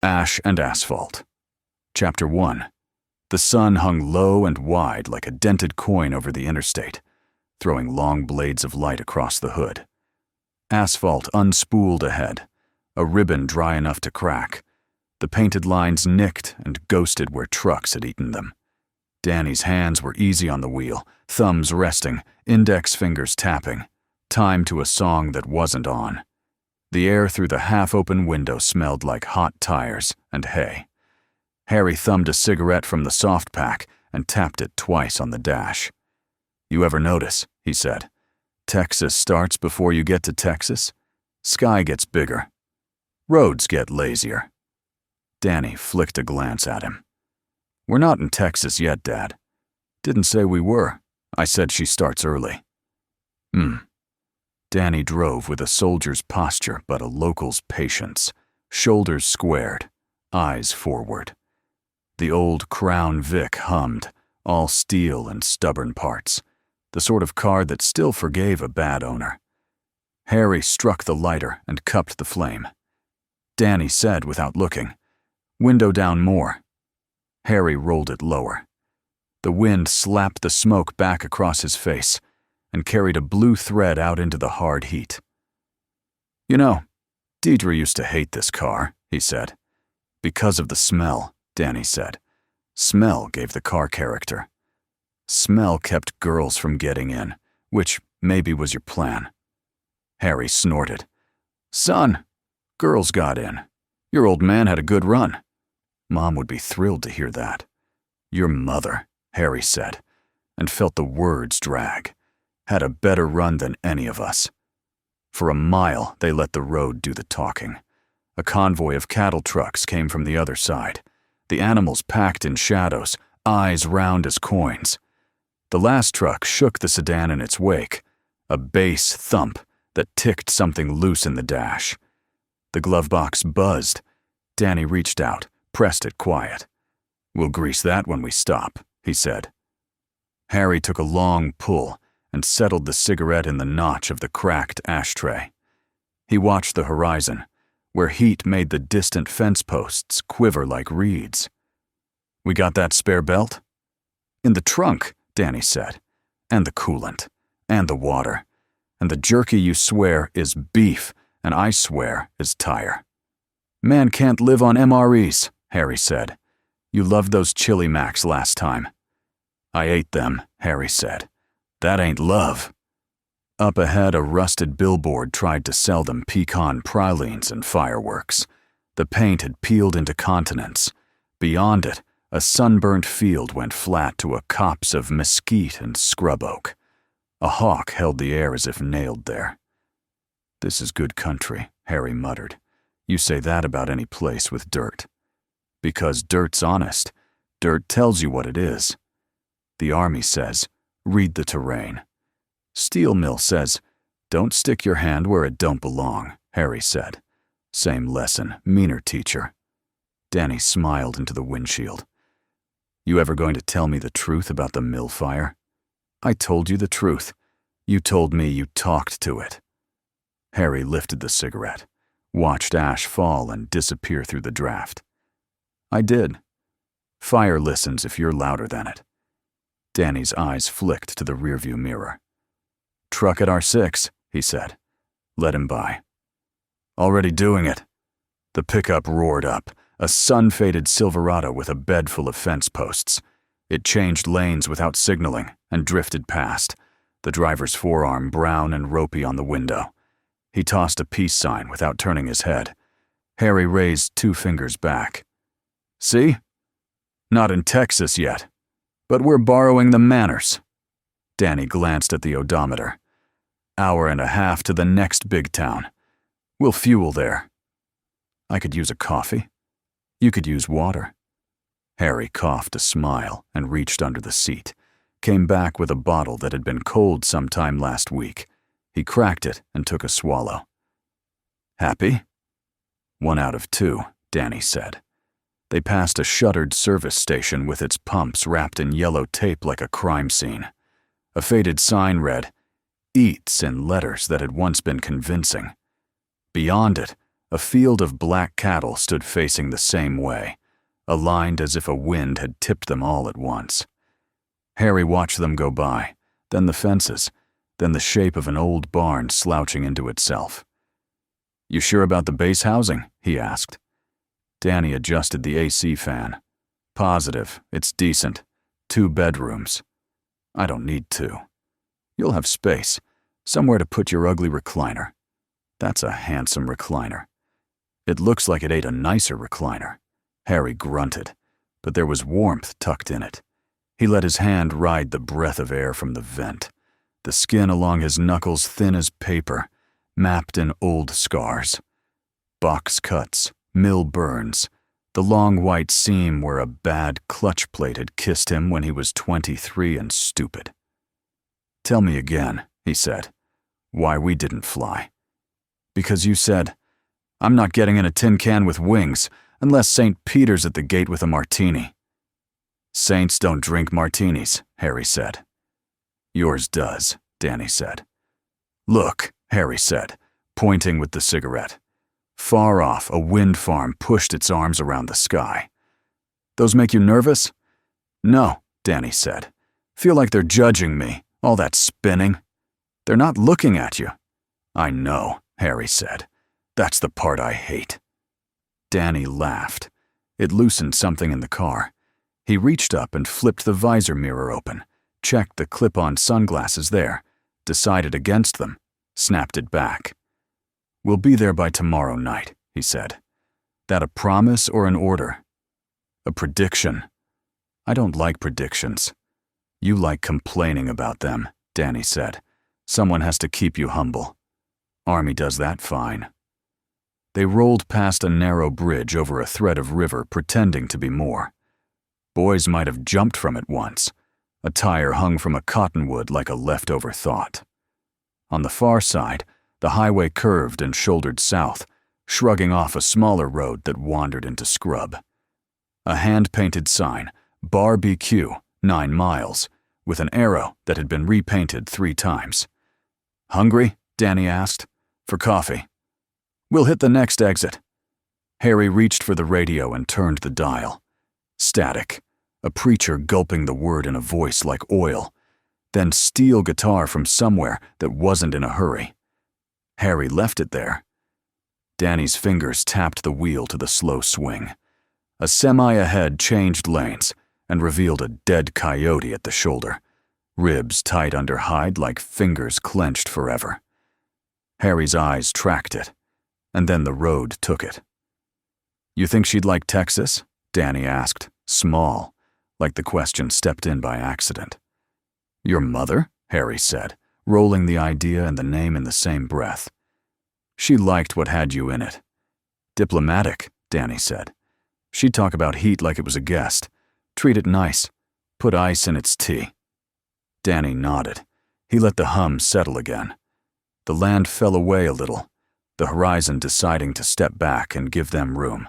Ash and Asphalt. Chapter 1. The sun hung low and wide like a dented coin over the interstate, throwing long blades of light across the hood. Asphalt unspooled ahead, a ribbon dry enough to crack. The painted lines nicked and ghosted where trucks had eaten them. Danny's hands were easy on the wheel, thumbs resting, index fingers tapping, time to a song that wasn't on. The air through the half-open window smelled like hot tires and hay. Harry thumbed a cigarette from the soft pack and tapped it twice on the dash. "You ever notice," he said, "Texas starts before you get to Texas? Sky gets bigger. Roads get lazier." Danny flicked a glance at him. "We're not in Texas yet, Dad." "Didn't say we were. I said she starts early." Danny drove with a soldier's posture but a local's patience, shoulders squared, eyes forward. The old Crown Vic hummed, all steel and stubborn parts, the sort of car that still forgave a bad owner. Harry struck the lighter and cupped the flame. Danny said without looking, "Window down more." Harry rolled it lower. The wind slapped the smoke back across his face and carried a blue thread out into the hard heat. "You know, Deidre used to hate this car," he said. "Because of the smell," Danny said. "Smell gave the car character. Smell kept girls from getting in, which maybe was your plan." Harry snorted. "Son, girls got in. Your old man had a good run." Mom would be thrilled to hear that. "Your mother," Harry said, and felt the words drag. "Had a better run than any of us." For a mile, they let the road do the talking. A convoy of cattle trucks came from the other side, the animals packed in shadows, eyes round as coins. The last truck shook the sedan in its wake, a bass thump that ticked something loose in the dash. The glove box buzzed. Danny reached out, pressed it quiet. "We'll grease that when we stop," he said. Harry took a long pull and settled the cigarette in the notch of the cracked ashtray. He watched the horizon, where heat made the distant fence posts quiver like reeds. "We got that spare belt?" "In the trunk," Danny said. "And the coolant, and the water, and the jerky you swear is beef, and I swear is tire." "Man can't live on MREs," Harry said. "You loved those chili macs last time." "I ate them," Harry said. "That ain't love." Up ahead, a rusted billboard tried to sell them pecan pralines and fireworks. The paint had peeled into continents. Beyond it, a sunburnt field went flat to a copse of mesquite and scrub oak. A hawk held the air as if nailed there. "This is good country," Harry muttered. "You say that about any place with dirt." "Because dirt's honest. Dirt tells you what it is. The Army says, read the terrain. Steel mill says, don't stick your hand where it don't belong," Harry said. "Same lesson, meaner teacher." Danny smiled into the windshield. "You ever going to tell me the truth about the mill fire?" "I told you the truth. You told me you talked to it." Harry lifted the cigarette, watched ash fall and disappear through the draft. "I did. Fire listens if you're louder than it." Danny's eyes flicked to the rearview mirror. "Truck at R6, he said. "Let him by." "Already doing it." The pickup roared up, a sun-faded Silverado with a bed full of fence posts. It changed lanes without signaling and drifted past, the driver's forearm brown and ropey on the window. He tossed a peace sign without turning his head. Harry raised 2 fingers back. "See? Not in Texas yet. But we're borrowing the manners." Danny glanced at the odometer. "Hour and a half to the next big town. We'll fuel there." "I could use a coffee. You could use water." Harry coughed a smile and reached under the seat, came back with a bottle that had been cold sometime last week. He cracked it and took a swallow. "Happy?" "1 out of 2, Danny said. They passed a shuttered service station with its pumps wrapped in yellow tape like a crime scene. A faded sign read, "Eats," in letters that had once been convincing. Beyond it, A field of black cattle stood facing the same way, aligned as if a wind had tipped them all at once. Harry watched them go by, then the fences, then the shape of an old barn slouching into itself. "You sure about the base housing?" he asked. Danny adjusted the AC fan. "Positive, it's decent. 2 bedrooms. I don't need 2. You'll have space, somewhere to put your ugly recliner. That's a handsome recliner. It looks like it ate a nicer recliner." Harry grunted, but there was warmth tucked in it. He let his hand ride the breath of air from the vent, the skin along his knuckles thin as paper, mapped in old scars. Box cuts, mill burns, the long white seam where a bad clutch plate had kissed him when he was 23 and stupid. "Tell me again," he said, "why we didn't fly." "Because you said, 'I'm not getting in a tin can with wings unless St. Peter's at the gate with a martini.'" "Saints don't drink martinis," Harry said. "Yours does," Danny said. "Look," Harry said, pointing with the cigarette. Far off, a wind farm pushed its arms around the sky. "Those make you nervous?" "No," Danny said. "Feel like they're judging me, all that spinning. They're not looking at you." "I know," Harry said. "That's the part I hate." Danny laughed. It loosened something in the car. He reached up and flipped the visor mirror open, checked the clip-on sunglasses there, decided against them, snapped it back. "We'll be there by tomorrow night," he said. "That a promise or an order?" "A prediction." "I don't like predictions." "You like complaining about them," Danny said. "Someone has to keep you humble. Army does that fine." They rolled past a narrow bridge over a thread of river pretending to be more. Boys might have jumped from it once. A tire hung from a cottonwood like a leftover thought. On the far side, the highway curved and shouldered south, shrugging off a smaller road that wandered into scrub. A hand-painted sign, "Barbecue, 9 miles," with an arrow that had been repainted 3 times. "Hungry?" Danny asked. "For coffee." "We'll hit the next exit." Harry reached for the radio and turned the dial. Static, a preacher gulping the word in a voice like oil, then steel guitar from somewhere that wasn't in a hurry. Harry left it there. Danny's fingers tapped the wheel to the slow swing. A semi ahead changed lanes and revealed a dead coyote at the shoulder, ribs tight under hide like fingers clenched forever. Harry's eyes tracked it, and then the road took it. "You think she'd like Texas?" Danny asked, small, like the question stepped in by accident. "Your mother?" Harry said, rolling the idea and the name in the same breath. "She liked what had you in it." "Diplomatic," Danny said. "She'd talk about heat like it was a guest. Treat it nice. Put ice in its tea." Danny nodded. He let the hum settle again. The land fell away a little, the horizon deciding to step back and give them room.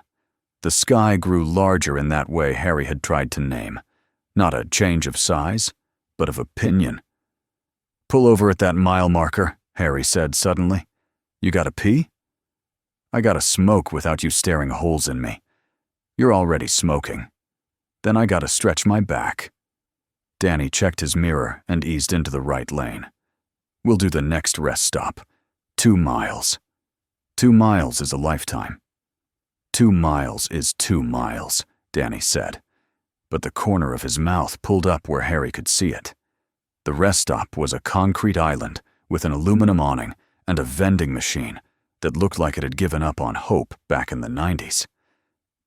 The sky grew larger in that way Harry had tried to name. Not a change of size, but of opinion. "Pull over at that mile marker," Harry said suddenly. "You gotta pee?" "I gotta smoke without you staring holes in me." "You're already smoking." "Then I gotta stretch my back." Danny checked his mirror and eased into the right lane. "We'll do the next rest stop. 2 miles. 2 miles is a lifetime." 2 miles is 2 miles, Danny said, but the corner of his mouth pulled up where Harry could see it. The rest stop was a concrete island with an aluminum awning and a vending machine that looked like it had given up on hope back in the 90s.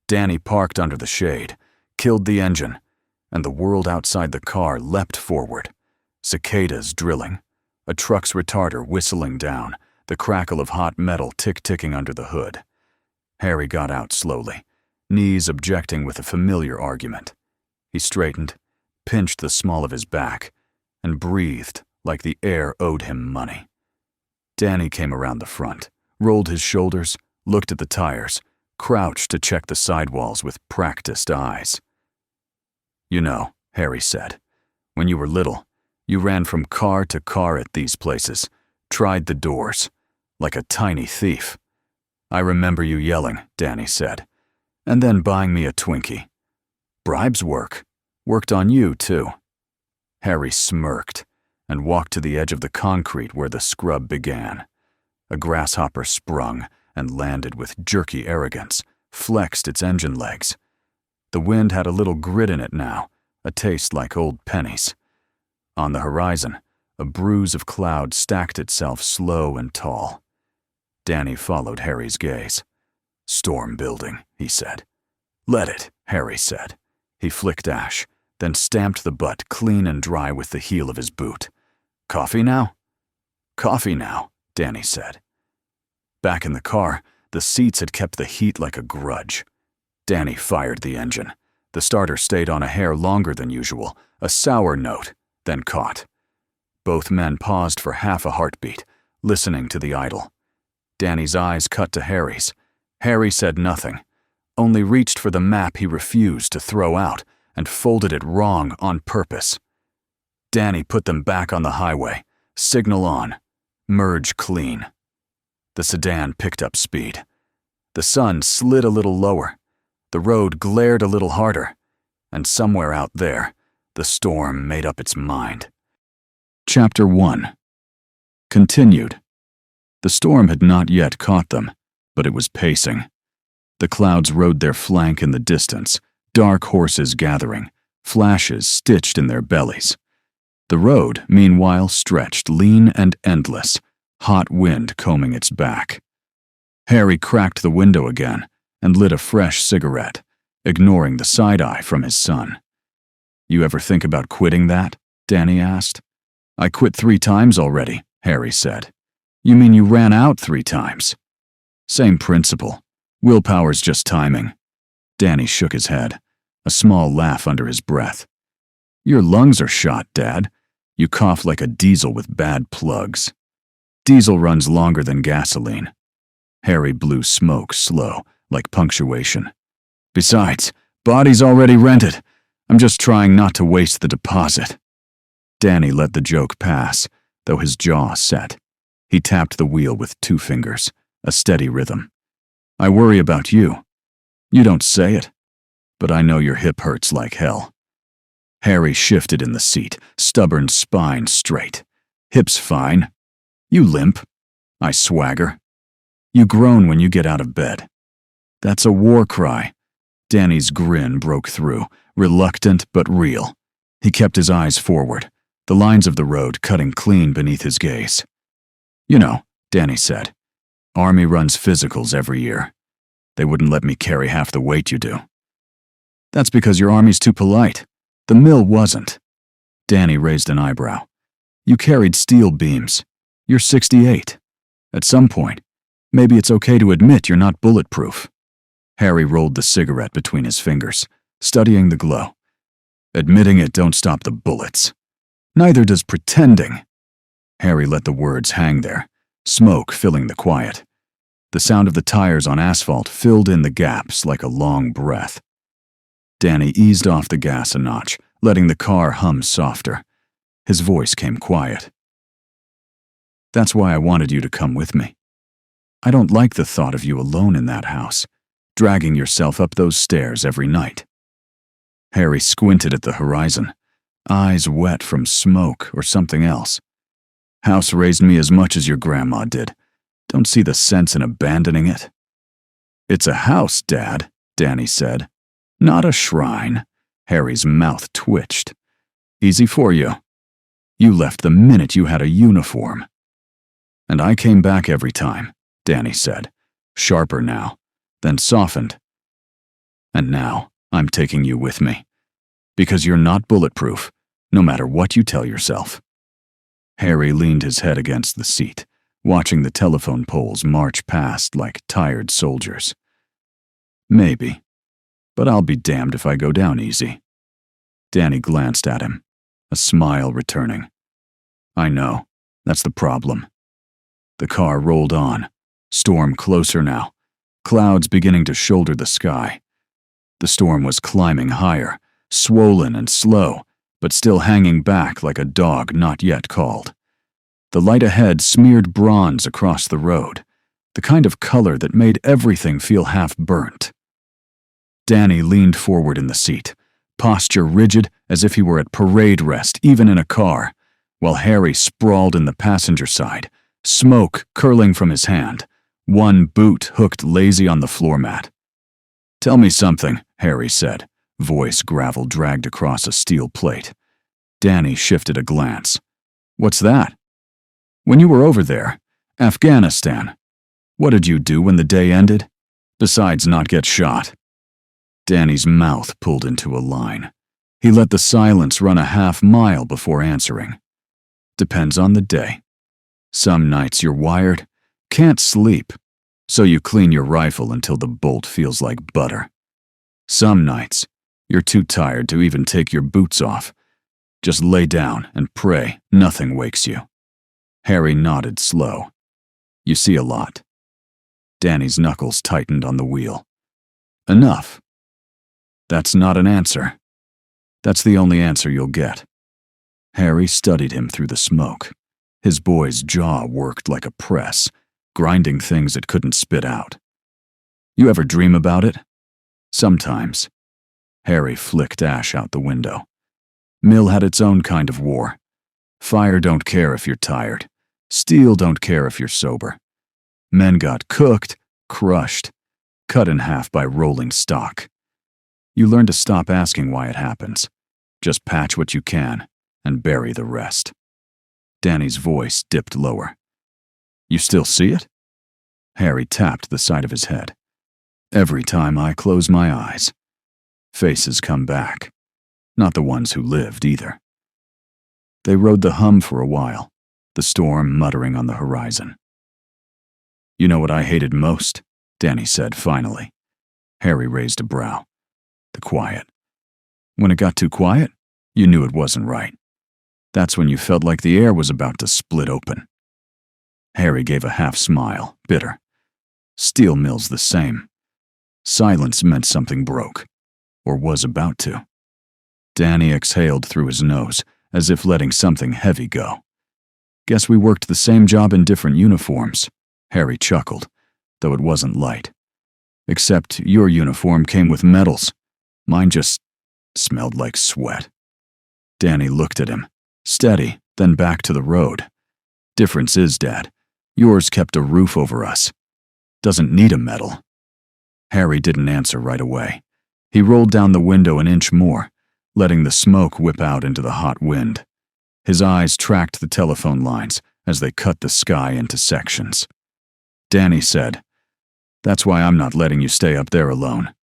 Danny parked under the shade, killed the engine, and the world outside the car leapt forward. Cicadas drilling, a truck's retarder whistling down, the crackle of hot metal tick-ticking under the hood. Harry got out slowly, knees objecting with a familiar argument. He straightened, pinched the small of his back, and breathed like the air owed him money. Danny came around the front, rolled his shoulders, looked at the tires, crouched to check the sidewalls with practiced eyes. "You know," Harry said, "when you were little, you ran from car to car at these places, tried the doors, like a tiny thief. I remember you yelling, Danny said, and then buying me a Twinkie. Bribes work. Worked on you, too. Harry smirked and walked to the edge of the concrete where the scrub began. A grasshopper sprung and landed with jerky arrogance, flexed its engine legs. The wind had a little grit in it now, a taste like old pennies. On the horizon, a bruise of cloud stacked itself slow and tall. Danny followed Harry's gaze. Storm building, he said. Let it, Harry said. He flicked ash, then stamped the butt clean and dry with the heel of his boot. Coffee now? Coffee now, Danny said. Back in the car, the seats had kept the heat like a grudge. Danny fired the engine. The starter stayed on a hair longer than usual, a sour note, then caught. Both men paused for half a heartbeat, listening to the idle. Danny's eyes cut to Harry's. Harry said nothing, only reached for the map he refused to throw out and folded it wrong on purpose. Danny put them back on the highway, signal on, merge clean. The sedan picked up speed. The sun slid a little lower. The road glared a little harder, and somewhere out there, the storm made up its mind. Chapter 1. Continued. The storm had not yet caught them, but it was pacing. The clouds rode their flank in the distance, dark horses gathering, flashes stitched in their bellies. The road, meanwhile, stretched lean and endless, hot wind combing its back. Harry cracked the window again and lit a fresh cigarette, ignoring the side-eye from his son. You ever think about quitting that? Danny asked. I quit 3 times already, Harry said. You mean you ran out 3 times? Same principle. Willpower's just timing. Danny shook his head, a small laugh under his breath. Your lungs are shot, Dad. You cough like a diesel with bad plugs. Diesel runs longer than gasoline. Harry blew smoke slow, like punctuation. Besides, body's already rented. I'm just trying not to waste the deposit. Danny let the joke pass, though his jaw set. He tapped the wheel with 2 fingers, a steady rhythm. I worry about you. You don't say it, but I know your hip hurts like hell. Harry shifted in the seat, stubborn spine straight. Hips fine. You limp. I swagger. You groan when you get out of bed. That's a war cry. Danny's grin broke through, reluctant but real. He kept his eyes forward, the lines of the road cutting clean beneath his gaze. You know, Danny said, Army runs physicals every year. They wouldn't let me carry half the weight you do. That's because your Army's too polite. The mill wasn't. Danny raised an eyebrow. You carried steel beams. You're 68. At some point, maybe it's okay to admit you're not bulletproof. Harry rolled the cigarette between his fingers, studying the glow. Admitting it don't stop the bullets. Neither does pretending. Harry let the words hang there, smoke filling the quiet. The sound of the tires on asphalt filled in the gaps like a long breath. Danny eased off the gas a notch, letting the car hum softer. His voice came quiet. That's why I wanted you to come with me. I don't like the thought of you alone in that house, dragging yourself up those stairs every night. Harry squinted at the horizon, eyes wet from smoke or something else. House raised me as much as your grandma did. Don't see the sense in abandoning it. It's a house, Dad, Danny said. Not a shrine. Harry's mouth twitched. Easy for you. You left the minute you had a uniform. And I came back every time, Danny said, sharper now, then softened. And now I'm taking you with me. Because you're not bulletproof, no matter what you tell yourself. Harry leaned his head against the seat, watching the telephone poles march past like tired soldiers. Maybe, but I'll be damned if I go down easy. Danny glanced at him, a smile returning. I know, that's the problem. The car rolled on, storm closer now, clouds beginning to shoulder the sky. The storm was climbing higher, swollen and slow, but still hanging back like a dog not yet called. The light ahead smeared bronze across the road, the kind of color that made everything feel half burnt. Danny leaned forward in the seat, posture rigid as if he were at parade rest even in a car, while Harry sprawled in the passenger side, smoke curling from his hand, one boot hooked lazy on the floor mat. "Tell me something," Harry said, voice gravel dragged across a steel plate. Danny shifted a glance. "What's that?" "When you were over there, Afghanistan, what did you do when the day ended? Besides not get shot?" Danny's mouth pulled into a line. He let the silence run a half-mile before answering. "Depends on the day. Some nights you're wired, can't sleep, so you clean your rifle until the bolt feels like butter. Some nights, you're too tired to even take your boots off. Just lay down and pray nothing wakes you." Harry nodded slow. "You see a lot." Danny's knuckles tightened on the wheel. "Enough." "That's not an answer. That's the only answer you'll get." Harry studied him through the smoke. His boy's jaw worked like a press, grinding things it couldn't spit out. "You ever dream about it?" "Sometimes." Harry flicked ash out the window. "Mill had its own kind of war. Fire don't care if you're tired. Steel don't care if you're sober. Men got cooked, crushed, cut in half by rolling stock. You learn to stop asking why it happens. Just patch what you can and bury the rest." Danny's voice dipped lower. "You still see it?" Harry tapped the side of his head. "Every time I close my eyes. Faces come back. Not the ones who lived, either." They rode the hum for a while, the storm muttering on the horizon. "You know what I hated most?" Danny said finally. Harry raised a brow. "The quiet. When it got too quiet, you knew it wasn't right. That's when you felt like the air was about to split open." Harry gave a half-smile, bitter. "Steel mill's the same. Silence meant something broke, or was about to." Danny exhaled through his nose, as if letting something heavy go. "Guess we worked the same job in different uniforms." Harry chuckled, though it wasn't light. "Except your uniform came with medals. Mine just smelled like sweat." Danny looked at him, steady, then back to the road. "Difference is, Dad, yours kept a roof over us. Doesn't need a medal." Harry didn't answer right away. He rolled down the window an inch more, letting the smoke whip out into the hot wind. His eyes tracked the telephone lines as they cut the sky into sections. Danny said, "That's why I'm not letting you stay up there alone.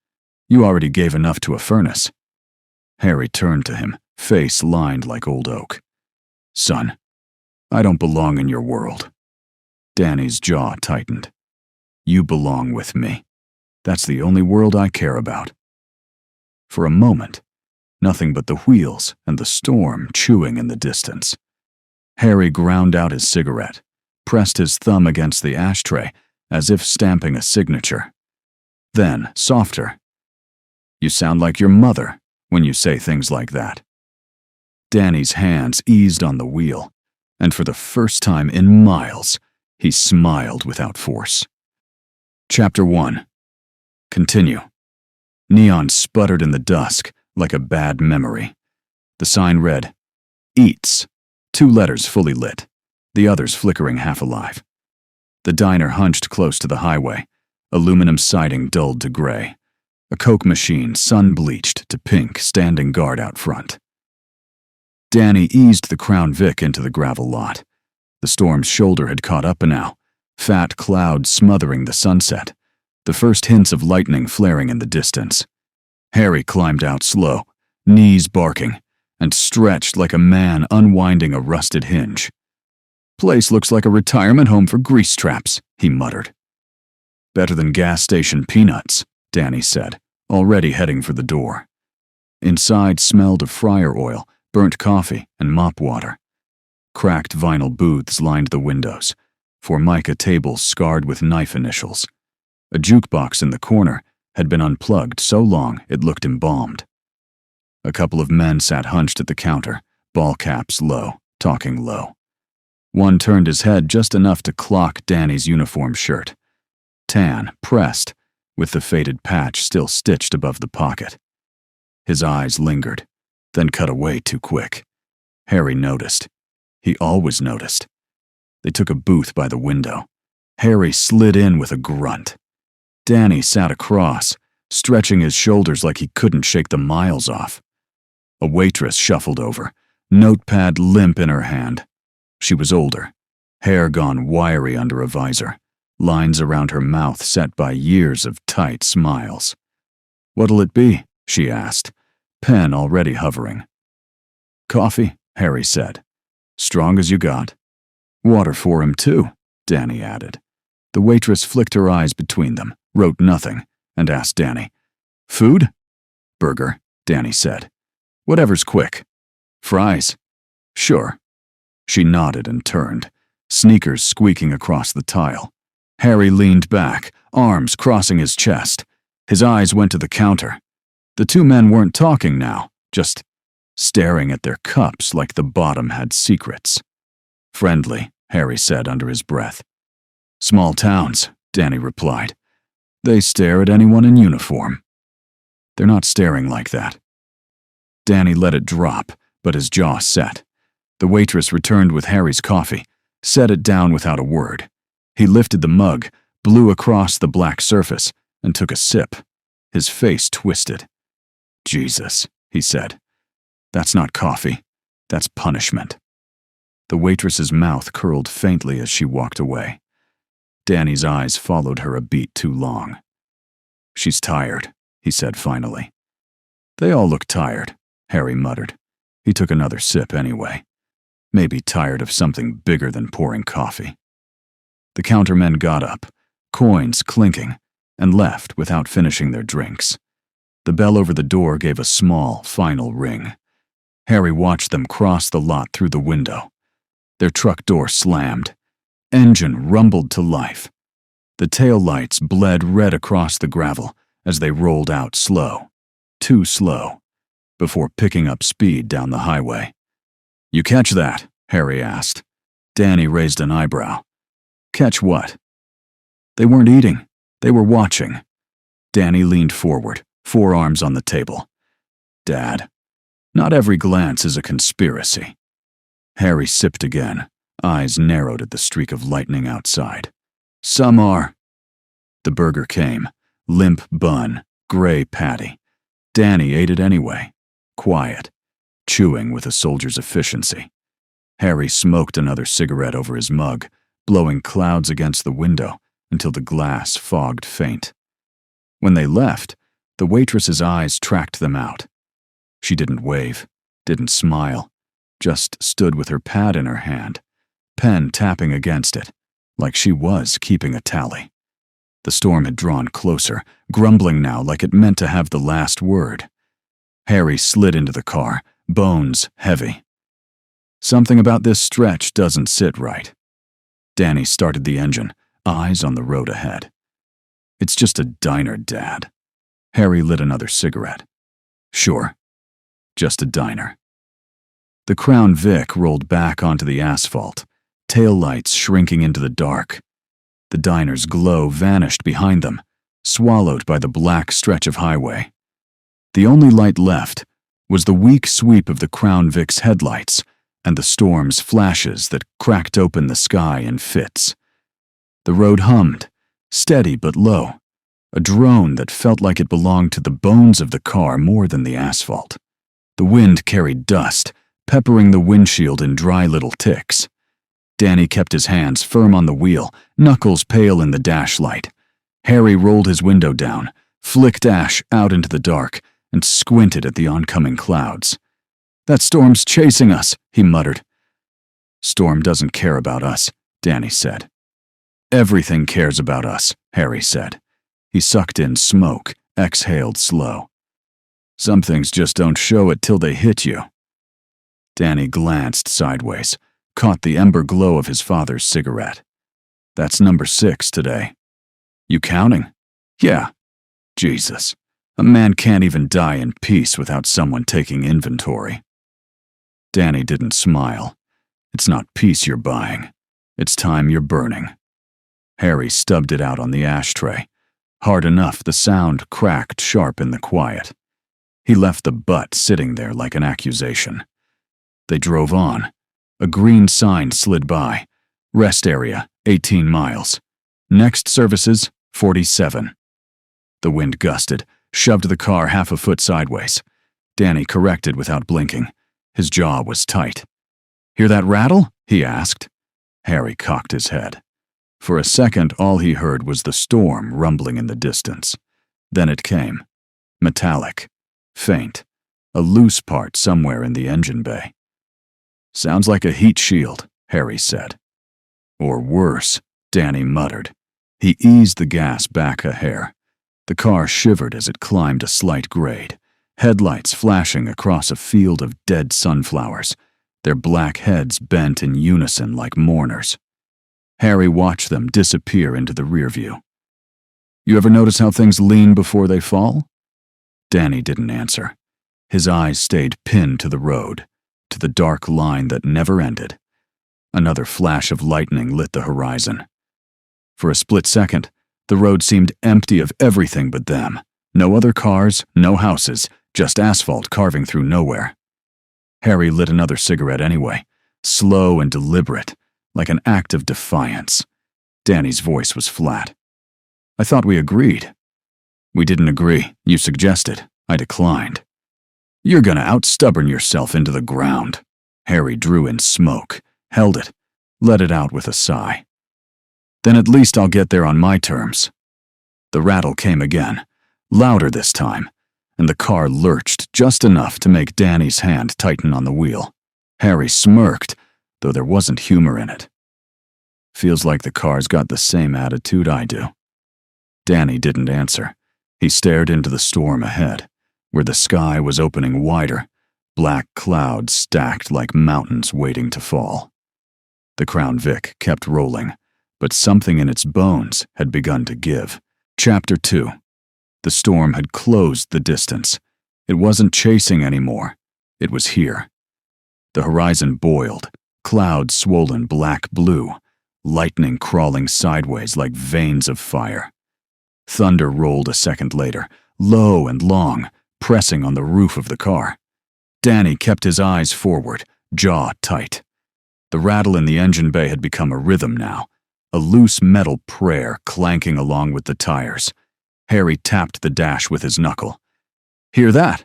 You already gave enough to a furnace." Harry turned to him, face lined like old oak. "Son, I don't belong in your world." Danny's jaw tightened. "You belong with me. That's the only world I care about." For a moment, nothing but the wheels and the storm chewing in the distance. Harry ground out his cigarette, pressed his thumb against the ashtray as if stamping a signature. Then, softer, "You sound like your mother when you say things like that." Danny's hands eased on the wheel, and for the first time in miles, he smiled without force. Chapter 1. Continue. Neon sputtered in the dusk like a bad memory. The sign read, "Eats," 2 letters fully lit, the others flickering half alive. The diner hunched close to the highway, aluminum siding dulled to gray. A Coke machine, sun-bleached to pink, standing guard out front. Danny eased the Crown Vic into the gravel lot. The storm's shoulder had caught up now, fat clouds smothering the sunset, the first hints of lightning flaring in the distance. Harry climbed out slow, knees barking, and stretched like a man unwinding a rusted hinge. "Place looks like a retirement home for grease traps," he muttered. "Better than gas station peanuts," Danny said, already heading for the door. Inside smelled of fryer oil, burnt coffee, and mop water. Cracked vinyl booths lined the windows, formica tables scarred with knife initials. A jukebox in the corner had been unplugged so long it looked embalmed. A couple of men sat hunched at the counter, ball caps low, talking low. One turned his head just enough to clock Danny's uniform shirt, tan, pressed, with the faded patch still stitched above the pocket. His eyes lingered, then cut away too quick. Harry noticed. He always noticed. They took a booth by the window. Harry slid in with a grunt. Danny sat across, stretching his shoulders like he couldn't shake the miles off. A waitress shuffled over, notepad limp in her hand. She was older, hair gone wiry under a visor, lines around her mouth set by years of tight smiles. "What'll it be?" she asked, pen already hovering. "Coffee," Harry said. "Strong as you got." "Water for him, too," Danny added. The waitress flicked her eyes between them, wrote nothing, and asked Danny, "Food?" "Burger," Danny said. "Whatever's quick." "Fries?" "Sure." She nodded and turned, sneakers squeaking across the tile. Harry leaned back, arms crossing his chest. His eyes went to the counter. The two men weren't talking now, just staring at their cups like the bottom had secrets. "Friendly," Harry said under his breath. "Small towns," Danny replied. "They stare at anyone in uniform." "They're not staring like that." Danny let it drop, but his jaw set. The waitress returned with Harry's coffee, set it down without a word. He lifted the mug, blew across the black surface, and took a sip. His face twisted. "Jesus," he said. "That's not coffee. That's punishment." The waitress's mouth curled faintly as she walked away. Danny's eyes followed her a beat too long. "She's tired," he said finally. "They all look tired," Harry muttered. He took another sip anyway. Maybe tired of something bigger than pouring coffee. The countermen got up, coins clinking, and left without finishing their drinks. The bell over the door gave a small, final ring. Harry watched them cross the lot through the window. Their truck door slammed. Engine rumbled to life. The taillights bled red across the gravel as they rolled out slow, too slow, before picking up speed down the highway. "You catch that?" Harry asked. Danny raised an eyebrow. "Catch what?" "They weren't eating. They were watching." Danny leaned forward, forearms on the table. "Dad, not every glance is a conspiracy." Harry sipped again, eyes narrowed at the streak of lightning outside. "Some are." The burger came, limp bun, gray patty. Danny ate it anyway, quiet, chewing with a soldier's efficiency. Harry smoked another cigarette over his mug, blowing clouds against the window until the glass fogged faint. When they left, the waitress's eyes tracked them out. She didn't wave, didn't smile, just stood with her pad in her hand, pen tapping against it, like she was keeping a tally. The storm had drawn closer, grumbling now like it meant to have the last word. Harry slid into the car, bones heavy. "Something about this stretch doesn't sit right." Danny started the engine, eyes on the road ahead. "It's just a diner, Dad." Harry lit another cigarette. "Sure, just a diner." The Crown Vic rolled back onto the asphalt, taillights shrinking into the dark. The diner's glow vanished behind them, swallowed by the black stretch of highway. The only light left was the weak sweep of the Crown Vic's headlights and the storm's flashes that cracked open the sky in fits. The road hummed, steady but low, a drone that felt like it belonged to the bones of the car more than the asphalt. The wind carried dust, peppering the windshield in dry little ticks. Danny kept his hands firm on the wheel, knuckles pale in the dash light. Harry rolled his window down, flicked ash out into the dark, and squinted at the oncoming clouds. "That storm's chasing us," he muttered. "Storm doesn't care about us," Danny said. "Everything cares about us," Harry said. He sucked in smoke, exhaled slow. "Some things just don't show it till they hit you." Danny glanced sideways, caught the ember glow of his father's cigarette. "That's number 6 today." "You counting?" "Yeah." "Jesus, a man can't even die in peace without someone taking inventory." Danny didn't smile. "It's not peace you're buying. It's time you're burning." Harry stubbed it out on the ashtray. Hard enough, the sound cracked sharp in the quiet. He left the butt sitting there like an accusation. They drove on. A green sign slid by. Rest area, 18 miles. Next services, 47. The wind gusted, shoved the car half a foot sideways. Danny corrected without blinking. His jaw was tight. "Hear that rattle?" he asked. Harry cocked his head. For a second, all he heard was the storm rumbling in the distance. Then it came. Metallic. Faint. A loose part somewhere in the engine bay. "Sounds like a heat shield," Harry said. "Or worse," Danny muttered. He eased the gas back a hair. The car shivered as it climbed a slight grade, headlights flashing across a field of dead sunflowers, their black heads bent in unison like mourners. Harry watched them disappear into the rear view. "You ever notice how things lean before they fall?" Danny didn't answer. His eyes stayed pinned to the road, to the dark line that never ended. Another flash of lightning lit the horizon. For a split second, the road seemed empty of everything but them. No other cars, no houses, just asphalt carving through nowhere. Harry lit another cigarette anyway, slow and deliberate, like an act of defiance. Danny's voice was flat. "I thought we agreed." "We didn't agree. You suggested. I declined." "You're gonna out-stubborn yourself into the ground." Harry drew in smoke, held it, let it out with a sigh. "Then at least I'll get there on my terms." The rattle came again, louder this time, and the car lurched just enough to make Danny's hand tighten on the wheel. Harry smirked, though there wasn't humor in it. "Feels like the car's got the same attitude I do." Danny didn't answer. He stared into the storm ahead, where the sky was opening wider, black clouds stacked like mountains waiting to fall. The Crown Vic kept rolling, but something in its bones had begun to give. Chapter 2. The storm had closed the distance. It wasn't chasing anymore. It was here. The horizon boiled, clouds swollen black-blue, lightning crawling sideways like veins of fire. Thunder rolled a second later, low and long, pressing on the roof of the car. Danny kept his eyes forward, jaw tight. The rattle in the engine bay had become a rhythm now, a loose metal prayer clanking along with the tires. Harry tapped the dash with his knuckle. "Hear that?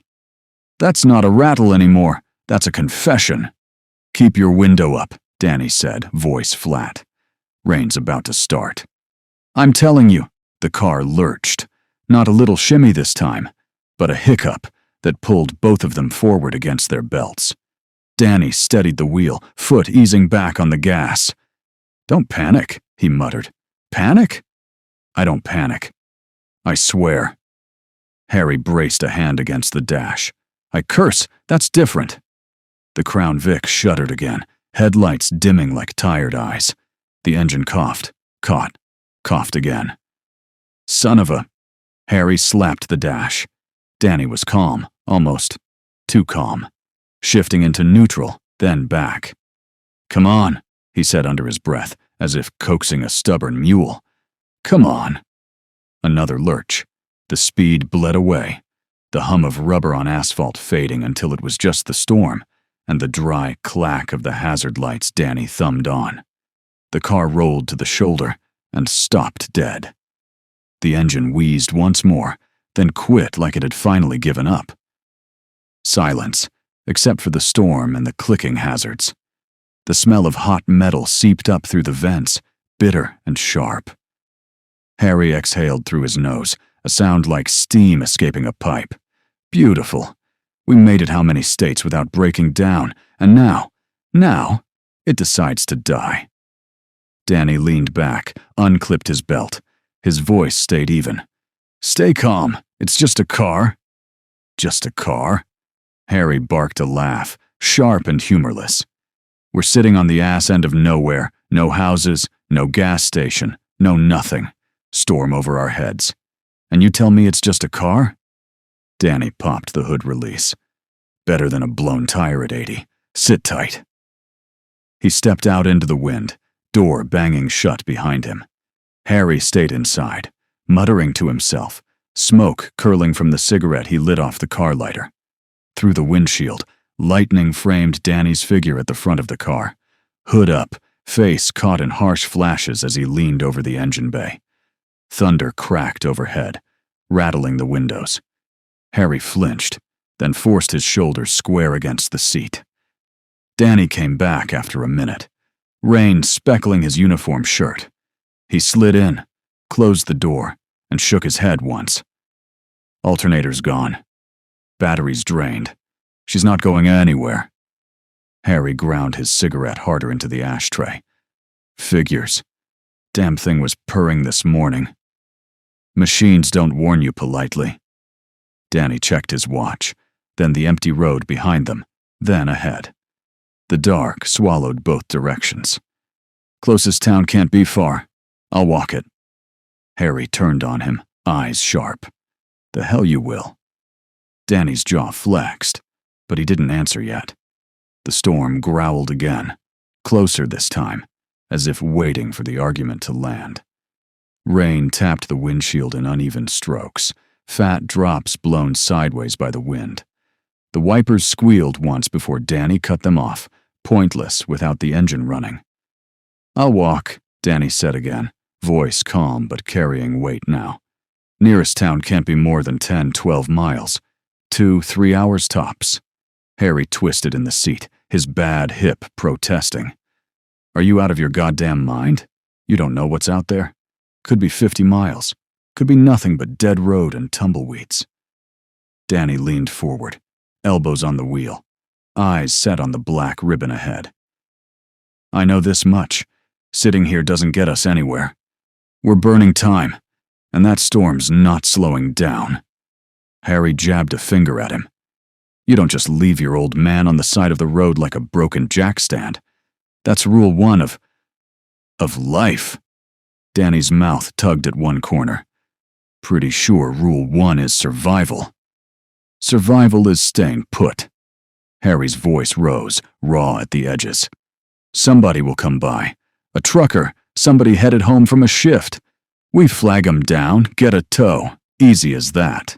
That's not a rattle anymore. That's a confession." "Keep your window up," Danny said, voice flat. "Rain's about to start." "I'm telling you." The car lurched. Not a little shimmy this time, but a hiccup that pulled both of them forward against their belts. Danny steadied the wheel, foot easing back on the gas. "Don't panic," he muttered. "Panic?" "I don't panic. I swear." Harry braced a hand against the dash. "I curse, that's different." The Crown Vic shuddered again, headlights dimming like tired eyes. The engine coughed, coughed again. "Son of a..." Harry slapped the dash. Danny was calm, almost too calm, shifting into neutral, then back. "Come on," he said under his breath, as if coaxing a stubborn mule. "Come on." Another lurch. The speed bled away, the hum of rubber on asphalt fading until it was just the storm and the dry clack of the hazard lights Danny thumbed on. The car rolled to the shoulder and stopped dead. The engine wheezed once more, then quit like it had finally given up. Silence, except for the storm and the clicking hazards. The smell of hot metal seeped up through the vents, bitter and sharp. Harry exhaled through his nose, a sound like steam escaping a pipe. Beautiful. We made it how many states without breaking down, and now, it decides to die. Danny leaned back, unclipped his belt. His voice stayed even. "Stay calm. It's just a car." "Just a car?" Harry barked a laugh, sharp and humorless. "We're sitting on the ass end of nowhere. No houses, no gas station, no nothing. Storm over our heads. And you tell me it's just a car?" Danny popped the hood release. "Better than a blown tire at 80. Sit tight." He stepped out into the wind, door banging shut behind him. Harry stayed inside, muttering to himself, smoke curling from the cigarette he lit off the car lighter. Through the windshield, lightning framed Danny's figure at the front of the car. Hood up, face caught in harsh flashes as he leaned over the engine bay. Thunder cracked overhead, rattling the windows. Harry flinched, then forced his shoulders square against the seat. Danny came back after a minute, rain speckling his uniform shirt. He slid in, closed the door, and shook his head once. Alternator's gone. Battery's drained. She's not going anywhere. Harry ground his cigarette harder into the ashtray. Figures. Damn thing was purring this morning. Machines don't warn you politely. Danny checked his watch, then the empty road behind them, then ahead. The dark swallowed both directions. Closest town can't be far. I'll walk it. Harry turned on him, eyes sharp. The hell you will. Danny's jaw flexed, but he didn't answer yet. The storm growled again, closer this time, as if waiting for the argument to land. Rain tapped the windshield in uneven strokes, fat drops blown sideways by the wind. The wipers squealed once before Danny cut them off, pointless without the engine running. I'll walk, Danny said again, voice calm but carrying weight now. Nearest town can't be more than 10-12 miles. 2-3 hours tops. Harry twisted in the seat, his bad hip protesting. Are you out of your goddamn mind? You don't know what's out there? Could be 50 miles. Could be nothing but dead road and tumbleweeds. Danny leaned forward, elbows on the wheel, eyes set on the black ribbon ahead. I know this much. Sitting here doesn't get us anywhere. We're burning time, and that storm's not slowing down. Harry jabbed a finger at him. You don't just leave your old man on the side of the road like a broken jackstand. That's rule one of life. Danny's mouth tugged at one corner. Pretty sure rule one is survival. Survival is staying put. Harry's voice rose, raw at the edges. Somebody will come by. A trucker, somebody headed home from a shift. We flag 'em down, get a tow. Easy as that.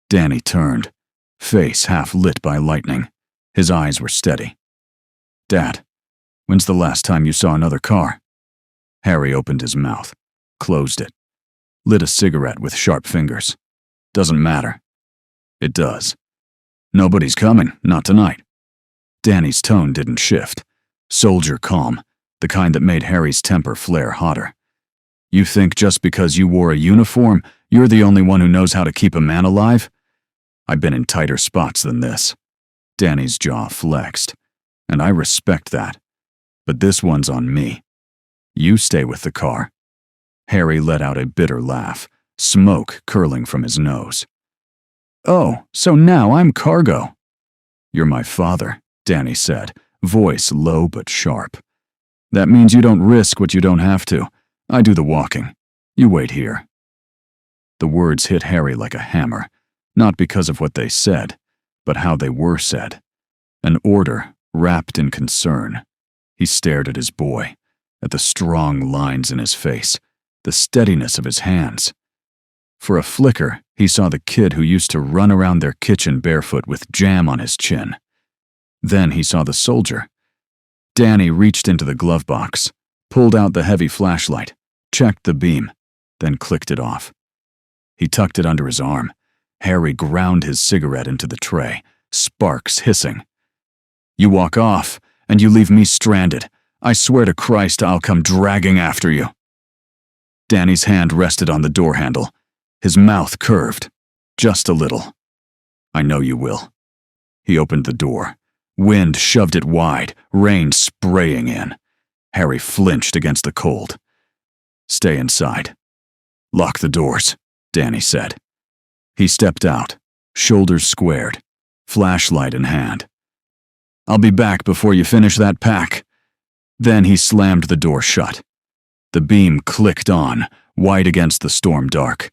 Danny turned, face half lit by lightning. His eyes were steady. Dad, when's the last time you saw another car? Harry opened his mouth, closed it, lit a cigarette with sharp fingers. Doesn't matter. It does. Nobody's coming, not tonight. Danny's tone didn't shift. Soldier calm, the kind that made Harry's temper flare hotter. You think just because you wore a uniform, you're the only one who knows how to keep a man alive? I've been in tighter spots than this. Danny's jaw flexed, and I respect that. But this one's on me. You stay with the car. Harry let out a bitter laugh, smoke curling from his nose. Oh, so now I'm cargo. You're my father, Danny said, voice low but sharp. That means you don't risk what you don't have to. I do the walking. You wait here. The words hit Harry like a hammer, not because of what they said, but how they were said. An order wrapped in concern. He stared at his boy, at the strong lines in his face, the steadiness of his hands. For a flicker, he saw the kid who used to run around their kitchen barefoot with jam on his chin. Then he saw the soldier. Danny reached into the glove box, pulled out the heavy flashlight, checked the beam, then clicked it off. He tucked it under his arm. Harry ground his cigarette into the tray, sparks hissing. You walk off, and you leave me stranded. I swear to Christ I'll come dragging after you. Danny's hand rested on the door handle. His mouth curved, just a little. I know you will. He opened the door. Wind shoved it wide, rain spraying in. Harry flinched against the cold. Stay inside. Lock the doors, Danny said. He stepped out, shoulders squared, flashlight in hand. I'll be back before you finish that pack. Then he slammed the door shut. The beam clicked on, white against the storm dark,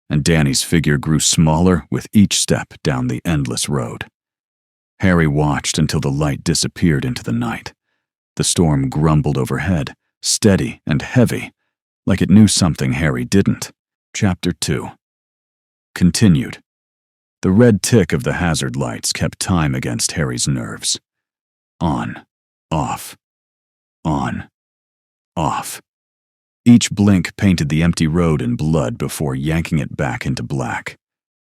and Danny's figure grew smaller with each step down the endless road. Harry watched until the light disappeared into the night. The storm grumbled overhead, steady and heavy, like it knew something Harry didn't. Chapter 2. Continued. The red tick of the hazard lights kept time against Harry's nerves. On, off, on, off. Each blink painted the empty road in blood before yanking it back into black.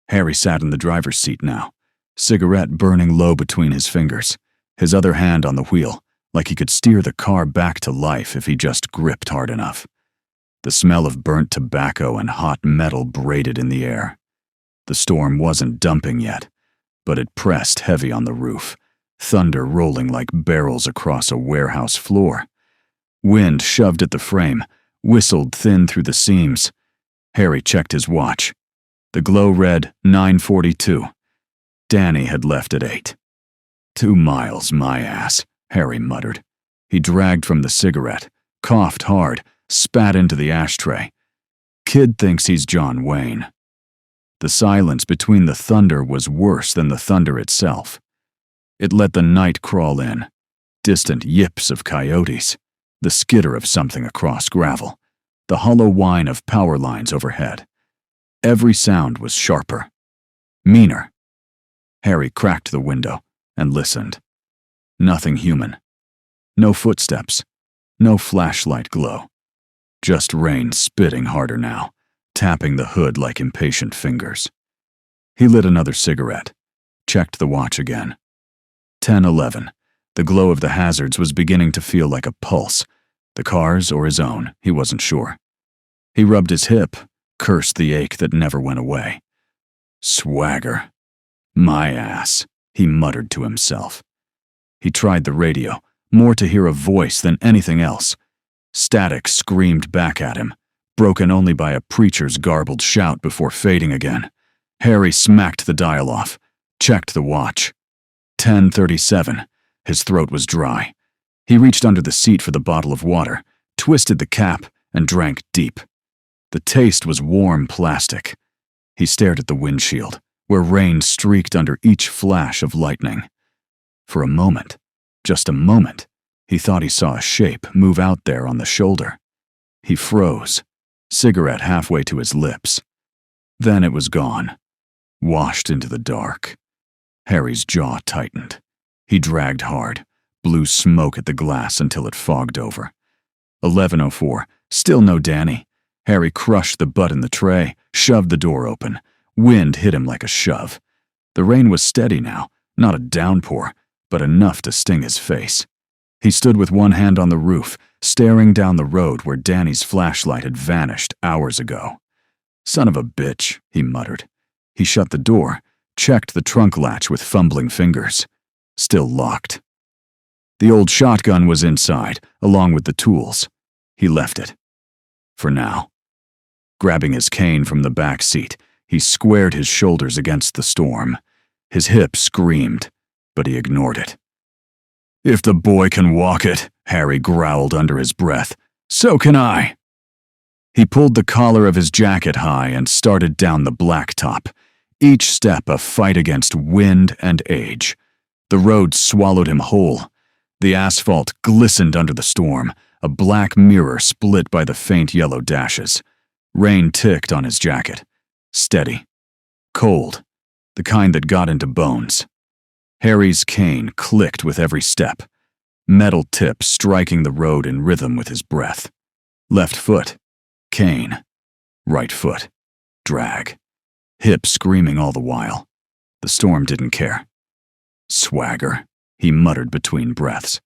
Harry sat in the driver's seat now, cigarette burning low between his fingers, his other hand on the wheel, like he could steer the car back to life if he just gripped hard enough. The smell of burnt tobacco and hot metal braided in the air. The storm wasn't dumping yet, but it pressed heavy on the roof, thunder rolling like barrels across a warehouse floor. Wind shoved at the frame, whistled thin through the seams. Harry checked his watch. The glow read 9:42. Danny had left at 8. 2 miles, my ass, Harry muttered. He dragged from the cigarette, coughed hard, spat into the ashtray. Kid thinks he's John Wayne. The silence between the thunder was worse than the thunder itself. It let the night crawl in, distant yips of coyotes, the skitter of something across gravel, the hollow whine of power lines overhead. Every sound was sharper, meaner. Harry cracked the window and listened. Nothing human. No footsteps. No flashlight glow. Just rain spitting harder now, tapping the hood like impatient fingers. He lit another cigarette, checked the watch again. 10:11. The glow of the hazards was beginning to feel like a pulse. The car's or his own, he wasn't sure. He rubbed his hip, cursed the ache that never went away. Swagger. My ass, he muttered to himself. He tried the radio, more to hear a voice than anything else. Static screamed back at him, broken only by a preacher's garbled shout before fading again. Harry smacked the dial off, checked the watch. 10:37. His throat was dry. He reached under the seat for the bottle of water, twisted the cap, and drank deep. The taste was warm plastic. He stared at the windshield, where rain streaked under each flash of lightning. For a moment, just a moment, he thought he saw a shape move out there on the shoulder. He froze, cigarette halfway to his lips. Then it was gone, washed into the dark. Harry's jaw tightened. He dragged hard, blew smoke at the glass until it fogged over. 11:04, still no Danny. Harry crushed the butt in the tray, shoved the door open. Wind hit him like a shove. The rain was steady now, not a downpour, but enough to sting his face. He stood with one hand on the roof, staring down the road where Danny's flashlight had vanished hours ago. Son of a bitch, he muttered. He shut the door, checked the trunk latch with fumbling fingers. Still locked. The old shotgun was inside, along with the tools. He left it. For now. Grabbing his cane from the back seat, he squared his shoulders against the storm. His hip screamed, but he ignored it. If the boy can walk it, Harry growled under his breath, so can I. He pulled the collar of his jacket high and started down the blacktop, each step a fight against wind and age. The road swallowed him whole. The asphalt glistened under the storm, a black mirror split by the faint yellow dashes. Rain ticked on his jacket. Steady. Cold. The kind that got into bones. Harry's cane clicked with every step, metal tip striking the road in rhythm with his breath. Left foot. Cane. Right foot. Drag. Hip screaming all the while. The storm didn't care. Swagger, he muttered between breaths.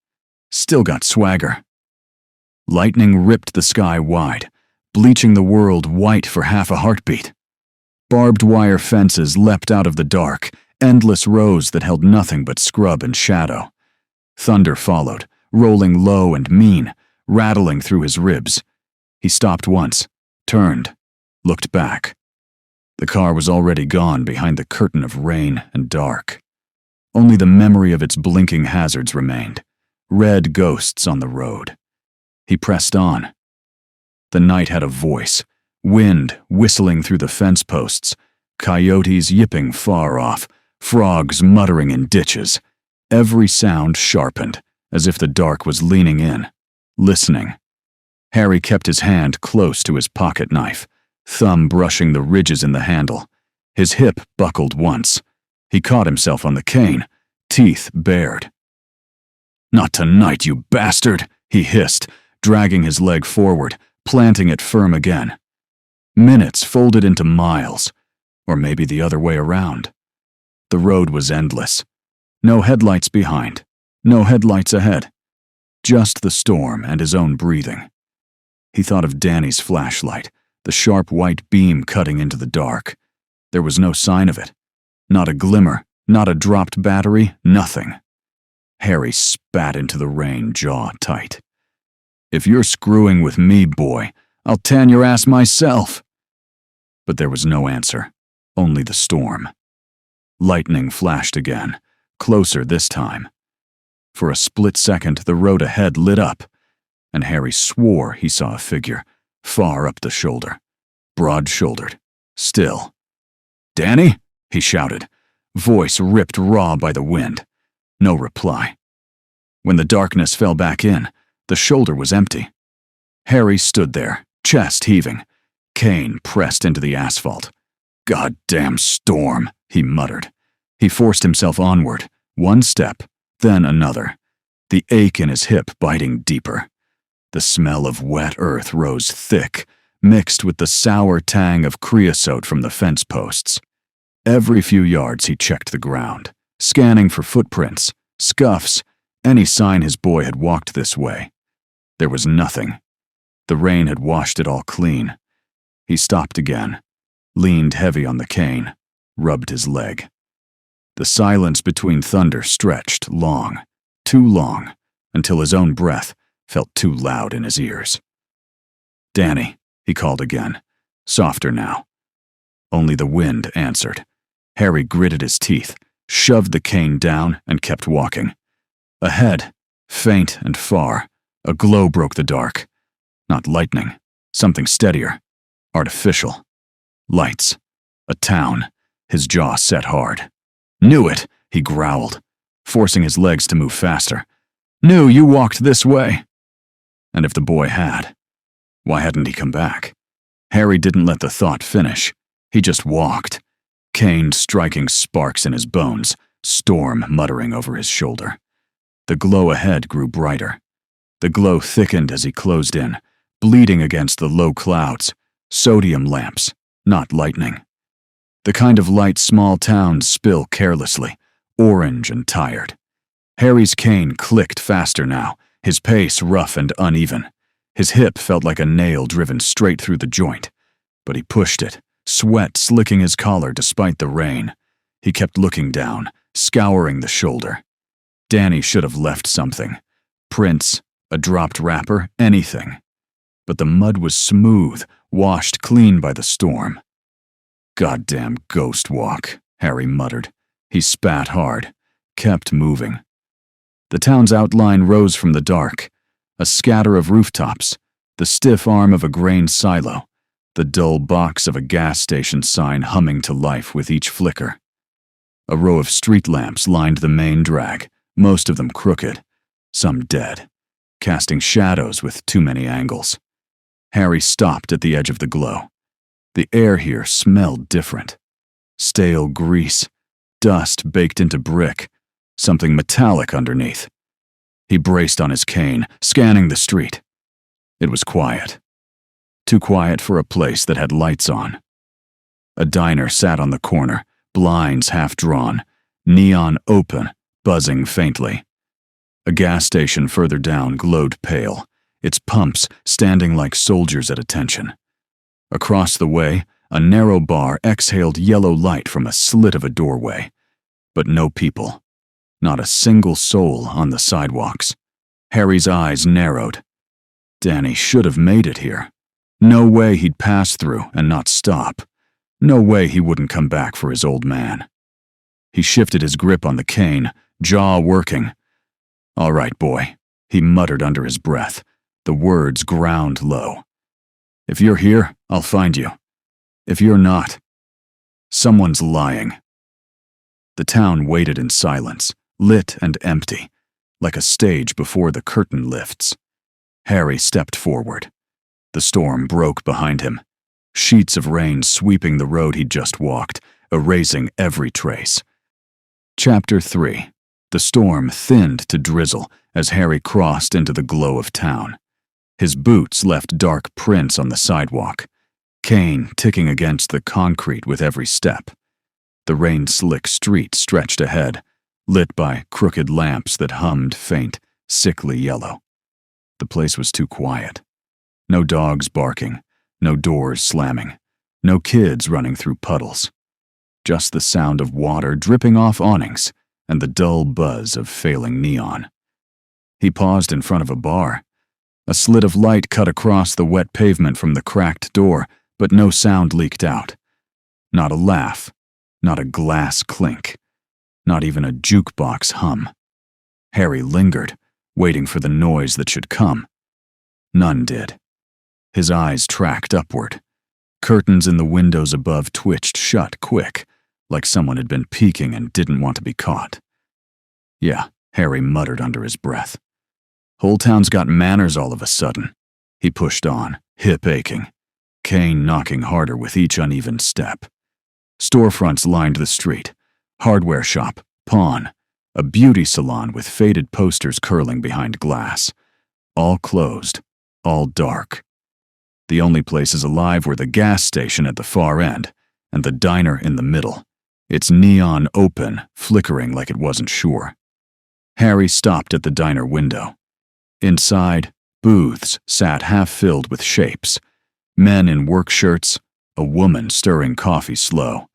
Still got swagger. Lightning ripped the sky wide, bleaching the world white for half a heartbeat. Barbed wire fences leapt out of the dark, endless rows that held nothing but scrub and shadow. Thunder followed, rolling low and mean, rattling through his ribs. He stopped once, turned, looked back. The car was already gone behind the curtain of rain and dark. Only the memory of its blinking hazards remained, red ghosts on the road. He pressed on. The night had a voice, wind whistling through the fence posts, coyotes yipping far off, frogs muttering in ditches. Every sound sharpened, as if the dark was leaning in, listening. Harry kept his hand close to his pocket knife, thumb brushing the ridges in the handle. His hip buckled once. He caught himself on the cane, teeth bared. "Not tonight, you bastard!" he hissed, dragging his leg forward, planting it firm again. Minutes folded into miles, or maybe the other way around. The road was endless. No headlights behind, no headlights ahead. Just the storm and his own breathing. He thought of Danny's flashlight, the sharp white beam cutting into the dark. There was no sign of it. Not a glimmer, not a dropped battery, nothing. Harry spat into the rain, jaw tight. "If you're screwing with me, boy, I'll tan your ass myself." But there was no answer, only the storm. Lightning flashed again, closer this time. For a split second, the road ahead lit up, and Harry swore he saw a figure, far up the shoulder, broad-shouldered, still. "Danny?" he shouted, voice ripped raw by the wind. No reply. When the darkness fell back in, the shoulder was empty. Harry stood there, chest heaving, cane pressed into the asphalt. "Goddamn storm," he muttered. He forced himself onward, one step, then another, the ache in his hip biting deeper. The smell of wet earth rose thick, mixed with the sour tang of creosote from the fence posts. Every few yards he checked the ground, scanning for footprints, scuffs, any sign his boy had walked this way. There was nothing. The rain had washed it all clean. He stopped again, leaned heavy on the cane, rubbed his leg. The silence between thunder stretched long, too long, until his own breath felt too loud in his ears. "Danny," he called again, softer now. Only the wind answered. Harry gritted his teeth, shoved the cane down, and kept walking. Ahead, faint and far, a glow broke the dark. Not lightning, something steadier, artificial. Lights. A town, his jaw set hard. "Knew it," he growled, forcing his legs to move faster. "Knew you walked this way." And if the boy had, why hadn't he come back? Harry didn't let the thought finish. He just walked, cane striking sparks in his bones, storm muttering over his shoulder. The glow ahead grew brighter. The glow thickened as he closed in, bleeding against the low clouds, sodium lamps, not lightning. The kind of light small towns spill carelessly, orange and tired. Harry's cane clicked faster now, his pace rough and uneven. His hip felt like a nail driven straight through the joint, but he pushed it, sweat slicking his collar despite the rain. He kept looking down, scouring the shoulder. Danny should have left something. Prints, a dropped wrapper, anything. But the mud was smooth, washed clean by the storm. "Goddamn ghost walk," Harry muttered. He spat hard, kept moving. The town's outline rose from the dark, a scatter of rooftops, the stiff arm of a grain silo, the dull box of a gas station sign humming to life with each flicker. A row of street lamps lined the main drag, most of them crooked, some dead, casting shadows with too many angles. Harry stopped at the edge of the glow. The air here smelled different. Stale grease, dust baked into brick, something metallic underneath. He braced on his cane, scanning the street. It was quiet. Too quiet for a place that had lights on. A diner sat on the corner, blinds half drawn, neon open, buzzing faintly. A gas station further down glowed pale, its pumps standing like soldiers at attention. Across the way, a narrow bar exhaled yellow light from a slit of a doorway. But no people. Not a single soul on the sidewalks. Harry's eyes narrowed. Danny should have made it here. No way he'd pass through and not stop. No way he wouldn't come back for his old man. He shifted his grip on the cane, jaw working. "All right, boy," he muttered under his breath, the words ground low. "If you're here, I'll find you. If you're not, someone's lying." The town waited in silence, lit and empty, like a stage before the curtain lifts. Harry stepped forward, The storm broke behind him, sheets of rain sweeping the road he'd just walked, erasing every trace. Chapter 3. The storm thinned to drizzle as Harry crossed into the glow of town. His boots left dark prints on the sidewalk, cane ticking against the concrete with every step. The rain-slick street stretched ahead, lit by crooked lamps that hummed faint, sickly yellow. The place was too quiet. No dogs barking, no doors slamming, no kids running through puddles. Just the sound of water dripping off awnings and the dull buzz of failing neon. He paused in front of a bar. A slit of light cut across the wet pavement from the cracked door, but no sound leaked out. Not a laugh, not a glass clink, not even a jukebox hum. Harry lingered, waiting for the noise that should come. None did. His eyes tracked upward. Curtains in the windows above twitched shut quick, like someone had been peeking and didn't want to be caught. Yeah, Harry muttered under his breath. Whole town's got manners all of a sudden. He pushed on, hip aching, cane knocking harder with each uneven step. Storefronts lined the street. Hardware shop, pawn, a beauty salon with faded posters curling behind glass. All closed, all dark. The only places alive were the gas station at the far end and the diner in the middle, its neon open, flickering like it wasn't sure. Harry stopped at the diner window. Inside, booths sat half-filled with shapes. Men in work shirts, a woman stirring coffee slow,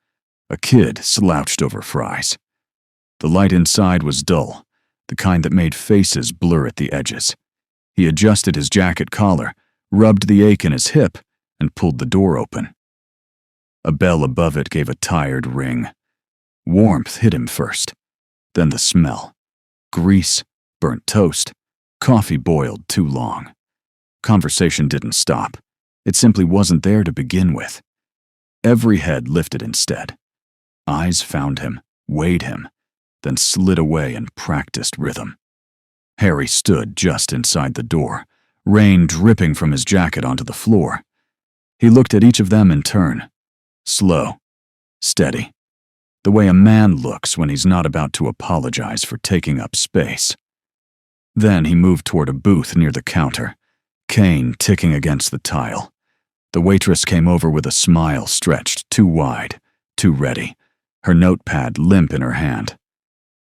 a kid slouched over fries. The light inside was dull, the kind that made faces blur at the edges. He adjusted his jacket collar, rubbed the ache in his hip, and pulled the door open. A bell above it gave a tired ring. Warmth hit him first, then the smell. Grease, burnt toast, coffee boiled too long. Conversation didn't stop. It simply wasn't there to begin with. Every head lifted instead. Eyes found him, weighed him, then slid away in practiced rhythm. Harry stood just inside the door, rain dripping from his jacket onto the floor. He looked at each of them in turn. Slow, steady. The way a man looks when he's not about to apologize for taking up space. Then he moved toward a booth near the counter, cane ticking against the tile. The waitress came over with a smile stretched too wide, too ready, her notepad limp in her hand.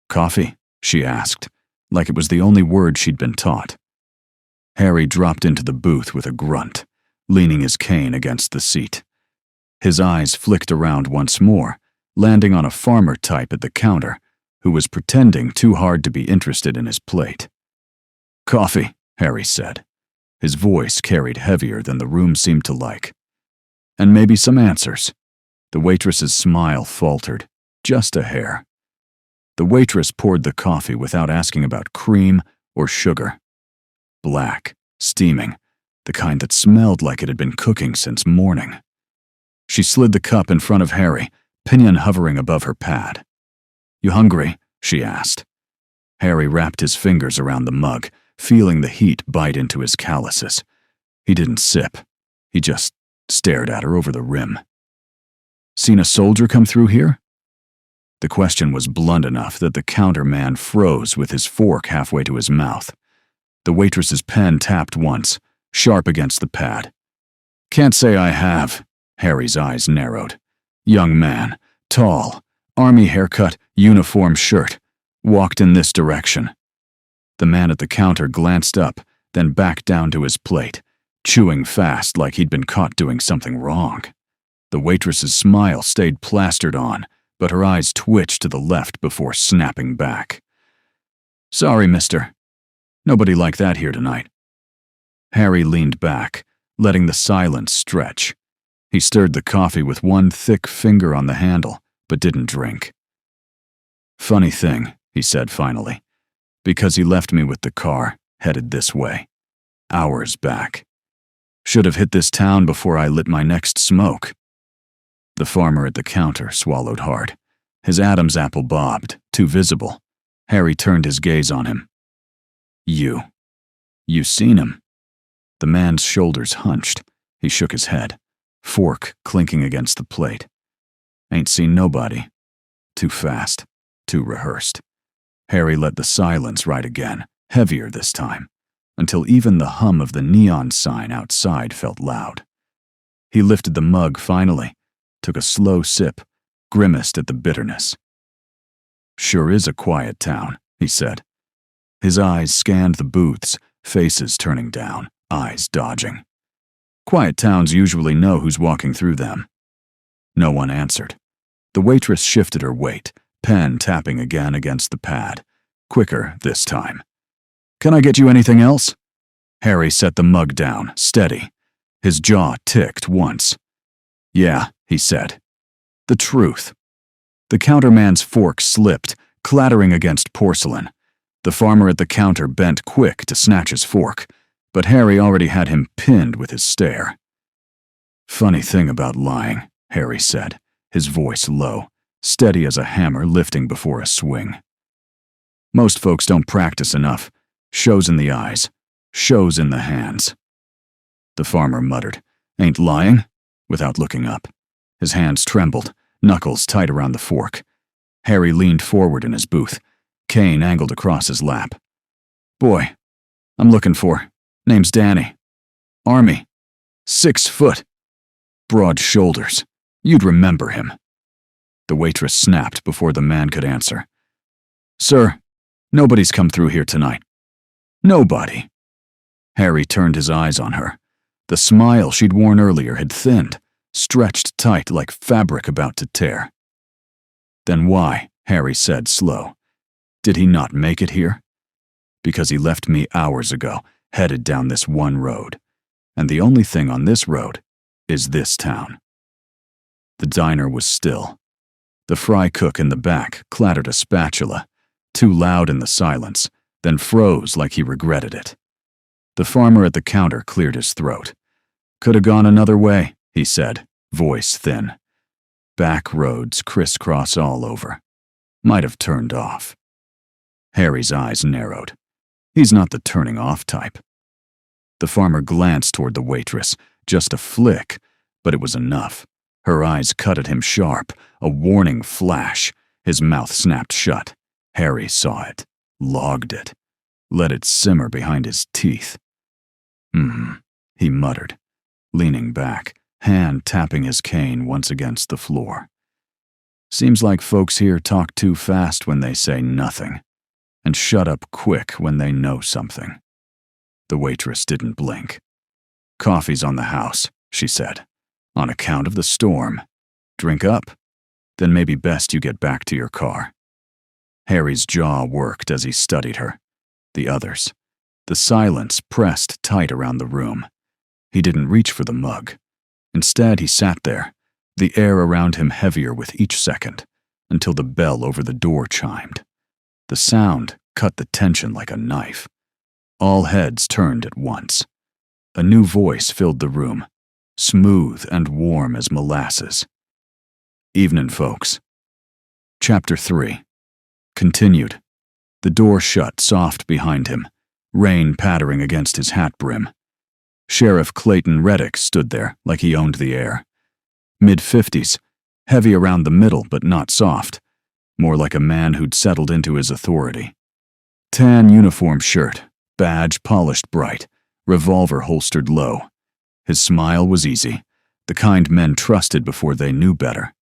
"Coffee?" she asked, like it was the only word she'd been taught. Harry dropped into the booth with a grunt, leaning his cane against the seat. His eyes flicked around once more, landing on a farmer type at the counter who was pretending too hard to be interested in his plate. "Coffee," Harry said. His voice carried heavier than the room seemed to like. "And maybe some answers." The waitress's smile faltered, just a hair. The waitress poured the coffee without asking about cream or sugar. Black, steaming, the kind that smelled like it had been cooking since morning. She slid the cup in front of Harry, pinion hovering above her pad. "You hungry?" she asked. Harry wrapped his fingers around the mug, feeling the heat bite into his calluses. He didn't sip. He just stared at her over the rim. "Seen a soldier come through here?" The question was blunt enough that the counter man froze with his fork halfway to his mouth. The waitress's pen tapped once, sharp against the pad. "Can't say I have." Harry's eyes narrowed. Young man, tall, army haircut, uniform shirt, walked in this direction. The man at the counter glanced up, then back down to his plate, chewing fast like he'd been caught doing something wrong. The waitress's smile stayed plastered on, but her eyes twitched to the left before snapping back. "Sorry, mister. Nobody like that here tonight." Harry leaned back, letting the silence stretch. He stirred the coffee with one thick finger on the handle, but didn't drink. "Funny thing," he said finally, "because he left me with the car, headed this way. Hours back. Should have hit this town before I lit my next smoke." The farmer at the counter swallowed hard. His Adam's apple bobbed, too visible. Harry turned his gaze on him. You seen him?" The man's shoulders hunched. He shook his head, fork clinking against the plate. Ain't seen nobody. Too fast, too rehearsed. Harry let the silence ride again, heavier this time, until even the hum of the neon sign outside felt loud. He lifted the mug finally, took a slow sip, grimaced at the bitterness. Sure is a quiet town, he said. His eyes scanned the booths, faces turning down, eyes dodging. Quiet towns usually know who's walking through them. No one answered. The waitress shifted her weight, pen tapping again against the pad, quicker this time. Can I get you anything else? Harry set the mug down, steady. His jaw ticked once. Yeah, he said. The truth. The counterman's fork slipped, clattering against porcelain. The farmer at the counter bent quick to snatch his fork, but Harry already had him pinned with his stare. Funny thing about lying, Harry said, his voice low, steady as a hammer lifting before a swing. Most folks don't practice enough. Shows in the eyes, shows in the hands. The farmer muttered, Ain't lying, without looking up. His hands trembled, knuckles tight around the fork. Harry leaned forward in his booth, cane angled across his lap. Boy, I'm looking for. Name's Danny. Army. 6 foot. Broad shoulders. You'd remember him. The waitress snapped before the man could answer. Sir, nobody's come through here tonight. Nobody. Harry turned his eyes on her. The smile she'd worn earlier had thinned, stretched tight like fabric about to tear. Then why, Harry said slow, did he not make it here? Because he left me hours ago, headed down this one road. And the only thing on this road is this town. The diner was still. The fry cook in the back clattered a spatula, too loud in the silence, then froze like he regretted it. The farmer at the counter cleared his throat. Could have gone another way, he said, voice thin. Back roads crisscross all over. Might have turned off. Harry's eyes narrowed. He's not the turning off type. The farmer glanced toward the waitress, just a flick, but it was enough. Her eyes cut at him sharp, a warning flash. His mouth snapped shut. Harry saw it, logged it, let it simmer behind his teeth. He muttered, leaning back, hand tapping his cane once against the floor. Seems like folks here talk too fast when they say nothing, and shut up quick when they know something. The waitress didn't blink. Coffee's on the house, she said, on account of the storm. Drink up? Then maybe best you get back to your car. Harry's jaw worked as he studied her. The others. The silence pressed tight around the room. He didn't reach for the mug. Instead, he sat there, the air around him heavier with each second, until the bell over the door chimed. The sound cut the tension like a knife. All heads turned at once. A new voice filled the room, smooth and warm as molasses. Evening, folks. Chapter 3. Continued. The door shut soft behind him, rain pattering against his hat brim. Sheriff Clayton Reddick stood there like he owned the air. Mid-50s, heavy around the middle but not soft, more like a man who'd settled into his authority. Tan uniform shirt, badge polished bright, revolver holstered low. His smile was easy, the kind men trusted before they knew better.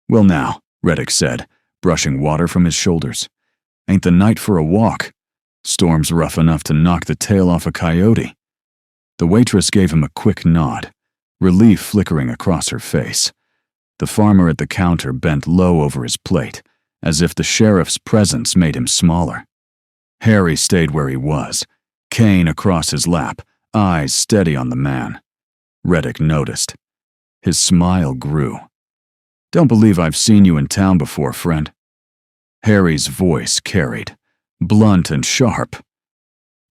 Well now, Reddick said, brushing water from his shoulders. Ain't the night for a walk. Storm's rough enough to knock the tail off a coyote. The waitress gave him a quick nod, relief flickering across her face. The farmer at the counter bent low over his plate, as if the sheriff's presence made him smaller. Harry stayed where he was, cane across his lap, eyes steady on the man. Reddick noticed. His smile grew. Don't believe I've seen you in town before, friend. Harry's voice carried, blunt and sharp.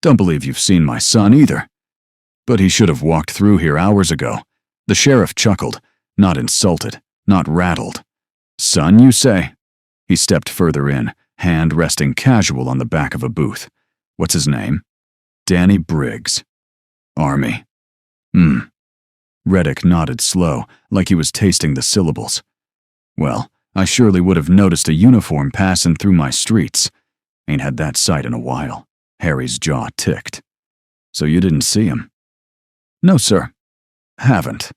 Don't believe you've seen my son either. But he should have walked through here hours ago. The sheriff chuckled, not insulted, not rattled. Son, you say? He stepped further in, hand resting casual on the back of a booth. What's his name? Danny Briggs. Army. Hmm. Reddick nodded slow, like he was tasting the syllables. Well, I surely would have noticed a uniform passing through my streets. Ain't had that sight in a while. Harry's jaw ticked. So you didn't see him? No, sir. Haven't.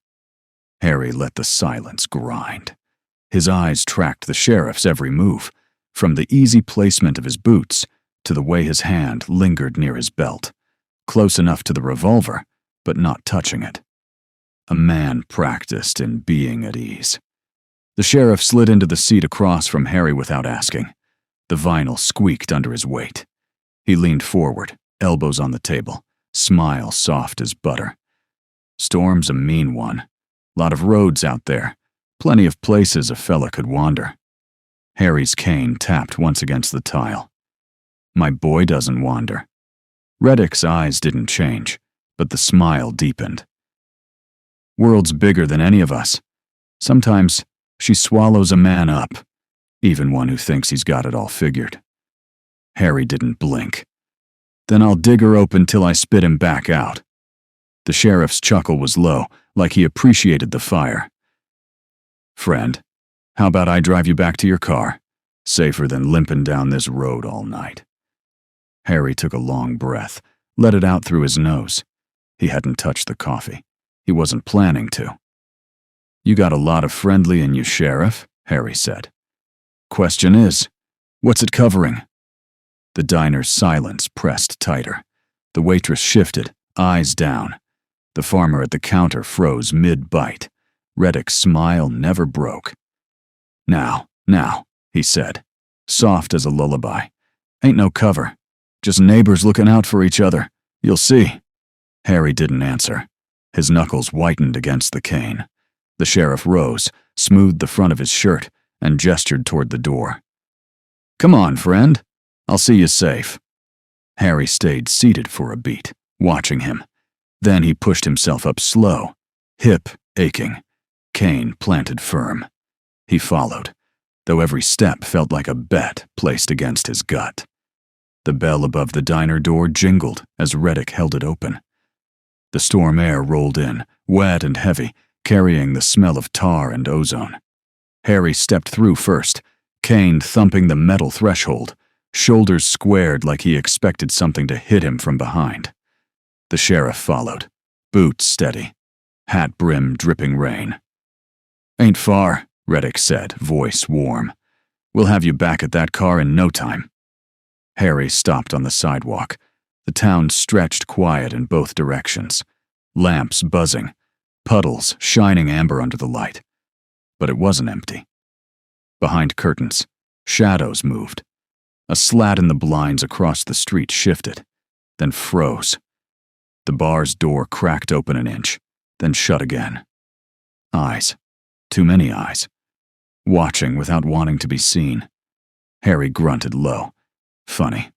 Harry let the silence grind. His eyes tracked the sheriff's every move, from the easy placement of his boots to the way his hand lingered near his belt, close enough to the revolver, but not touching it. A man practiced in being at ease. The sheriff slid into the seat across from Harry without asking. The vinyl squeaked under his weight. He leaned forward, elbows on the table, smile soft as butter. Storm's a mean one. Lot of roads out there. Plenty of places a fella could wander. Harry's cane tapped once against the tile. My boy doesn't wander. Reddick's eyes didn't change, but the smile deepened. World's bigger than any of us. Sometimes she swallows a man up, even one who thinks he's got it all figured. Harry didn't blink. Then I'll dig her open till I spit him back out. The sheriff's chuckle was low, like he appreciated the fire. Friend, how about I drive you back to your car? Safer than limping down this road all night. Harry took a long breath, let it out through his nose. He hadn't touched the coffee. He wasn't planning to. You got a lot of friendly in you, Sheriff, Harry said. Question is, what's it covering? The diner's silence pressed tighter. The waitress shifted, eyes down. The farmer at the counter froze mid-bite. Reddick's smile never broke. Now, he said, soft as a lullaby. Ain't no cover. Just neighbors looking out for each other. You'll see. Harry didn't answer. His knuckles whitened against the cane. The sheriff rose, smoothed the front of his shirt, and gestured toward the door. Come on, friend. I'll see you safe. Harry stayed seated for a beat, watching him. Then he pushed himself up slow, hip aching, cane planted firm. He followed, though every step felt like a bet placed against his gut. The bell above the diner door jingled as Reddick held it open. The storm air rolled in, wet and heavy, carrying the smell of tar and ozone. Harry stepped through first, cane thumping the metal threshold, shoulders squared like he expected something to hit him from behind. The sheriff followed, boots steady, hat brim dripping rain. Ain't far, Reddick said, voice warm. We'll have you back at that car in no time. Harry stopped on the sidewalk. The town stretched quiet in both directions. Lamps buzzing, puddles shining amber under the light. But it wasn't empty. Behind curtains, shadows moved. A slat in the blinds across the street shifted, then froze. The bar's door cracked open an inch, then shut again. Eyes. Too many eyes. Watching without wanting to be seen. Harry grunted low. Funny.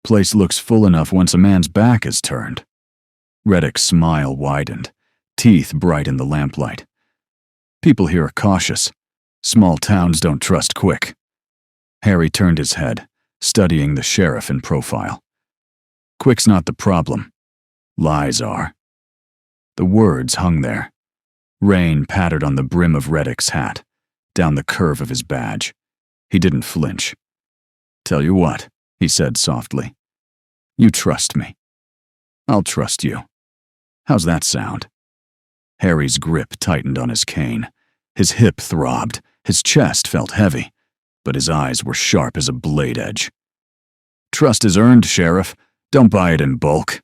Place looks full enough once a man's back is turned. Reddick's smile widened, teeth bright in the lamplight. People here are cautious. Small towns don't trust quick. Harry turned his head, studying the sheriff in profile. Quick's not the problem. Lies are. The words hung there. Rain pattered on the brim of Reddick's hat, down the curve of his badge. He didn't flinch. Tell you what, he said softly. You trust me. I'll trust you. How's that sound? Harry's grip tightened on his cane. His hip throbbed, his chest felt heavy, but his eyes were sharp as a blade edge. Trust is earned, Sheriff. Don't buy it in bulk.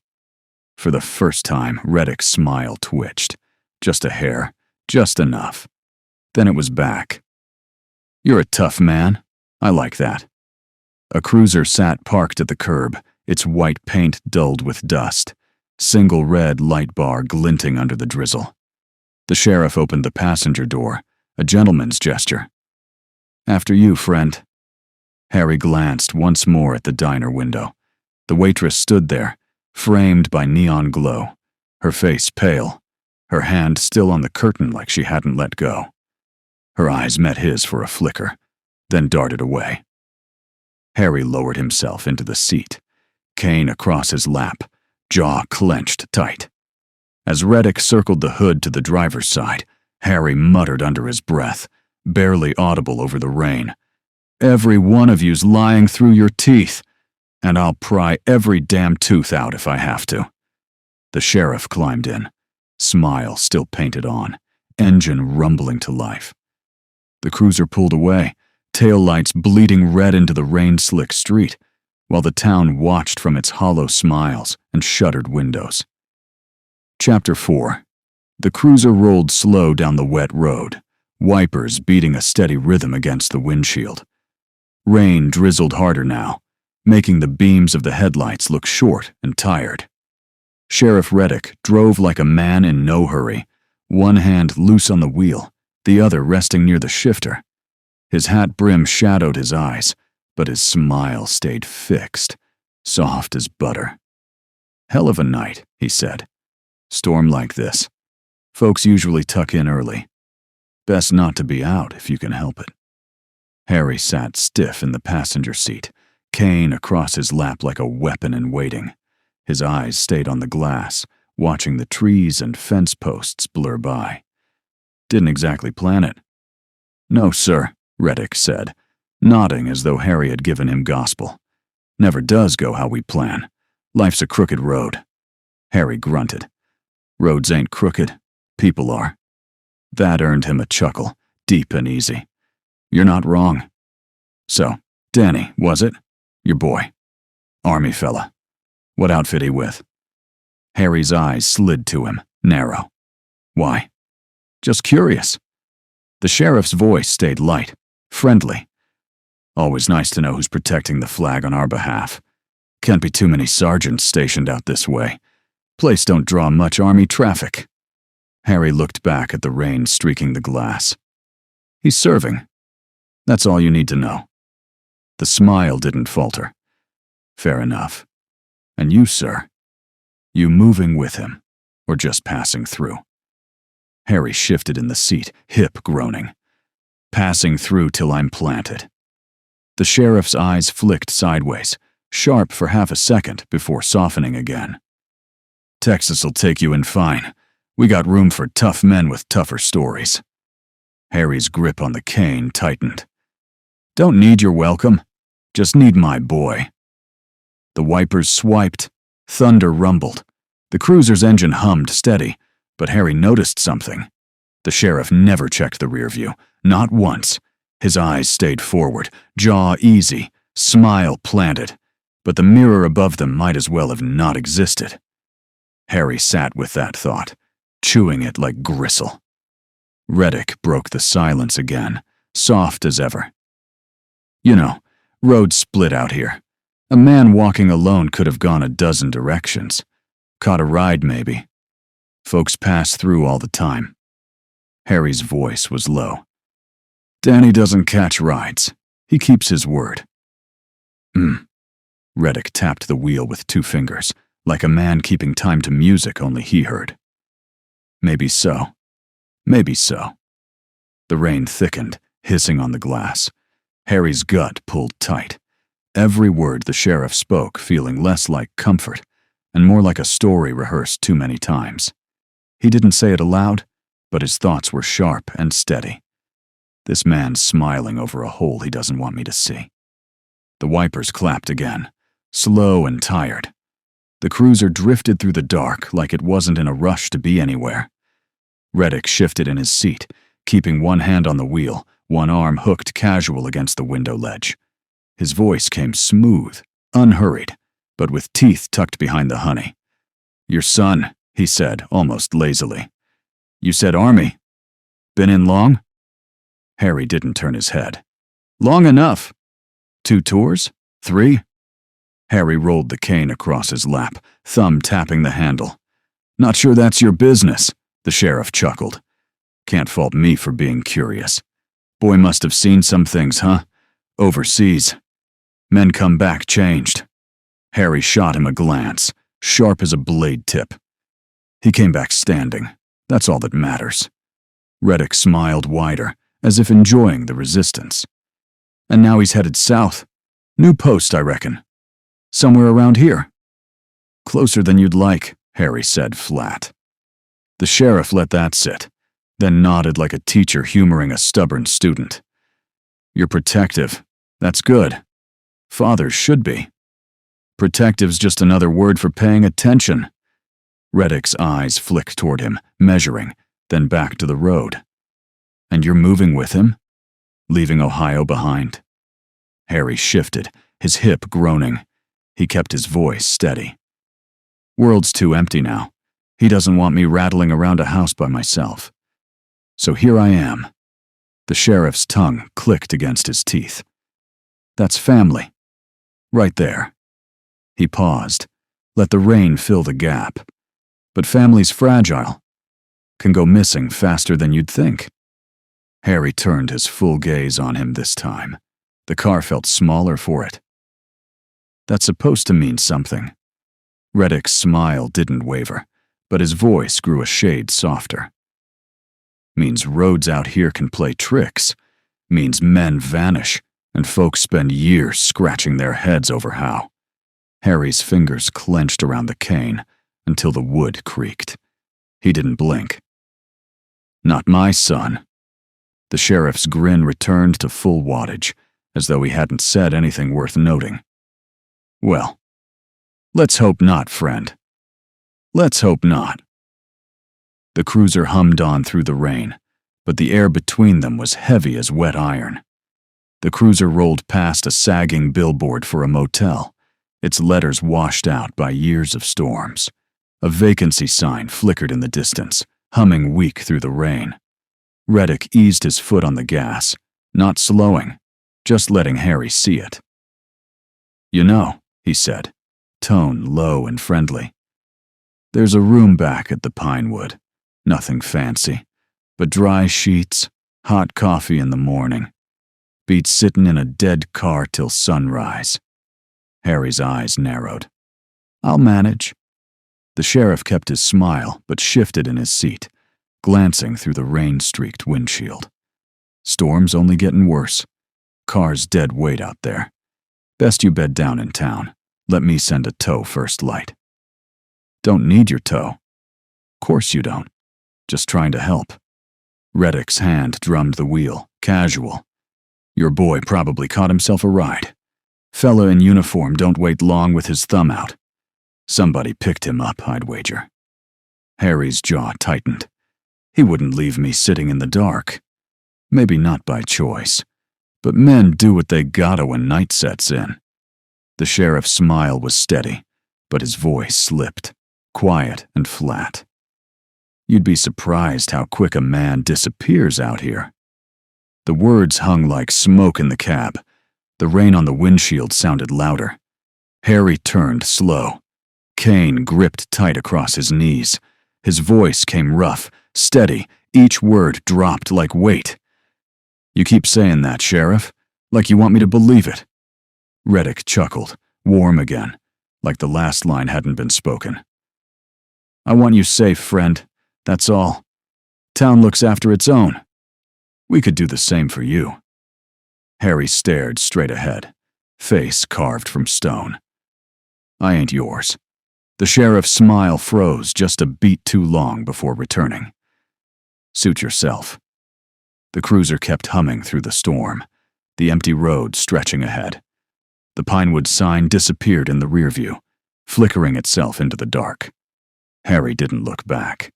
For the first time, Reddick's smile twitched. Just a hair, just enough. Then it was back. You're a tough man. I like that. A cruiser sat parked at the curb, its white paint dulled with dust, single red light bar glinting under the drizzle. The sheriff opened the passenger door, a gentleman's gesture. After you, friend. Harry glanced once more at the diner window. The waitress stood there, framed by neon glow, her face pale, her hand still on the curtain like she hadn't let go. Her eyes met his for a flicker, then darted away. Harry lowered himself into the seat, cane across his lap, jaw clenched tight. As Reddick circled the hood to the driver's side, Harry muttered under his breath, barely audible over the rain. "Every one of you's lying through your teeth, and I'll pry every damn tooth out if I have to." The sheriff climbed in, smile still painted on, engine rumbling to life. The cruiser pulled away, taillights bleeding red into the rain-slick street, while the town watched from its hollow smiles and shuttered windows. Chapter 4. The cruiser rolled slow down the wet road, wipers beating a steady rhythm against the windshield. Rain drizzled harder now, making the beams of the headlights look short and tired. Sheriff Reddick drove like a man in no hurry, one hand loose on the wheel, the other resting near the shifter. His hat brim shadowed his eyes, but his smile stayed fixed, soft as butter. "Hell of a night," he said. "Storm like this. Folks usually tuck in early. Best not to be out if you can help it." Harry sat stiff in the passenger seat, cane across his lap like a weapon in waiting. His eyes stayed on the glass, watching the trees and fence posts blur by. "Didn't exactly plan it." "No, sir," Reddick said, nodding as though Harry had given him gospel. "Never does go how we plan. Life's a crooked road." Harry grunted. "Roads ain't crooked. People are." That earned him a chuckle, deep and easy. "You're not wrong." "So, Danny, was it? Your boy. Army fella. What outfit he with?" Harry's eyes slid to him, narrow. "Why?" "Just curious." The sheriff's voice stayed light, friendly. "Always nice to know who's protecting the flag on our behalf. Can't be too many sergeants stationed out this way. Place don't draw much army traffic." Harry looked back at the rain streaking the glass. "He's serving. That's all you need to know." The smile didn't falter. "Fair enough. And you, sir? You moving with him, or just passing through?" Harry shifted in the seat, hip groaning. "Passing through till I'm planted." The sheriff's eyes flicked sideways, sharp for half a second before softening again. "Texas'll take you in fine. We got room for tough men with tougher stories." Harry's grip on the cane tightened. "Don't need your welcome. Just need my boy." The wipers swiped. Thunder rumbled. The cruiser's engine hummed steady, but Harry noticed something. The sheriff never checked the rear view, not once. His eyes stayed forward, jaw easy, smile planted, but the mirror above them might as well have not existed. Harry sat with that thought, chewing it like gristle. Reddick broke the silence again, soft as ever. "You know, roads split out here. A man walking alone could have gone a dozen directions. Caught a ride, maybe. Folks pass through all the time." Harry's voice was low. "Danny doesn't catch rides. He keeps his word." Reddick tapped the wheel with 2 fingers, like a man keeping time to music only he heard. "Maybe so. Maybe so." The rain thickened, hissing on the glass. Harry's gut pulled tight. Every word the sheriff spoke feeling less like comfort and more like a story rehearsed too many times. He didn't say it aloud, but his thoughts were sharp and steady. This man's smiling over a hole he doesn't want me to see. The wipers clapped again, slow and tired. The cruiser drifted through the dark like it wasn't in a rush to be anywhere. Reddick shifted in his seat, keeping one hand on the wheel, one arm hooked casual against the window ledge. His voice came smooth, unhurried, but with teeth tucked behind the honey. "Your son," he said, almost lazily. "You said Army. Been in long?" Harry didn't turn his head. "Long enough. 2 tours? 3? Harry rolled the cane across his lap, thumb tapping the handle. "Not sure that's your business," the sheriff chuckled. "Can't fault me for being curious. Boy must have seen some things, huh? Overseas. Men come back changed." Harry shot him a glance, sharp as a blade tip. "He came back standing. That's all that matters." Reddick smiled wider, as if enjoying the resistance. "And now he's headed south. New post, I reckon. Somewhere around here." "Closer than you'd like," Harry said flat. The sheriff let that sit, then nodded like a teacher humoring a stubborn student. You're protective. That's good. Fathers should be. Protective's just another word for paying attention. Reddick's eyes flicked toward him, measuring, then back to the road. And you're moving with him? Leaving Ohio behind? Harry shifted, his hip groaning. He kept his voice steady. World's too empty now. He doesn't want me rattling around a house by myself. So here I am. The sheriff's tongue clicked against his teeth. That's family. Right there. He paused, let the rain fill the gap. But family's fragile. Can go missing faster than you'd think. Harry turned his full gaze on him this time. The car felt smaller for it. That's supposed to mean something. Reddick's smile didn't waver, but his voice grew a shade softer. Means roads out here can play tricks. Means men vanish, and folks spend years scratching their heads over how. Harry's fingers clenched around the cane until the wood creaked. He didn't blink. Not my son. The sheriff's grin returned to full wattage, as though he hadn't said anything worth noting. Well, let's hope not, friend. Let's hope not. The cruiser hummed on through the rain, but the air between them was heavy as wet iron. The cruiser rolled past a sagging billboard for a motel, its letters washed out by years of storms. A vacancy sign flickered in the distance, humming weak through the rain. Reddick eased his foot on the gas, not slowing, just letting Harry see it. You know, he said, tone low and friendly. There's a room back at the Pinewood. Nothing fancy, but dry sheets, hot coffee in the morning. Beats sittin' in a dead car till sunrise. Harry's eyes narrowed. I'll manage. The sheriff kept his smile, but shifted in his seat, glancing through the rain-streaked windshield. Storm's only getting worse. Car's dead weight out there. Best you bed down in town. Let me send a tow first light. Don't need your tow. Course you don't. Just trying to help. Reddick's hand drummed the wheel, casual. Your boy probably caught himself a ride. Fella in uniform don't wait long with his thumb out. Somebody picked him up, I'd wager. Harry's jaw tightened. He wouldn't leave me sitting in the dark. Maybe not by choice, but men do what they gotta when night sets in. The sheriff's smile was steady, but his voice slipped, quiet and flat. You'd be surprised how quick a man disappears out here. The words hung like smoke in the cab. The rain on the windshield sounded louder. Harry turned slow. Cane gripped tight across his knees. His voice came rough, steady, each word dropped like weight. You keep saying that, Sheriff, like you want me to believe it. Reddick chuckled, warm again, like the last line hadn't been spoken. I want you safe, friend. That's all. Town looks after its own. We could do the same for you. Harry stared straight ahead, face carved from stone. I ain't yours. The sheriff's smile froze just a beat too long before returning. Suit yourself. The cruiser kept humming through the storm, the empty road stretching ahead. The Pinewood sign disappeared in the rear view, flickering itself into the dark. Harry didn't look back.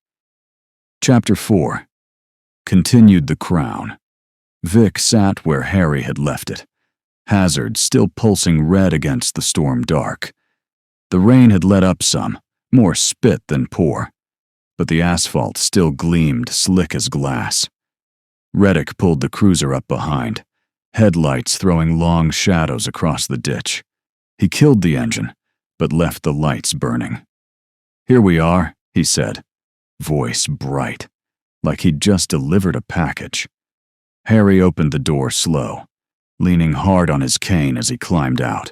Chapter 4. Continued the Crown. Vic sat where Harry had left it, Hazard still pulsing red against the storm dark. The rain had let up some, more spit than pour, but the asphalt still gleamed slick as glass. Reddick pulled the cruiser up behind, headlights throwing long shadows across the ditch. He killed the engine, but left the lights burning. Here we are, he said, voice bright, like he'd just delivered a package. Harry opened the door slow, leaning hard on his cane as he climbed out.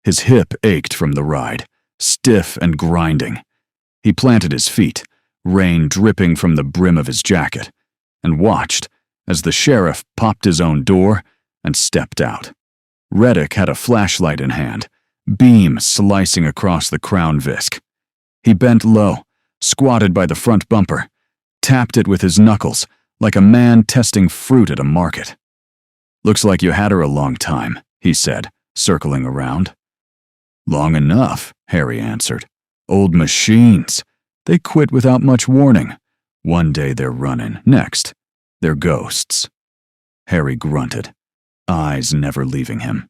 His hip ached from the ride, stiff and grinding. He planted his feet, rain dripping from the brim of his jacket, and watched as the sheriff popped his own door and stepped out. Reddick had a flashlight in hand, beam slicing across the Crown Visk. He bent low, squatted by the front bumper, tapped it with his knuckles, like a man testing fruit at a market. "Looks like you had her a long time," he said, circling around. "Long enough," Harry answered. "Old machines. They quit without much warning. One day they're running, next, they're ghosts." Harry grunted, eyes never leaving him.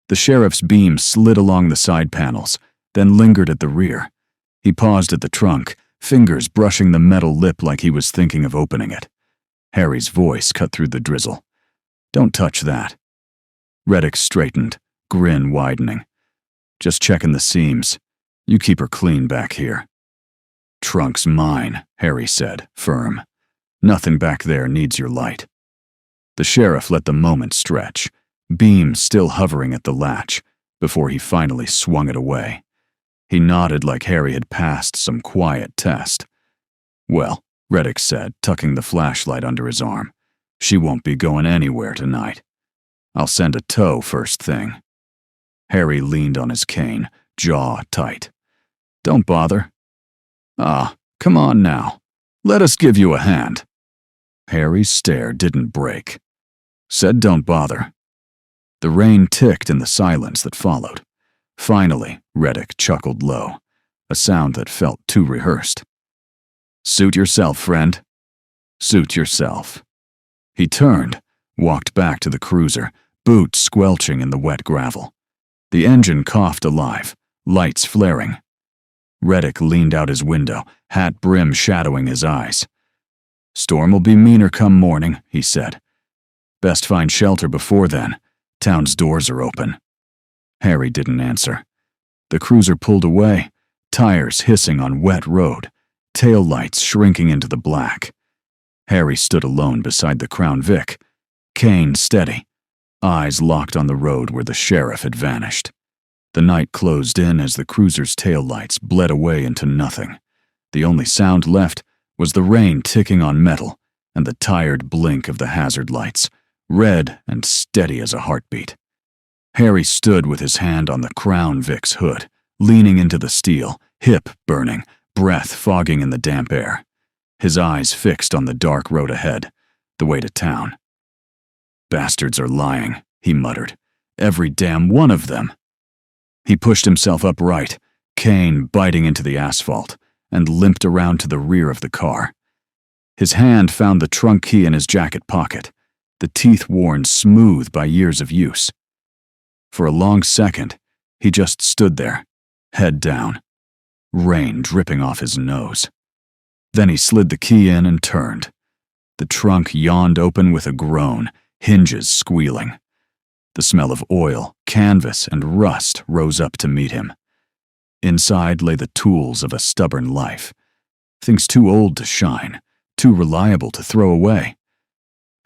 The sheriff's beam slid along the side panels, then lingered at the rear. He paused at the trunk, fingers brushing the metal lip like he was thinking of opening it. Harry's voice cut through the drizzle. "Don't touch that." Reddick straightened, grin widening. "Just checking the seams. You keep her clean back here." "Trunk's mine," Harry said, firm. "Nothing back there needs your light." The sheriff let the moment stretch, beam still hovering at the latch, before he finally swung it away. He nodded like Harry had passed some quiet test. "Well," Reddick said, tucking the flashlight under his arm, "she won't be going anywhere tonight. I'll send a tow first thing." Harry leaned on his cane, jaw tight. "Don't bother." "Ah, come on now. Let us give you a hand." Harry's stare didn't break. "Said don't bother." The rain ticked in the silence that followed. Finally, Reddick chuckled low, a sound that felt too rehearsed. "Suit yourself, friend. Suit yourself." He turned, walked back to the cruiser, boots squelching in the wet gravel. The engine coughed alive, lights flaring. Reddick leaned out his window, hat brim shadowing his eyes. "Storm'll be meaner come morning," he said. "Best find shelter before then. Town's doors are open." Harry didn't answer. The cruiser pulled away, tires hissing on wet road, tail lights shrinking into the black. Harry stood alone beside the Crown Vic, cane steady, eyes locked on the road where the sheriff had vanished. The night closed in as the cruiser's taillights bled away into nothing. The only sound left was the rain ticking on metal and the tired blink of the hazard lights, red and steady as a heartbeat. Harry stood with his hand on the Crown Vic's hood, leaning into the steel, hip burning, breath fogging in the damp air. His eyes fixed on the dark road ahead, the way to town. "Bastards are lying," he muttered. "Every damn one of them." He pushed himself upright, cane biting into the asphalt, and limped around to the rear of the car. His hand found the trunk key in his jacket pocket, the teeth worn smooth by years of use. For a long second, he just stood there, head down, rain dripping off his nose. Then he slid the key in and turned. The trunk yawned open with a groan, hinges squealing. The smell of oil, canvas, and rust rose up to meet him. Inside lay the tools of a stubborn life, things too old to shine, too reliable to throw away.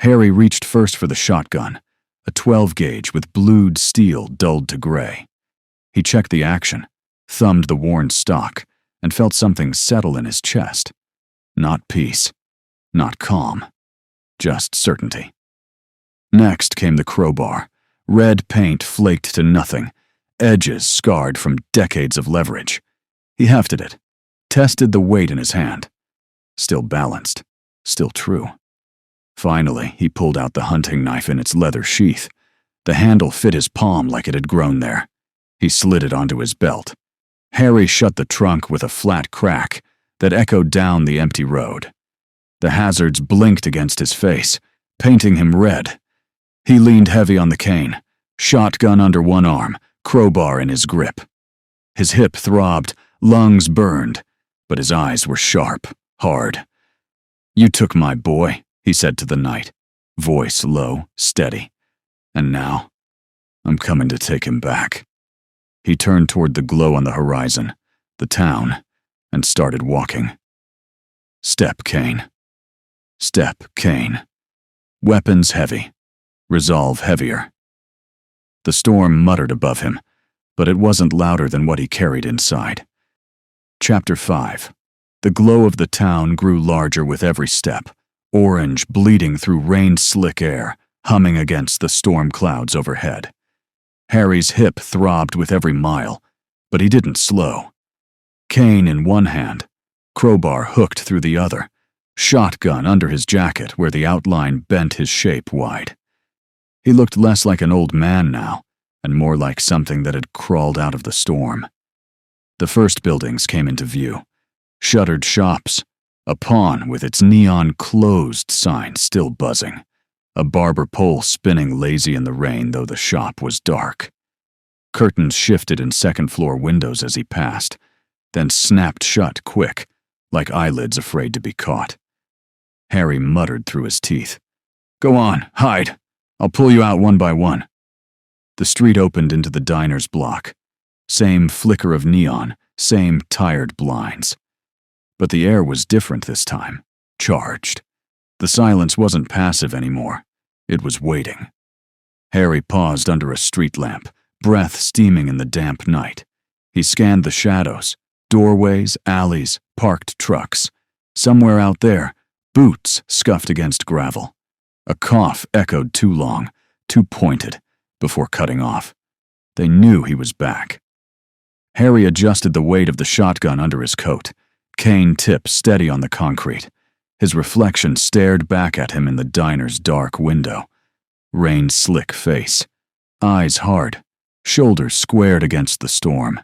Harry reached first for the shotgun, a 12-gauge with blued steel dulled to gray. He checked the action, thumbed the worn stock, and felt something settle in his chest. Not peace, not calm, just certainty. Next came the crowbar, red paint flaked to nothing, edges scarred from decades of leverage. He hefted it, tested the weight in his hand. Still balanced, still true. Finally, he pulled out the hunting knife in its leather sheath. The handle fit his palm like it had grown there. He slid it onto his belt. Harry shut the trunk with a flat crack that echoed down the empty road. The hazards blinked against his face, painting him red. He leaned heavy on the cane, shotgun under one arm, crowbar in his grip. His hip throbbed, lungs burned, but his eyes were sharp, hard. "You took my boy," he said to the night, voice low, steady. "And now, I'm coming to take him back." He turned toward the glow on the horizon, the town, and started walking. Step cane. Step cane. Weapons heavy. Resolve heavier. The storm muttered above him, but it wasn't louder than what he carried inside. Chapter 5. The glow of the town grew larger with every step, orange bleeding through rain-slick air, humming against the storm clouds overhead. Harry's hip throbbed with every mile, but he didn't slow. Cane in one hand, crowbar hooked through the other, shotgun under his jacket where the outline bent his shape wide. He looked less like an old man now, and more like something that had crawled out of the storm. The first buildings came into view. Shuttered shops, a pawn with its neon closed sign still buzzing, a barber pole spinning lazy in the rain though the shop was dark. Curtains shifted in second-floor windows as he passed, then snapped shut quick, like eyelids afraid to be caught. Harry muttered through his teeth. "Go on, hide. I'll pull you out one by one." The street opened into the diner's block. Same flicker of neon, same tired blinds. But the air was different this time, charged. The silence wasn't passive anymore. It was waiting. Harry paused under a street lamp, breath steaming in the damp night. He scanned the shadows, doorways, alleys, parked trucks. Somewhere out there, boots scuffed against gravel. A cough echoed too long, too pointed, before cutting off. They knew he was back. Harry adjusted the weight of the shotgun under his coat, cane tip steady on the concrete. His reflection stared back at him in the diner's dark window. Rain's slick face, eyes hard, shoulders squared against the storm.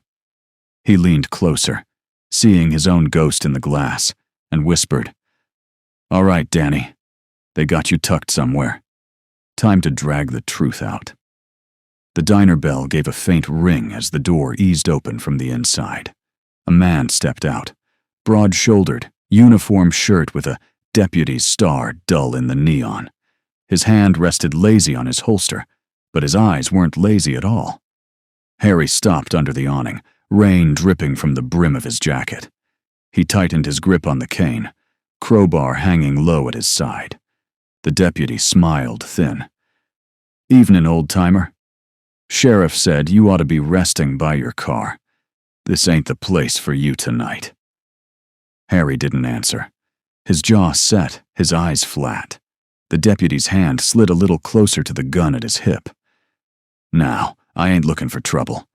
He leaned closer, seeing his own ghost in the glass, and whispered, "All right, Danny. They got you tucked somewhere. Time to drag the truth out." The diner bell gave a faint ring as the door eased open from the inside. A man stepped out, broad-shouldered, uniform shirt with a deputy's star dull in the neon. His hand rested lazy on his holster, but his eyes weren't lazy at all. Harry stopped under the awning, rain dripping from the brim of his jacket. He tightened his grip on the cane, crowbar hanging low at his side. The deputy smiled thin. "Evening, old-timer. Sheriff said you ought to be resting by your car. This ain't the place for you tonight." Harry didn't answer. His jaw set, his eyes flat. The deputy's hand slid a little closer to the gun at his hip. "Now, I ain't looking for trouble.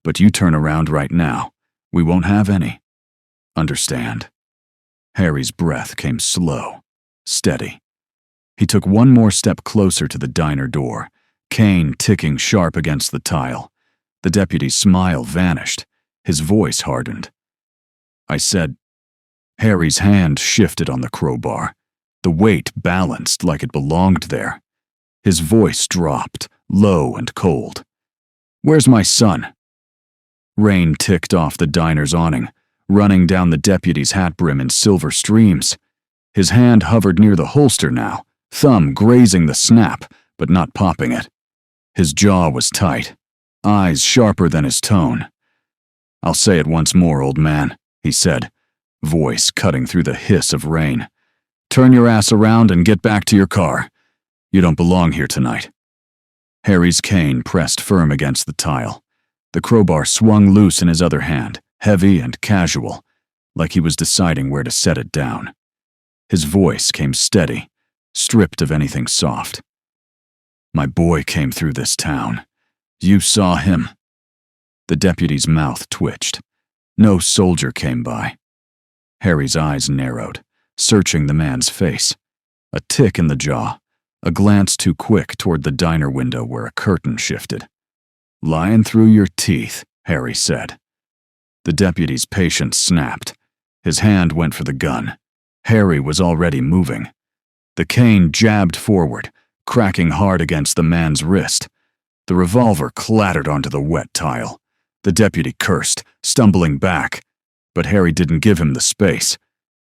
But you turn around right now. We won't have any. Understand?" Harry's breath came slow, steady. He took one more step closer to the diner door, cane ticking sharp against the tile. The deputy's smile vanished. His voice hardened. "I said..." Harry's hand shifted on the crowbar. The weight balanced like it belonged there. His voice dropped, low and cold. "Where's my son?" Rain ticked off the diner's awning, running down the deputy's hat brim in silver streams. His hand hovered near the holster now, thumb grazing the snap, but not popping it. His jaw was tight, eyes sharper than his tone. "I'll say it once more, old man," he said, voice cutting through the hiss of rain. "Turn your ass around and get back to your car. You don't belong here tonight." Harry's cane pressed firm against the tile. The crowbar swung loose in his other hand, heavy and casual, like he was deciding where to set it down. His voice came steady, stripped of anything soft. "My boy came through this town. You saw him." The deputy's mouth twitched. No soldier came by. Harry's eyes narrowed, searching the man's face. A tick in the jaw, a glance too quick toward the diner window where a curtain shifted. "Lying through your teeth," Harry said. The deputy's patience snapped. His hand went for the gun. Harry was already moving. The cane jabbed forward, cracking hard against the man's wrist. The revolver clattered onto the wet tile. The deputy cursed, stumbling back, but Harry didn't give him the space.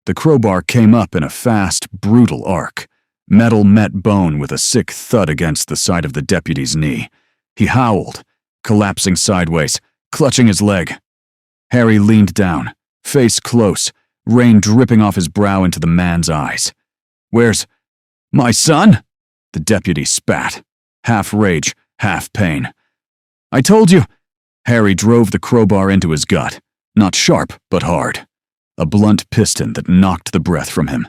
The crowbar came up in a fast, brutal arc. Metal met bone with a sick thud against the side of the deputy's knee. He howled, collapsing sideways, clutching his leg. Harry leaned down, face close, rain dripping off his brow into the man's eyes. "Where's my son?" The deputy spat, half rage, half pain. "I told you." Harry drove the crowbar into his gut, not sharp, but hard. A blunt piston that knocked the breath from him.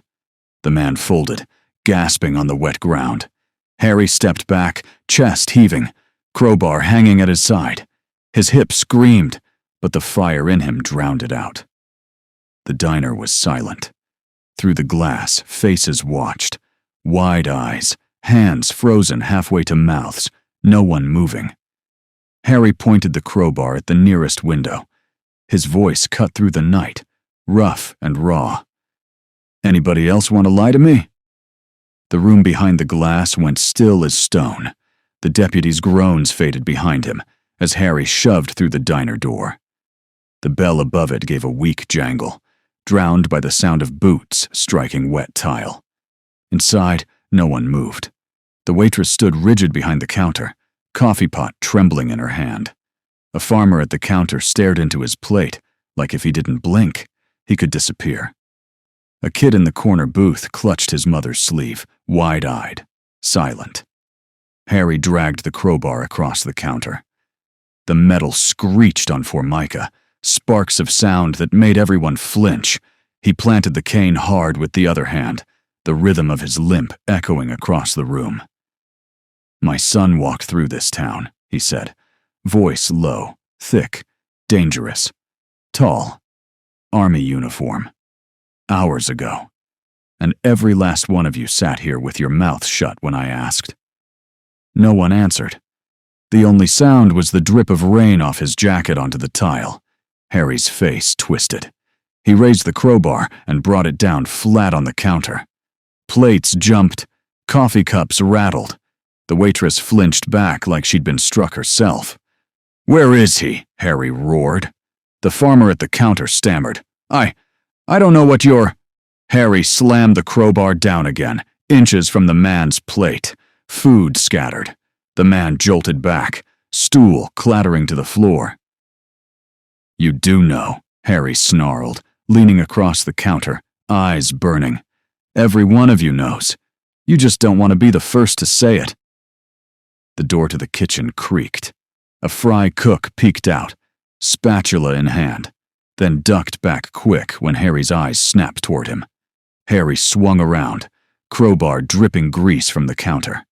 The man folded, gasping on the wet ground. Harry stepped back, chest heaving, crowbar hanging at his side. His hip screamed, but the fire in him drowned it out. The diner was silent. Through the glass, faces watched. Wide eyes, hands frozen halfway to mouths, no one moving. Harry pointed the crowbar at the nearest window. His voice cut through the night, rough and raw. "Anybody else want to lie to me?" The room behind the glass went still as stone. The deputy's groans faded behind him as Harry shoved through the diner door. The bell above it gave a weak jangle, drowned by the sound of boots striking wet tile. Inside, no one moved. The waitress stood rigid behind the counter, coffee pot trembling in her hand. A farmer at the counter stared into his plate, like if he didn't blink, he could disappear. A kid in the corner booth clutched his mother's sleeve, wide-eyed, silent. Harry dragged the crowbar across the counter. The metal screeched on Formica, sparks of sound that made everyone flinch. He planted the cane hard with the other hand, the rhythm of his limp echoing across the room. "My son walked through this town," he said, voice low, thick, dangerous, tall, army uniform. "Hours ago. And every last one of you sat here with your mouth shut when I asked." No one answered. The only sound was the drip of rain off his jacket onto the tile. Harry's face twisted. He raised the crowbar and brought it down flat on the counter. Plates jumped, coffee cups rattled. The waitress flinched back like she'd been struck herself. "Where is he?" Harry roared. The farmer at the counter stammered. I don't know what you're—" Harry slammed the crowbar down again, inches from the man's plate. Food scattered. The man jolted back, stool clattering to the floor. "You do know," Harry snarled, leaning across the counter, eyes burning. "Every one of you knows. You just don't want to be the first to say it." The door to the kitchen creaked. A fry cook peeked out, spatula in hand, then ducked back quick when Harry's eyes snapped toward him. Harry swung around, crowbar dripping grease from the counter.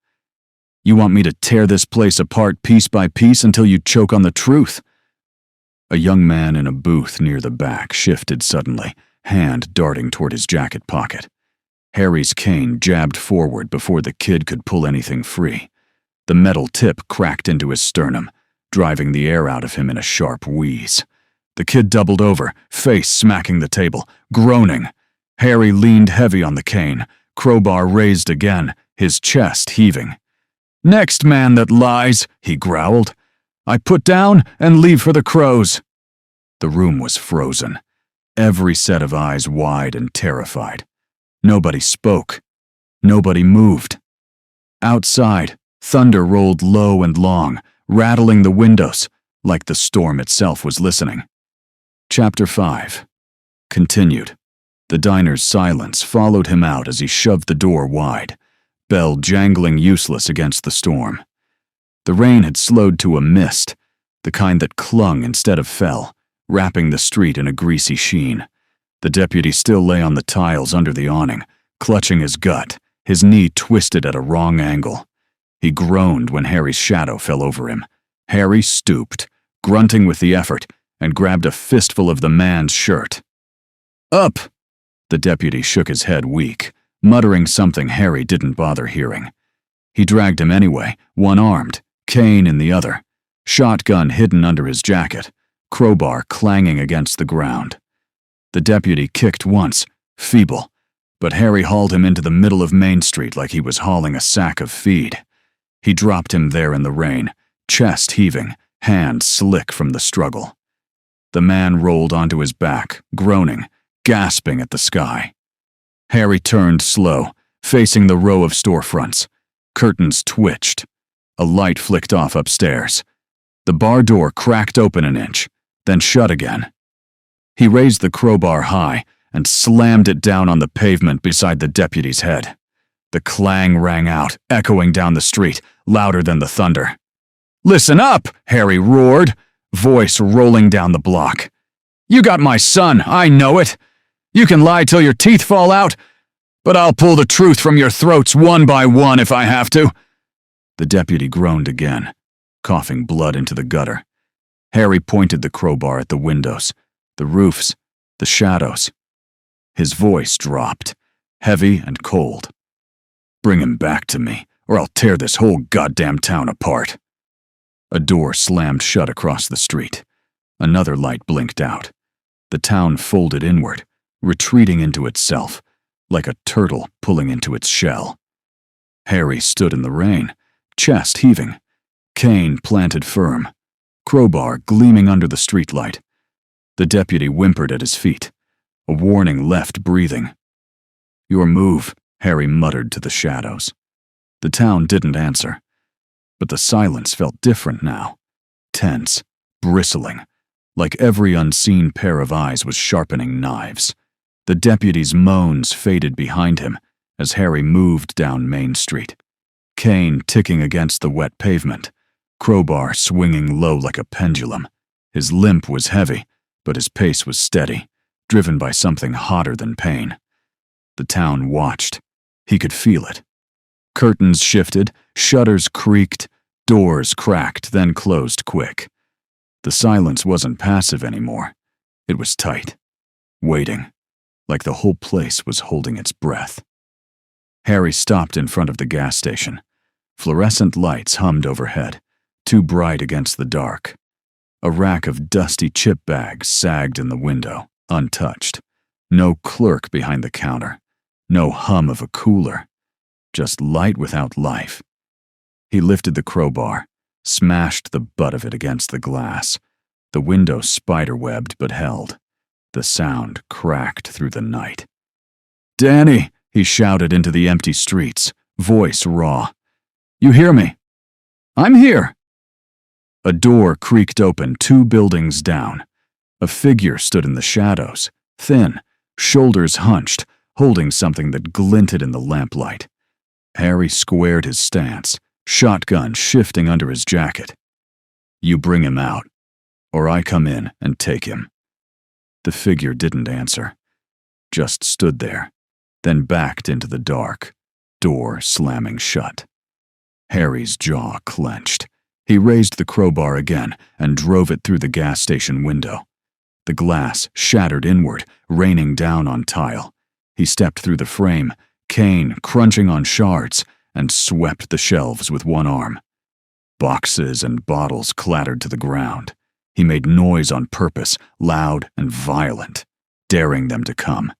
"You want me to tear this place apart piece by piece until you choke on the truth?" A young man in a booth near the back shifted suddenly, hand darting toward his jacket pocket. Harry's cane jabbed forward before the kid could pull anything free. The metal tip cracked into his sternum, driving the air out of him in a sharp wheeze. The kid doubled over, face smacking the table, groaning. Harry leaned heavy on the cane, crowbar raised again, his chest heaving. "Next man that lies," he growled. "I put down and leave for the crows." The room was frozen, every set of eyes wide and terrified. Nobody spoke. Nobody moved. Outside, thunder rolled low and long, rattling the windows, like the storm itself was listening. Chapter 5. Continued. The diner's silence followed him out as he shoved the door wide, bell jangling useless against the storm. The rain had slowed to a mist, the kind that clung instead of fell, wrapping the street in a greasy sheen. The deputy still lay on the tiles under the awning, clutching his gut, his knee twisted at a wrong angle. He groaned when Harry's shadow fell over him. Harry stooped, grunting with the effort, and grabbed a fistful of the man's shirt. "Up!" The deputy shook his head weak, muttering something Harry didn't bother hearing. He dragged him anyway, one-armed, cane in the other, shotgun hidden under his jacket, crowbar clanging against the ground. The deputy kicked once, feeble, but Harry hauled him into the middle of Main Street like he was hauling a sack of feed. He dropped him there in the rain, chest heaving, hand slick from the struggle. The man rolled onto his back, groaning, gasping at the sky. Harry turned slow, facing the row of storefronts. Curtains twitched. A light flicked off upstairs. The bar door cracked open an inch, then shut again. He raised the crowbar high and slammed it down on the pavement beside the deputy's head. The clang rang out, echoing down the street, louder than the thunder. "Listen up!" Harry roared, voice rolling down the block. "You got my son, I know it. You can lie till your teeth fall out, but I'll pull the truth from your throats one by one if I have to." The deputy groaned again, coughing blood into the gutter. Harry pointed the crowbar at the windows, the roofs, the shadows. His voice dropped, heavy and cold. "Bring him back to me, or I'll tear this whole goddamn town apart." A door slammed shut across the street. Another light blinked out. The town folded inward, retreating into itself, like a turtle pulling into its shell. Harry stood in the rain, chest heaving, cane planted firm, crowbar gleaming under the streetlight. The deputy whimpered at his feet, a warning left breathing. "Your move," Harry muttered to the shadows. The town didn't answer, but the silence felt different now, tense, bristling, like every unseen pair of eyes was sharpening knives. The deputy's moans faded behind him as Harry moved down Main Street, cane ticking against the wet pavement, crowbar swinging low like a pendulum. His limp was heavy, but his pace was steady, driven by something hotter than pain. The town watched. He could feel it. Curtains shifted, shutters creaked, doors cracked, then closed quick. The silence wasn't passive anymore. It was tight, waiting, like the whole place was holding its breath. Harry stopped in front of the gas station. Fluorescent lights hummed overhead, too bright against the dark. A rack of dusty chip bags sagged in the window, untouched. No clerk behind the counter. No hum of a cooler. Just light without life. He lifted the crowbar, smashed the butt of it against the glass. The window spiderwebbed but held. The sound cracked through the night. "Danny!" he shouted into the empty streets, voice raw. "You hear me?" "I'm here." A door creaked open 2 buildings down. A figure stood in the shadows, thin, shoulders hunched, holding something that glinted in the lamplight. Harry squared his stance, shotgun shifting under his jacket. "You bring him out, or I come in and take him." The figure didn't answer, just stood there, then backed into the dark, door slamming shut. Harry's jaw clenched. He raised the crowbar again and drove it through the gas station window. The glass shattered inward, raining down on tile. He stepped through the frame, cane crunching on shards, and swept the shelves with one arm. Boxes and bottles clattered to the ground. He made noise on purpose, loud and violent, daring them to come.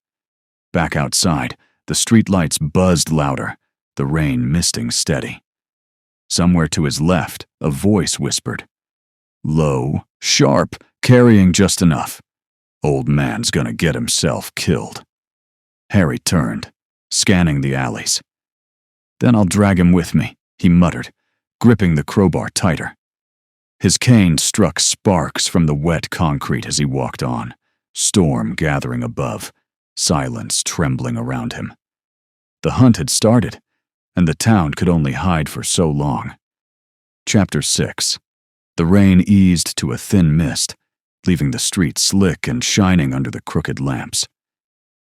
Back outside, the streetlights buzzed louder, the rain misting steady. Somewhere to his left, a voice whispered. Low, sharp, carrying just enough. "Old man's gonna get himself killed." Harry turned, scanning the alleys. "Then I'll drag him with me," he muttered, gripping the crowbar tighter. His cane struck sparks from the wet concrete as he walked on, storm gathering above, silence trembling around him. The hunt had started, and the town could only hide for so long. Chapter 6. The rain eased to a thin mist, leaving the street slick and shining under the crooked lamps.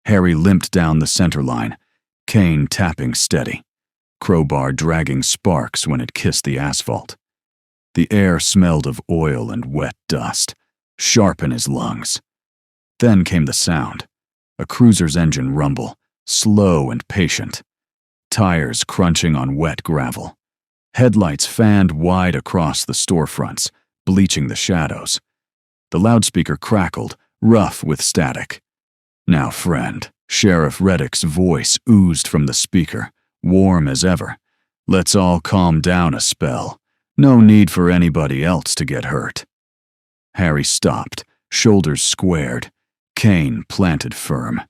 Harry limped down the center line, cane tapping steady, crowbar dragging sparks when it kissed the asphalt. The air smelled of oil and wet dust, sharp in his lungs. Then came the sound, a cruiser's engine rumble, slow and patient. Tires crunching on wet gravel. Headlights fanned wide across the storefronts, bleaching the shadows. The loudspeaker crackled, rough with static. "Now, friend," Sheriff Reddick's voice oozed from the speaker, warm as ever. "Let's all calm down a spell. No need for anybody else to get hurt." Harry stopped, shoulders squared, cane planted firm.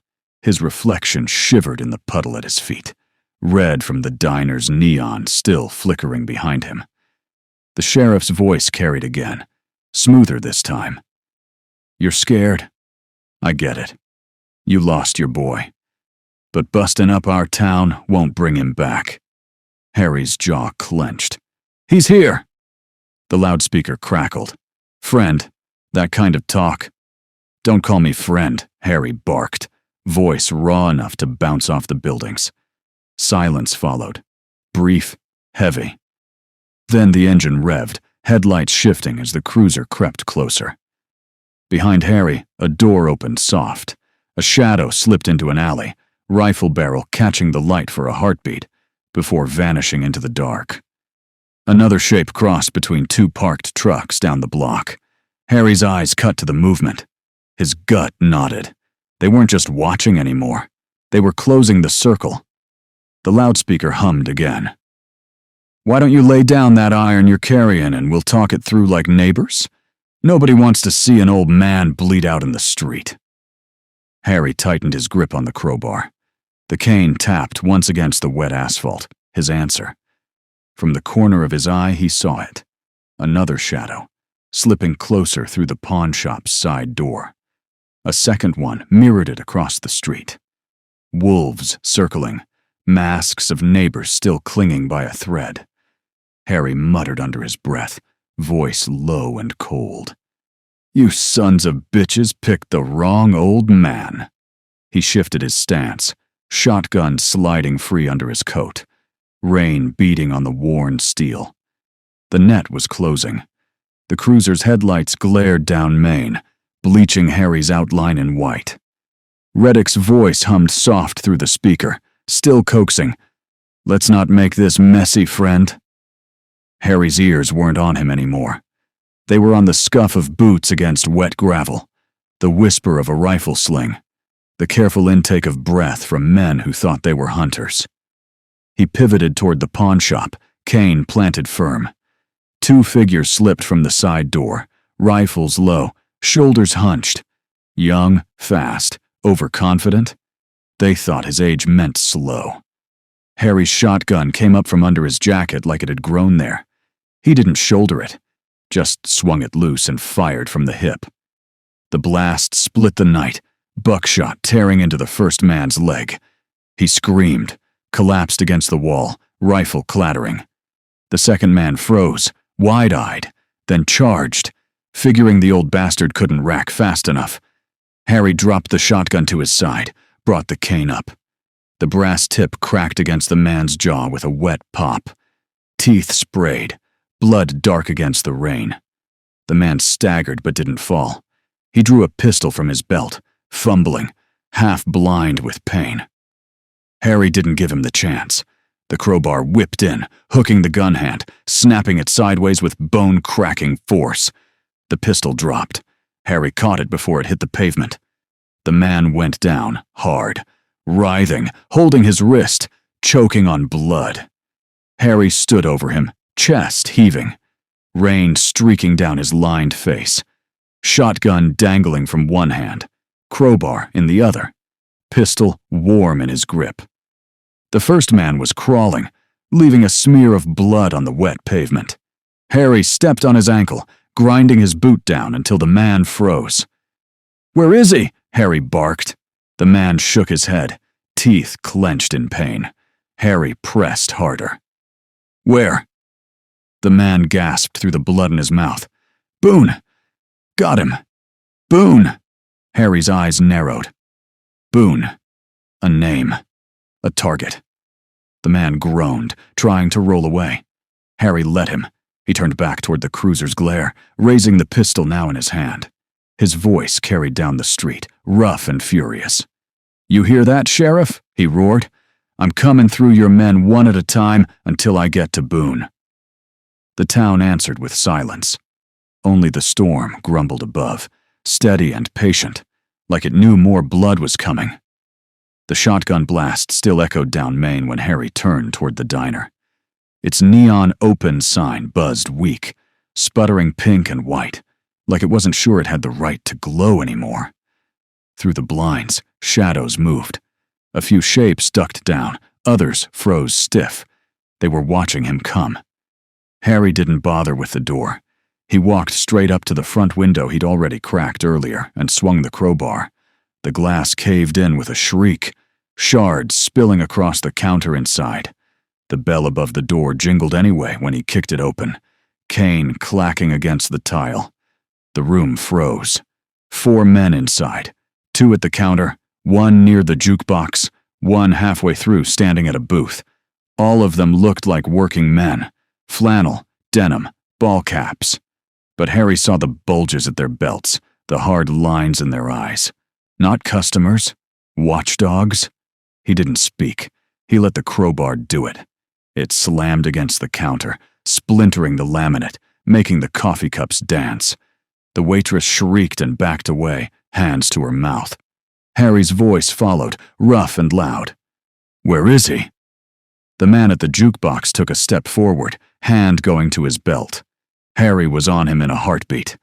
His reflection shivered in the puddle at his feet, red from the diner's neon still flickering behind him. The sheriff's voice carried again, smoother this time. "You're scared? I get it. You lost your boy. But busting up our town won't bring him back." Harry's jaw clenched. "He's here!" The loudspeaker crackled. "Friend, that kind of talk." "Don't call me friend," Harry barked, voice raw enough to bounce off the buildings. Silence followed, brief, heavy. Then the engine revved, headlights shifting as the cruiser crept closer. Behind Harry, a door opened soft. A shadow slipped into an alley, rifle barrel catching the light for a heartbeat before vanishing into the dark. Another shape crossed between two parked trucks down the block. Harry's eyes cut to the movement. His gut nodded. They weren't just watching anymore. They were closing the circle. The loudspeaker hummed again. "Why don't you lay down that iron you're carrying and we'll talk it through like neighbors? Nobody wants to see an old man bleed out in the street." Harry tightened his grip on the crowbar. The cane tapped once against the wet asphalt, his answer. From the corner of his eye, he saw it. Another shadow, slipping closer through the pawn shop's side door. A second one mirrored it across the street. Wolves circling, masks of neighbors still clinging by a thread. Harry muttered under his breath, voice low and cold. "You sons of bitches picked the wrong old man." He shifted his stance, shotgun sliding free under his coat, rain beating on the worn steel. The net was closing. The cruiser's headlights glared down Main, bleaching Harry's outline in white. Reddick's voice hummed soft through the speaker, still coaxing, "Let's not make this messy, friend." Harry's ears weren't on him anymore. They were on the scuff of boots against wet gravel, the whisper of a rifle sling, the careful intake of breath from men who thought they were hunters. He pivoted toward the pawn shop, cane planted firm. Two figures slipped from the side door, rifles low, shoulders hunched. Young, fast, overconfident. They thought his age meant slow. Harry's shotgun came up from under his jacket like it had grown there. He didn't shoulder it, just swung it loose and fired from the hip. The blast split the night, buckshot tearing into the first man's leg. He screamed, collapsed against the wall, rifle clattering. The second man froze, wide-eyed, then charged, figuring the old bastard couldn't rack fast enough. Harry dropped the shotgun to his side, brought the cane up. The brass tip cracked against the man's jaw with a wet pop. Teeth sprayed, blood dark against the rain. The man staggered but didn't fall. He drew a pistol from his belt, fumbling, half blind with pain. Harry didn't give him the chance. The crowbar whipped in, hooking the gun hand, snapping it sideways with bone-cracking force. The pistol dropped. Harry caught it before it hit the pavement. The man went down, hard, writhing, holding his wrist, choking on blood. Harry stood over him, chest heaving, rain streaking down his lined face, shotgun dangling from one hand, crowbar in the other, pistol warm in his grip. The first man was crawling, leaving a smear of blood on the wet pavement. Harry stepped on his ankle, grinding his boot down until the man froze. "Where is he?" Harry barked. The man shook his head, teeth clenched in pain. Harry pressed harder. "Where?" The man gasped through the blood in his mouth. "Boone! Got him! Boone!" Harry's eyes narrowed. Boone. A name. A target. The man groaned, trying to roll away. Harry let him. He turned back toward the cruiser's glare, raising the pistol now in his hand. His voice carried down the street, rough and furious. "You hear that, Sheriff?" he roared. "I'm coming through your men one at a time until I get to Boone." The town answered with silence. Only the storm grumbled above, steady and patient, like it knew more blood was coming. The shotgun blast still echoed down Main when Harry turned toward the diner. Its neon open sign buzzed weak, sputtering pink and white, like it wasn't sure it had the right to glow anymore. Through the blinds, shadows moved. A few shapes ducked down, others froze stiff. They were watching him come. Harry didn't bother with the door. He walked straight up to the front window he'd already cracked earlier and swung the crowbar. The glass caved in with a shriek, shards spilling across the counter inside. The bell above the door jingled anyway when he kicked it open, cane clacking against the tile. The room froze. 4 men inside, 2 at the counter, 1 near the jukebox, 1 halfway through standing at a booth. All of them looked like working men, flannel, denim, ball caps. But Harry saw the bulges at their belts, the hard lines in their eyes. Not customers, watchdogs. He didn't speak. He let the crowbar do it. It slammed against the counter, splintering the laminate, making the coffee cups dance. The waitress shrieked and backed away, hands to her mouth. Harry's voice followed, rough and loud. "Where is he?" The man at the jukebox took a step forward, hand going to his belt. Harry was on him in a heartbeat.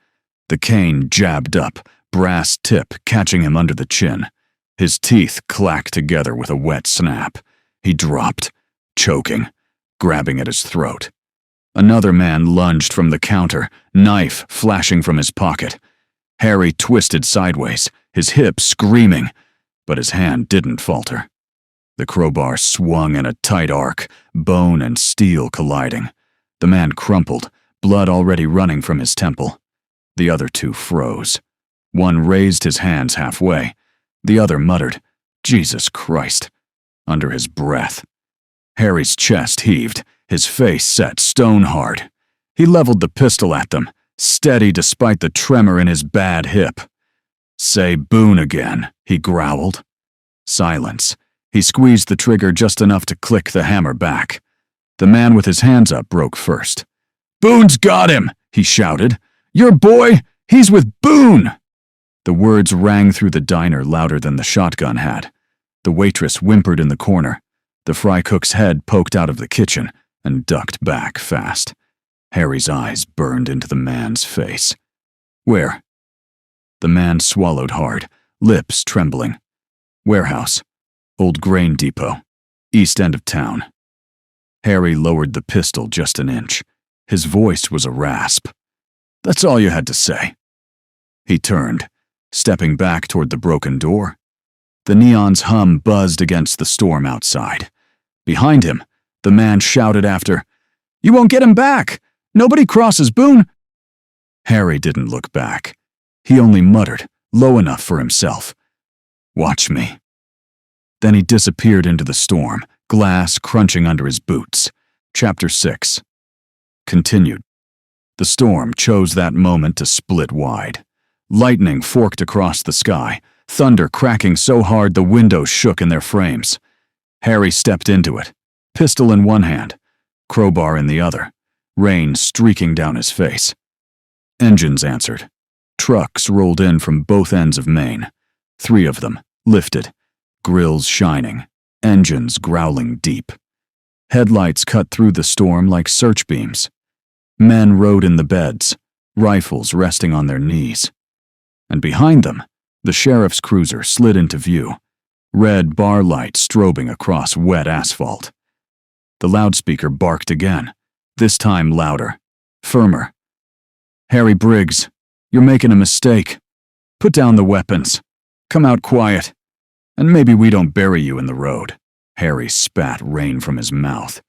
The cane jabbed up, brass tip catching him under the chin. His teeth clacked together with a wet snap. He dropped, choking, grabbing at his throat. Another man lunged from the counter, knife flashing from his pocket. Harry twisted sideways, his hip screaming, but his hand didn't falter. The crowbar swung in a tight arc, bone and steel colliding. The man crumpled, blood already running from his temple. The other two froze. One raised his hands halfway. The other muttered, "Jesus Christ," under his breath. Harry's chest heaved, his face set stone hard. He leveled the pistol at them, steady despite the tremor in his bad hip. "Say Boone again," he growled. Silence. He squeezed the trigger just enough to click the hammer back. The man with his hands up broke first. "Boone's got him!" he shouted. "Your boy, he's with Boone!" The words rang through the diner louder than the shotgun had. The waitress whimpered in the corner. The fry cook's head poked out of the kitchen and ducked back fast. Harry's eyes burned into the man's face. "Where?" The man swallowed hard, lips trembling. "Warehouse. Old grain depot. East end of town." Harry lowered the pistol just an inch. His voice was a rasp. "That's all you had to say." He turned, stepping back toward the broken door. The neon's hum buzzed against the storm outside. Behind him, the man shouted after, "You won't get him back! Nobody crosses Boone!" Harry didn't look back. He only muttered, low enough for himself, "Watch me." Then he disappeared into the storm, glass crunching under his boots. Chapter 6. Continued. The storm chose that moment to split wide. Lightning forked across the sky, thunder cracking so hard the windows shook in their frames. Harry stepped into it, pistol in one hand, crowbar in the other, rain streaking down his face. Engines answered. Trucks rolled in from both ends of Maine. 3 of them, lifted, grills shining, engines growling deep. Headlights cut through the storm like search beams. Men rode in the beds, rifles resting on their knees. And behind them, the sheriff's cruiser slid into view, red bar lights strobing across wet asphalt. The loudspeaker barked again, this time louder, firmer. "Harry Briggs, you're making a mistake. Put down the weapons. Come out quiet. And maybe we don't bury you in the road." Harry spat rain from his mouth.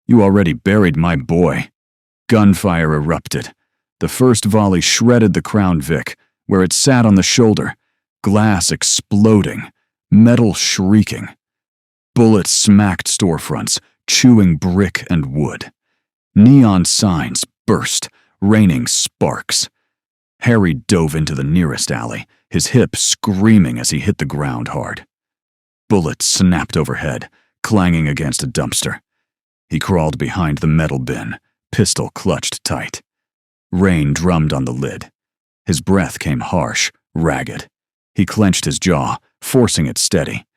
"You already buried my boy." Gunfire erupted. The first volley shredded the Crown Vic, where it sat on the shoulder, glass exploding, metal shrieking. Bullets smacked storefronts, chewing brick and wood. Neon signs burst, raining sparks. Harry dove into the nearest alley, his hip screaming as he hit the ground hard. Bullets snapped overhead, clanging against a dumpster. He crawled behind the metal bin, pistol clutched tight. Rain drummed on the lid. His breath came harsh, ragged. He clenched his jaw, forcing it steady.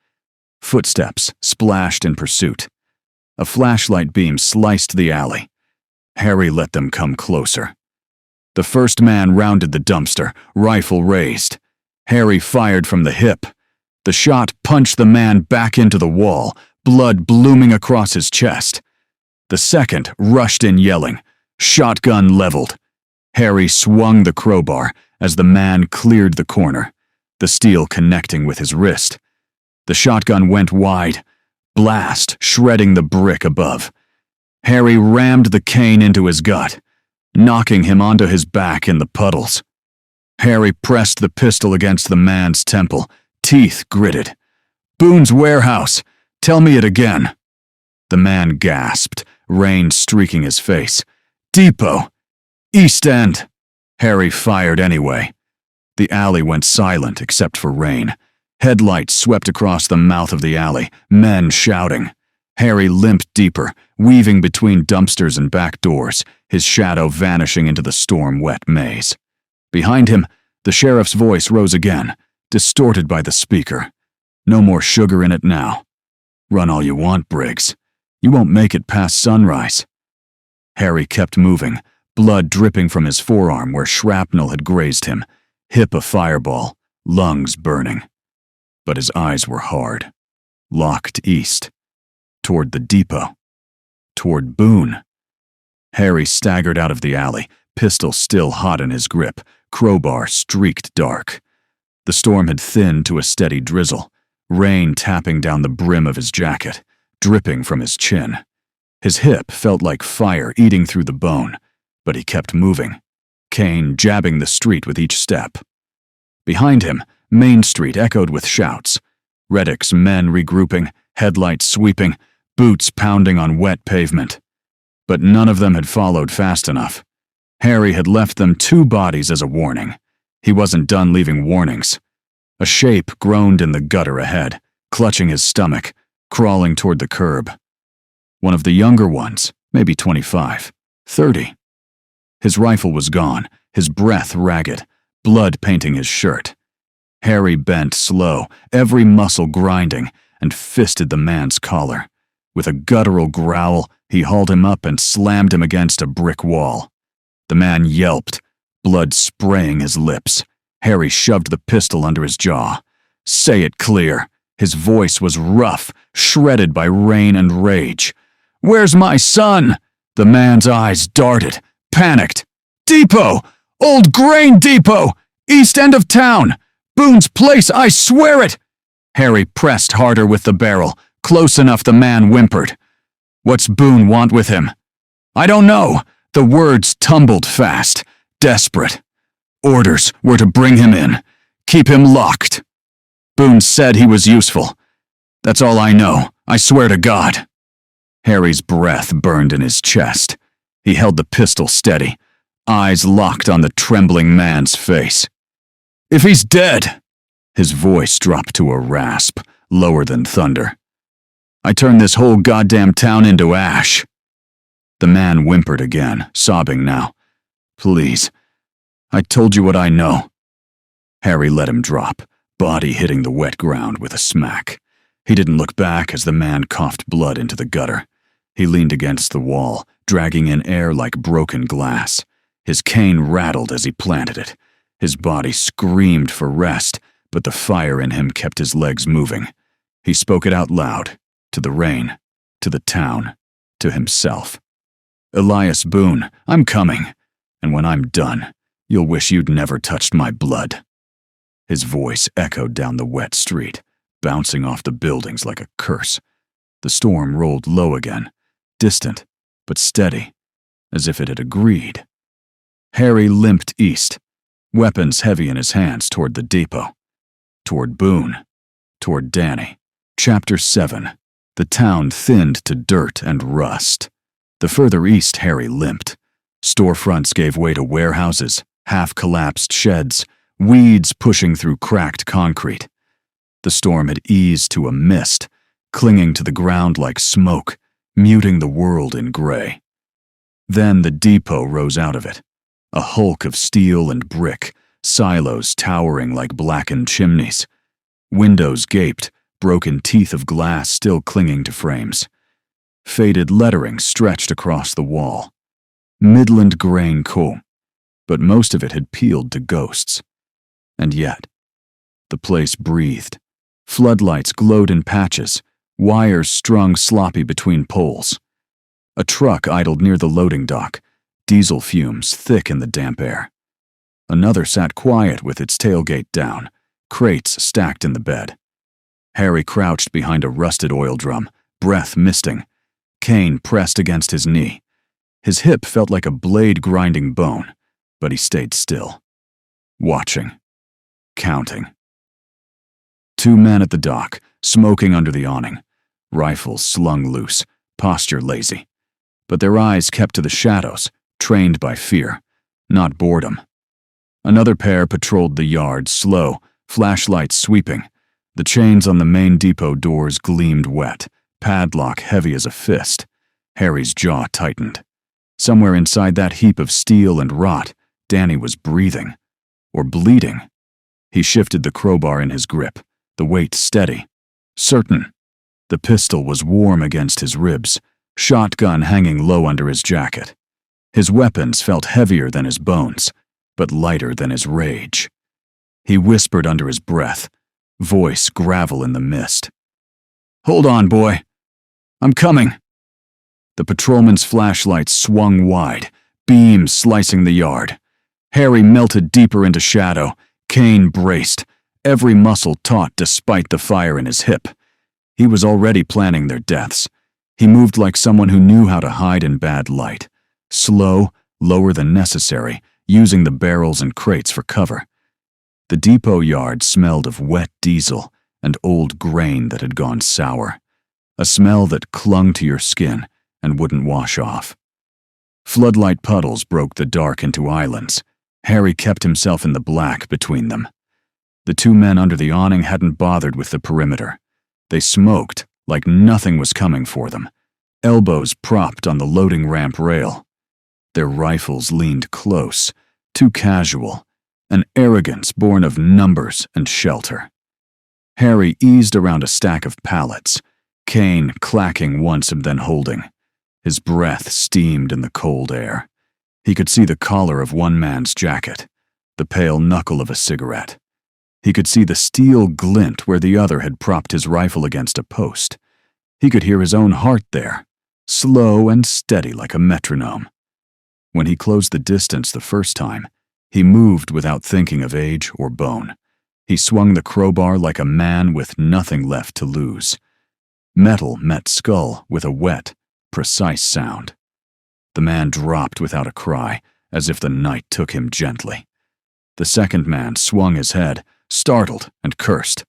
Footsteps splashed in pursuit. A flashlight beam sliced the alley. Harry let them come closer. The first man rounded the dumpster, rifle raised. Harry fired from the hip. The shot punched the man back into the wall, blood blooming across his chest. The second rushed in yelling, shotgun leveled. Harry swung the crowbar as the man cleared the corner, the steel connecting with his wrist. The shotgun went wide, blast shredding the brick above. Harry rammed the cane into his gut, knocking him onto his back in the puddles. Harry pressed the pistol against the man's temple, teeth gritted. "Boone's warehouse! Tell me it again!" The man gasped, rain streaking his face. "Depot! East End!" Harry fired anyway. The alley went silent except for rain. Headlights swept across the mouth of the alley, men shouting. Harry limped deeper, weaving between dumpsters and back doors, his shadow vanishing into the storm-wet maze. Behind him, the sheriff's voice rose again, distorted by the speaker. No more sugar in it now. Run all you want, Briggs. You won't make it past sunrise. Harry kept moving, blood dripping from his forearm where shrapnel had grazed him, hip a fireball, lungs burning. But his eyes were hard, locked east, toward the depot, toward Boone. Harry staggered out of the alley, pistol still hot in his grip, crowbar streaked dark. The storm had thinned to a steady drizzle, rain tapping down the brim of his jacket, dripping from his chin. His hip felt like fire eating through the bone, but he kept moving, Kane jabbing the street with each step. Behind him, Main Street echoed with shouts. Reddick's men regrouping, headlights sweeping, boots pounding on wet pavement. But none of them had followed fast enough. Harry had left them 2 bodies as a warning. He wasn't done leaving warnings. A shape groaned in the gutter ahead, clutching his stomach, crawling toward the curb. One of the younger ones, maybe 25, 30. His rifle was gone, his breath ragged, blood painting his shirt. Harry bent slow, every muscle grinding, and fisted the man's collar. With a guttural growl, he hauled him up and slammed him against a brick wall. The man yelped, blood spraying his lips. Harry shoved the pistol under his jaw. "Say it clear." His voice was rough, shredded by rain and rage. "Where's my son?" The man's eyes darted, panicked. "Depot! Old grain depot! East end of town! Boone's place, I swear it!" Harry pressed harder with the barrel, close enough the man whimpered. "What's Boone want with him?" "I don't know." The words tumbled fast, desperate. "Orders were to bring him in. Keep him locked. Boone said he was useful. That's all I know, I swear to God." Harry's breath burned in his chest. He held the pistol steady, eyes locked on the trembling man's face. "If he's dead," his voice dropped to a rasp, lower than thunder, "I turn this whole goddamn town into ash." The man whimpered again, sobbing now. "Please, I told you what I know." Harry let him drop, body hitting the wet ground with a smack. He didn't look back as the man coughed blood into the gutter. He leaned against the wall, dragging in air like broken glass. His cane rattled as he planted it. His body screamed for rest, but the fire in him kept his legs moving. He spoke it out loud, to the rain, to the town, to himself. "Elias Boone, I'm coming, and when I'm done, you'll wish you'd never touched my blood." His voice echoed down the wet street, bouncing off the buildings like a curse. The storm rolled low again, distant, but steady, as if it had agreed. Harry limped east, weapons heavy in his hands toward the depot, toward Boone, toward Danny. Chapter 7. The town thinned to dirt and rust. The further east Harry limped. Storefronts gave way to warehouses, half-collapsed sheds, weeds pushing through cracked concrete. The storm had eased to a mist, clinging to the ground like smoke, muting the world in gray. Then the depot rose out of it, a hulk of steel and brick, silos towering like blackened chimneys. Windows gaped, broken teeth of glass still clinging to frames. Faded lettering stretched across the wall. Midland Grain Co., but most of it had peeled to ghosts. And yet, the place breathed. Floodlights glowed in patches, wires strung sloppy between poles. A truck idled near the loading dock, diesel fumes thick in the damp air. Another sat quiet with its tailgate down, crates stacked in the bed. Harry crouched behind a rusted oil drum, breath misting. Cane pressed against his knee. His hip felt like a blade grinding bone, but he stayed still. Watching. Counting. 2 men at the dock, smoking under the awning. Rifles slung loose, posture lazy. But their eyes kept to the shadows, trained by fear, not boredom. Another pair patrolled the yard, slow, flashlights sweeping. The chains on the main depot doors gleamed wet, padlock heavy as a fist. Harry's jaw tightened. Somewhere inside that heap of steel and rot, Danny was breathing. Or bleeding. He shifted the crowbar in his grip, the weight steady. Certain. The pistol was warm against his ribs, shotgun hanging low under his jacket. His weapons felt heavier than his bones, but lighter than his rage. He whispered under his breath, voice gravel in the mist. "Hold on, boy. I'm coming." The patrolman's flashlight swung wide, beams slicing the yard. Harry melted deeper into shadow. Kane braced, every muscle taut despite the fire in his hip. He was already planning their deaths. He moved like someone who knew how to hide in bad light. Slow, lower than necessary, using the barrels and crates for cover. The depot yard smelled of wet diesel and old grain that had gone sour. A smell that clung to your skin and wouldn't wash off. Floodlight puddles broke the dark into islands. Harry kept himself in the black between them. The two men under the awning hadn't bothered with the perimeter. They smoked like nothing was coming for them, elbows propped on the loading ramp rail. Their rifles leaned close, too casual, an arrogance born of numbers and shelter. Harry eased around a stack of pallets, Kane clacking once and then holding. His breath steamed in the cold air. He could see the collar of one man's jacket, the pale knuckle of a cigarette. He could see the steel glint where the other had propped his rifle against a post. He could hear his own heart there, slow and steady like a metronome. When he closed the distance the first time, he moved without thinking of age or bone. He swung the crowbar like a man with nothing left to lose. Metal met skull with a wet, precise sound. The man dropped without a cry, as if the night took him gently. The second man swung his head, startled and cursed.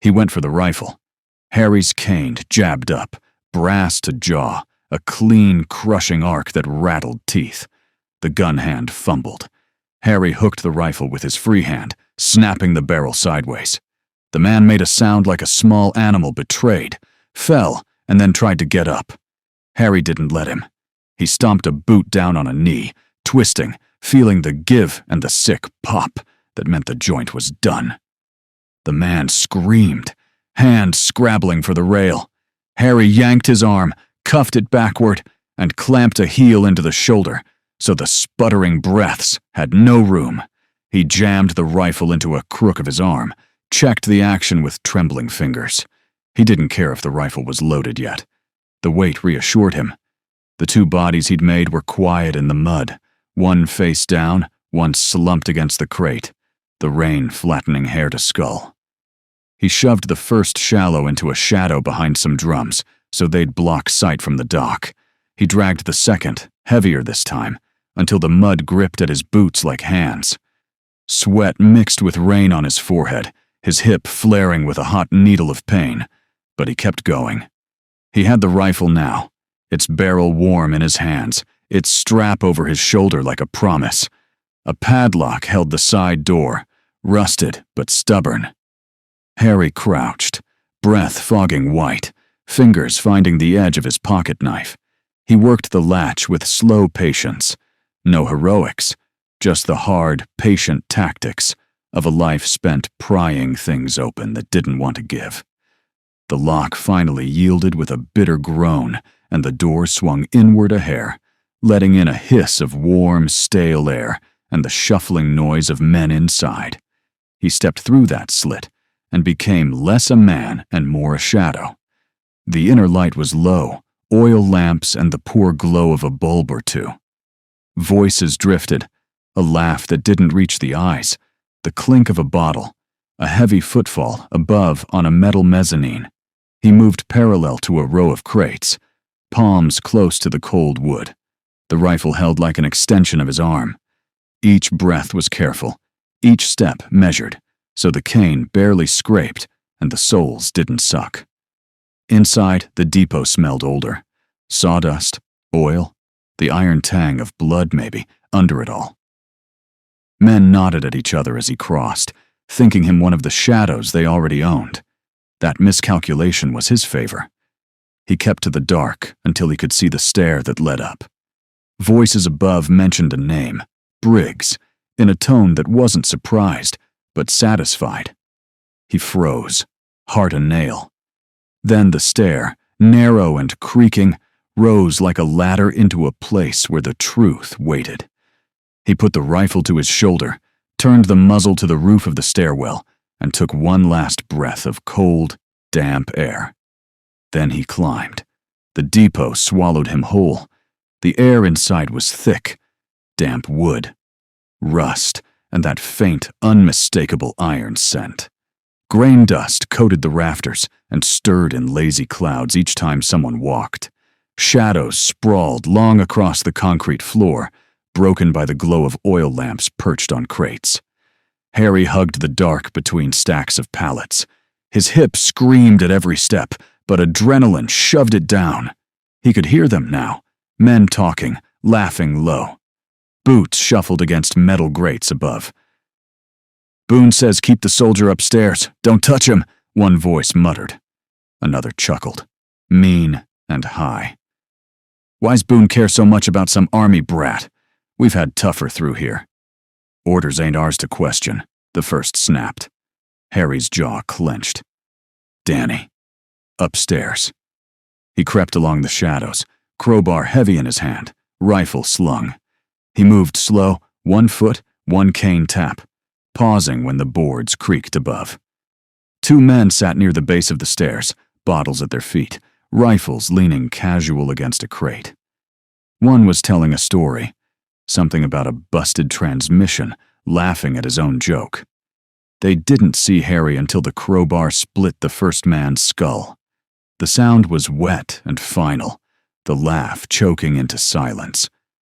He went for the rifle. Harry's cane jabbed up, brass to jaw, a clean, crushing arc that rattled teeth. The gun hand fumbled. Harry hooked the rifle with his free hand, snapping the barrel sideways. The man made a sound like a small animal betrayed, fell, and then tried to get up. Harry didn't let him. He stomped a boot down on a knee, twisting, feeling the give and the sick pop that meant the joint was done. The man screamed, hand scrabbling for the rail. Harry yanked his arm, cuffed it backward, and clamped a heel into the shoulder, so the sputtering breaths had no room. He jammed the rifle into a crook of his arm, checked the action with trembling fingers. He didn't care if the rifle was loaded yet. The weight reassured him. The two bodies he'd made were quiet in the mud, one face down, one slumped against the crate, the rain flattening hair to skull. He shoved the first shallow into a shadow behind some drums, so they'd block sight from the dock. He dragged the second, heavier this time, until the mud gripped at his boots like hands. Sweat mixed with rain on his forehead, his hip flaring with a hot needle of pain, but he kept going. He had the rifle now, its barrel warm in his hands, its strap over his shoulder like a promise. A padlock held the side door, rusted but stubborn. Harry crouched, breath fogging white, fingers finding the edge of his pocket knife. He worked the latch with slow patience. No heroics, just the hard, patient tactics of a life spent prying things open that didn't want to give. The lock finally yielded with a bitter groan, and the door swung inward a hair, letting in a hiss of warm, stale air and the shuffling noise of men inside. He stepped through that slit and became less a man and more a shadow. The inner light was low, oil lamps and the poor glow of a bulb or two. Voices drifted, a laugh that didn't reach the eyes, the clink of a bottle, a heavy footfall above on a metal mezzanine. He moved parallel to a row of crates, palms close to the cold wood, the rifle held like an extension of his arm. Each breath was careful, each step measured, so the cane barely scraped and the soles didn't suck. Inside, the depot smelled older. Sawdust, oil, the iron tang of blood maybe, under it all. Men nodded at each other as he crossed, thinking him one of the shadows they already owned. That miscalculation was his favor. He kept to the dark until he could see the stair that led up. Voices above mentioned a name, Briggs, in a tone that wasn't surprised, but satisfied. He froze, heart a nail. Then the stair, narrow and creaking, rose like a ladder into a place where the truth waited. He put the rifle to his shoulder, turned the muzzle to the roof of the stairwell, and took one last breath of cold, damp air. Then he climbed. The depot swallowed him whole. The air inside was thick, damp wood, rust, and that faint, unmistakable iron scent. Grain dust coated the rafters and stirred in lazy clouds each time someone walked. Shadows sprawled long across the concrete floor, broken by the glow of oil lamps perched on crates. Harry hugged the dark between stacks of pallets. His hips screamed at every step, but adrenaline shoved it down. He could hear them now, men talking, laughing low. Boots shuffled against metal grates above. "Boone says keep the soldier upstairs. Don't touch him," one voice muttered. Another chuckled, mean and high. "Why's Boone care so much about some army brat? We've had tougher through here." "Orders ain't ours to question," the first snapped. Harry's jaw clenched. Danny. Upstairs. He crept along the shadows, crowbar heavy in his hand, rifle slung. He moved slow, 1 foot, 1 cane tap, pausing when the boards creaked above. 2 men sat near the base of the stairs, bottles at their feet, rifles leaning casual against a crate. One was telling a story, something about a busted transmission, laughing at his own joke. They didn't see Harry until the crowbar split the first man's skull. The sound was wet and final, the laugh choking into silence.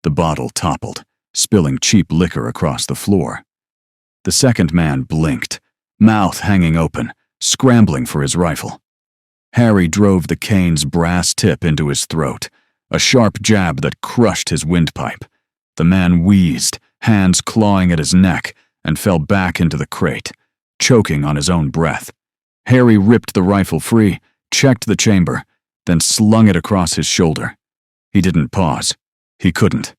The bottle toppled, spilling cheap liquor across the floor. The second man blinked, mouth hanging open, scrambling for his rifle. Harry drove the cane's brass tip into his throat, a sharp jab that crushed his windpipe. The man wheezed, hands clawing at his neck, and fell back into the crate, choking on his own breath. Harry ripped the rifle free, checked the chamber, then slung it across his shoulder. He didn't pause. He couldn't.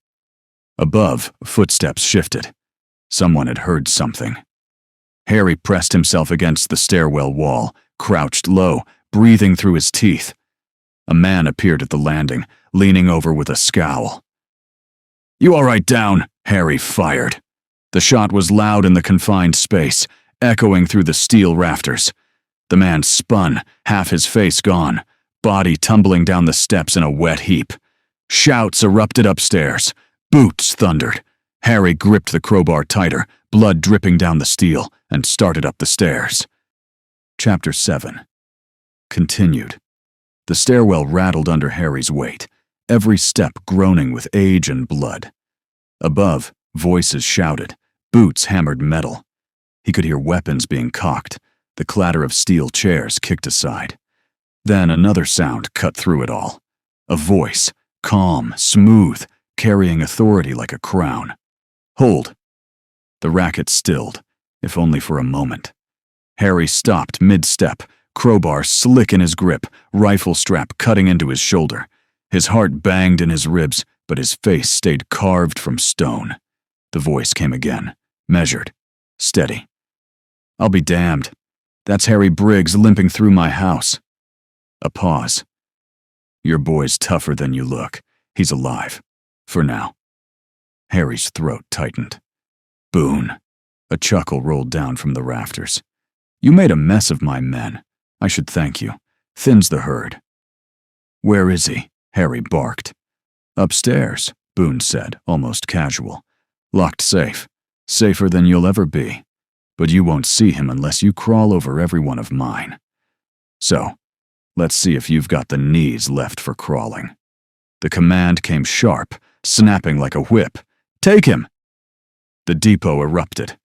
Above, footsteps shifted. Someone had heard something. Harry pressed himself against the stairwell wall, crouched low, breathing through his teeth. A man appeared at the landing, leaning over with a scowl. "You all right down?" Harry fired. The shot was loud in the confined space, echoing through the steel rafters. The man spun, half his face gone, body tumbling down the steps in a wet heap. Shouts erupted upstairs. Boots thundered. Harry gripped the crowbar tighter, blood dripping down the steel, and started up the stairs. Chapter 7. Continued. The stairwell rattled under Harry's weight, every step groaning with age and blood. Above, voices shouted, boots hammered metal. He could hear weapons being cocked, the clatter of steel chairs kicked aside. Then another sound cut through it all. A voice, calm, smooth, carrying authority like a crown. "Hold." The racket stilled, if only for a moment. Harry stopped mid-step, crowbar slick in his grip, rifle strap cutting into his shoulder. His heart banged in his ribs, but his face stayed carved from stone. The voice came again, measured, steady. "I'll be damned. That's Harry Briggs limping through my house." A pause. "Your boy's tougher than you look. He's alive. For now." Harry's throat tightened. "Boone." A chuckle rolled down from the rafters. "You made a mess of my men. I should thank you. Thins the herd." "Where is he?" Harry barked. "Upstairs," Boone said, almost casual. "Locked safe. Safer than you'll ever be. But you won't see him unless you crawl over every one of mine. So, let's see if you've got the knees left for crawling." The command came sharp, snapping like a whip. "Take him!" The depot erupted.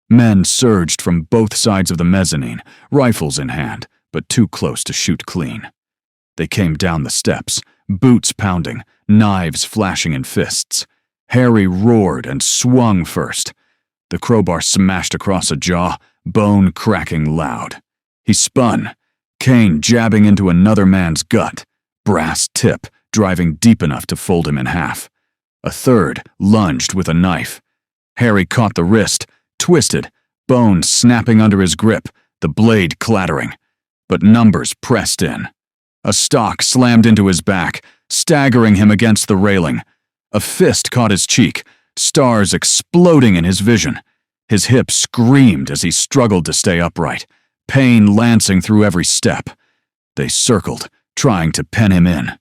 Men surged from both sides of the mezzanine, rifles in hand, but too close to shoot clean. They came down the steps, boots pounding, knives flashing in fists. Harry roared and swung first. The crowbar smashed across a jaw, bone cracking loud. He spun. cane jabbing into another man's gut, brass tip driving deep enough to fold him in half. A third lunged with a knife. Harry caught the wrist, twisted, bones snapping under his grip, the blade clattering. But numbers pressed in. A stock slammed into his back, staggering him against the railing. A fist caught his cheek, stars exploding in his vision. His hip screamed as he struggled to stay upright, pain lancing through every step. They circled, trying to pen him in.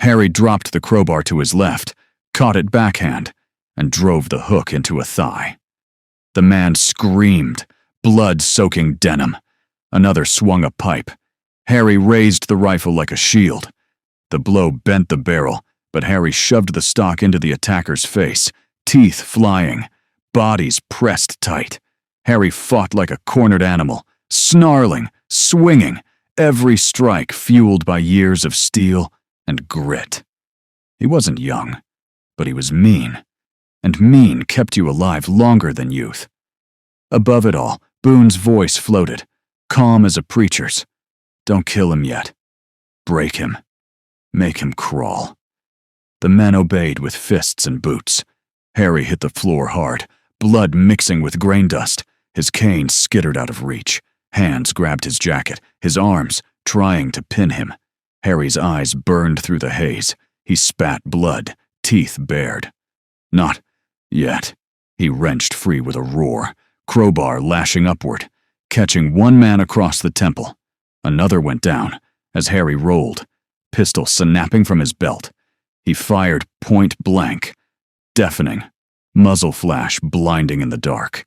Harry dropped the crowbar to his left, caught it backhand, and drove the hook into a thigh. The man screamed, blood soaking denim. Another swung a pipe. Harry raised the rifle like a shield. The blow bent the barrel, but Harry shoved the stock into the attacker's face, teeth flying, bodies pressed tight. Harry fought like a cornered animal, snarling, swinging, every strike fueled by years of steel and grit. He wasn't young, but he was mean, and mean kept you alive longer than youth. Above it all, Boone's voice floated, calm as a preacher's. Don't kill him yet. Break him. Make him crawl. The men obeyed with fists and boots. Harry hit the floor hard, blood mixing with grain dust. His cane skittered out of reach. Hands grabbed his jacket, his arms trying to pin him. Harry's eyes burned through the haze. He spat blood, teeth bared. Not yet. He wrenched free with a roar, crowbar lashing upward, catching one man across the temple. Another went down as Harry rolled, pistol snapping from his belt. He fired point blank, deafening, muzzle flash blinding in the dark.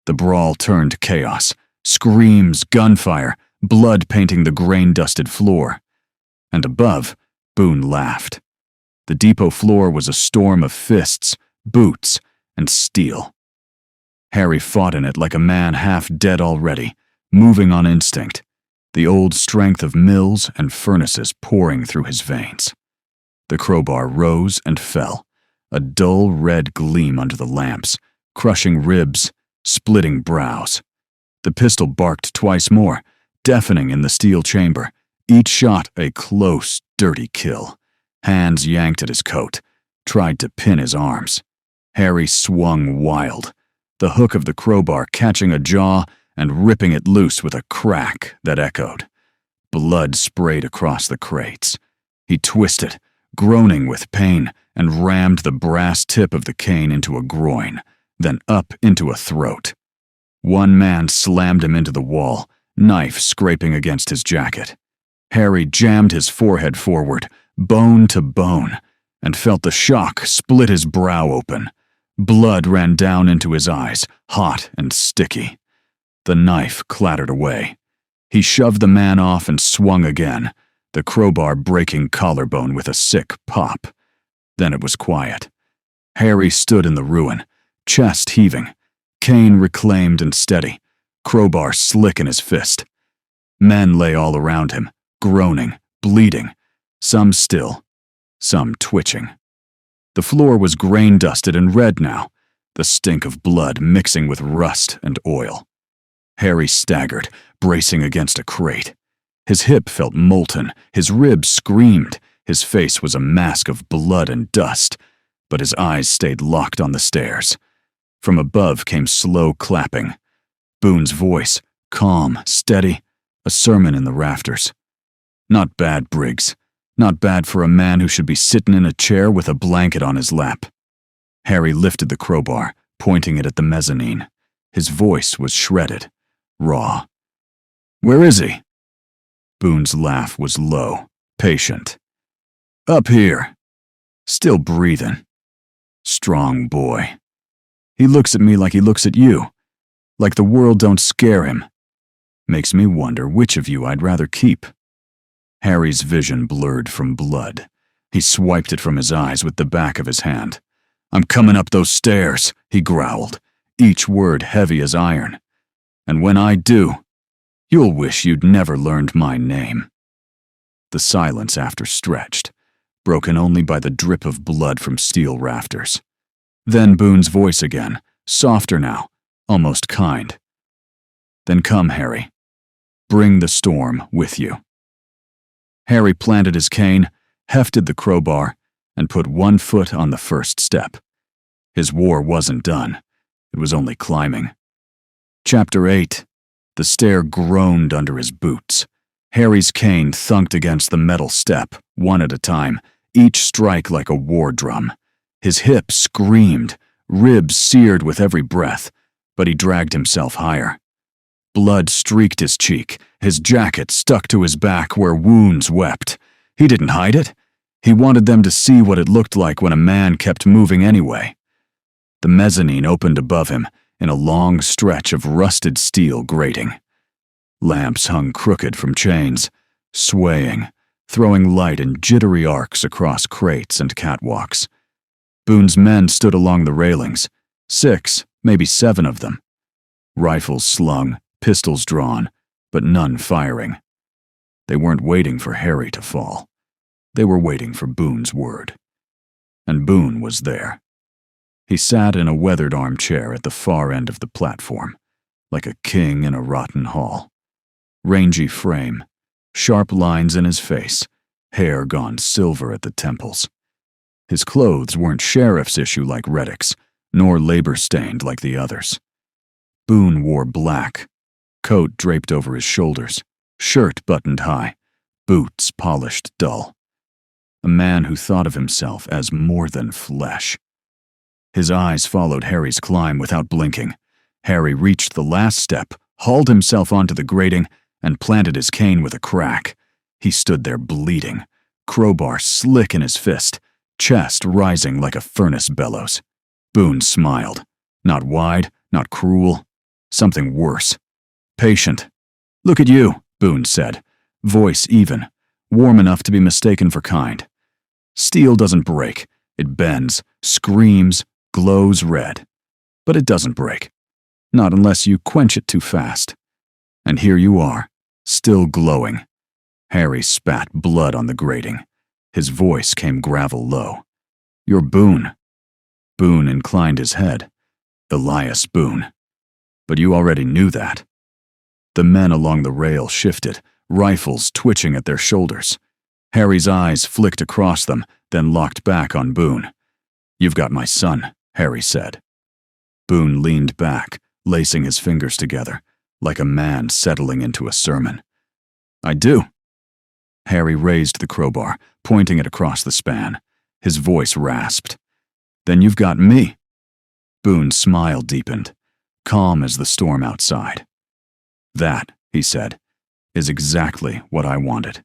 The brawl turned chaos, screams, gunfire, blood painting the grain-dusted floor. And above, Boone laughed. The depot floor was a storm of fists, boots, and steel. Harry fought in it like a man half dead already, moving on instinct, the old strength of mills and furnaces pouring through his veins. The crowbar rose and fell, a dull red gleam under the lamps, crushing ribs, splitting brows. The pistol barked twice more, deafening in the steel chamber, each shot a close, dirty kill. Hands yanked at his coat, tried to pin his arms. Harry swung wild, the hook of the crowbar catching a jaw and ripping it loose with a crack that echoed. Blood sprayed across the crates. He twisted, groaning with pain, and rammed the brass tip of the cane into a groin, then up into a throat. One man slammed him into the wall, knife scraping against his jacket. Harry jammed his forehead forward, bone to bone, and felt the shock split his brow open. Blood ran down into his eyes, hot and sticky. The knife clattered away. He shoved the man off and swung again, the crowbar breaking collarbone with a sick pop. Then it was quiet. Harry stood in the ruin, chest heaving, cane reclaimed and steady, crowbar slick in his fist. Men lay all around him, groaning, bleeding, some still, some twitching. The floor was grain-dusted and red now, the stink of blood mixing with rust and oil. Harry staggered, bracing against a crate. His hip felt molten, his ribs screamed, his face was a mask of blood and dust, but his eyes stayed locked on the stairs. From above came slow clapping. Boone's voice, calm, steady, a sermon in the rafters. Not bad, Briggs. Not bad for a man who should be sitting in a chair with a blanket on his lap. Harry lifted the crowbar, pointing it at the mezzanine. His voice was shredded, raw. Where is he? Boone's laugh was low, patient. Up here. Still breathing. Strong boy. He looks at me like he looks at you, like the world don't scare him. Makes me wonder which of you I'd rather keep. Harry's vision blurred from blood. He swiped it from his eyes with the back of his hand. I'm coming up those stairs, he growled, each word heavy as iron. And when I do, you'll wish you'd never learned my name. The silence after stretched, broken only by the drip of blood from steel rafters. Then Boone's voice again, softer now, almost kind. Then come, Harry. Bring the storm with you. Harry planted his cane, hefted the crowbar, and put one foot on the first step. His war wasn't done. It was only climbing. Chapter 8. The stair groaned under his boots. Harry's cane thunked against the metal step, one at a time, each strike like a war drum. His hips screamed, ribs seared with every breath, but he dragged himself higher. Blood streaked his cheek, his jacket stuck to his back where wounds wept. He didn't hide it. He wanted them to see what it looked like when a man kept moving anyway. The mezzanine opened above him in a long stretch of rusted steel grating. Lamps hung crooked from chains, swaying, throwing light in jittery arcs across crates and catwalks. Boone's men stood along the railings, 6, maybe 7 of them. Rifles slung, pistols drawn, but none firing. They weren't waiting for Harry to fall. They were waiting for Boone's word. And Boone was there. He sat in a weathered armchair at the far end of the platform, like a king in a rotten hall. Rangy frame, sharp lines in his face, hair gone silver at the temples. His clothes weren't sheriff's issue like Reddick's, nor labor-stained like the others. Boone wore black, coat draped over his shoulders, shirt buttoned high, boots polished dull. A man who thought of himself as more than flesh. His eyes followed Harry's climb without blinking. Harry reached the last step, hauled himself onto the grating, and planted his cane with a crack. He stood there bleeding, crowbar slick in his fist, chest rising like a furnace bellows. Boone smiled. Not wide, not cruel. Something worse. Patient. "Look at you," Boone said, voice even, warm enough to be mistaken for kind. "Steel doesn't break. It bends, screams, glows red. But it doesn't break. Not unless you quench it too fast. And here you are, still glowing." Harry spat blood on the grating. His voice came gravel low. "You're Boone." Boone inclined his head. "Elias Boone. But you already knew that." The men along the rail shifted, rifles twitching at their shoulders. Harry's eyes flicked across them, then locked back on Boone. "You've got my son," Harry said. Boone leaned back, lacing his fingers together, like a man settling into a sermon. "I do." Harry raised the crowbar, pointing it across the span. His voice rasped. "Then you've got me." Boone's smile deepened, calm as the storm outside. "That," he said, "is exactly what I wanted."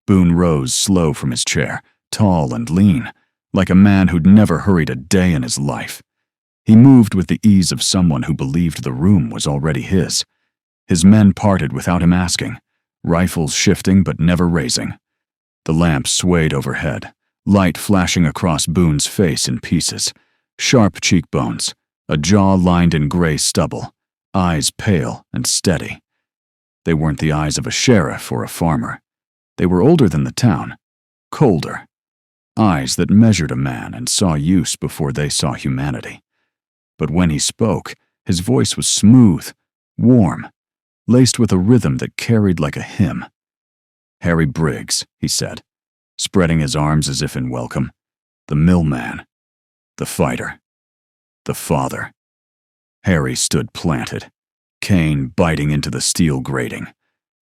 Boone rose slow from his chair, tall and lean, like a man who'd never hurried a day in his life. He moved with the ease of someone who believed the room was already his. His men parted without him asking, rifles shifting but never raising. The lamp swayed overhead, light flashing across Boone's face in pieces, sharp cheekbones, a jaw lined in gray stubble, eyes pale and steady. They weren't the eyes of a sheriff or a farmer. They were older than the town, colder. Eyes that measured a man and saw use before they saw humanity. But when he spoke, his voice was smooth, warm, laced with a rhythm that carried like a hymn. "Harry Briggs," he said, spreading his arms as if in welcome. "The millman. The fighter. The father." Harry stood planted, cane biting into the steel grating,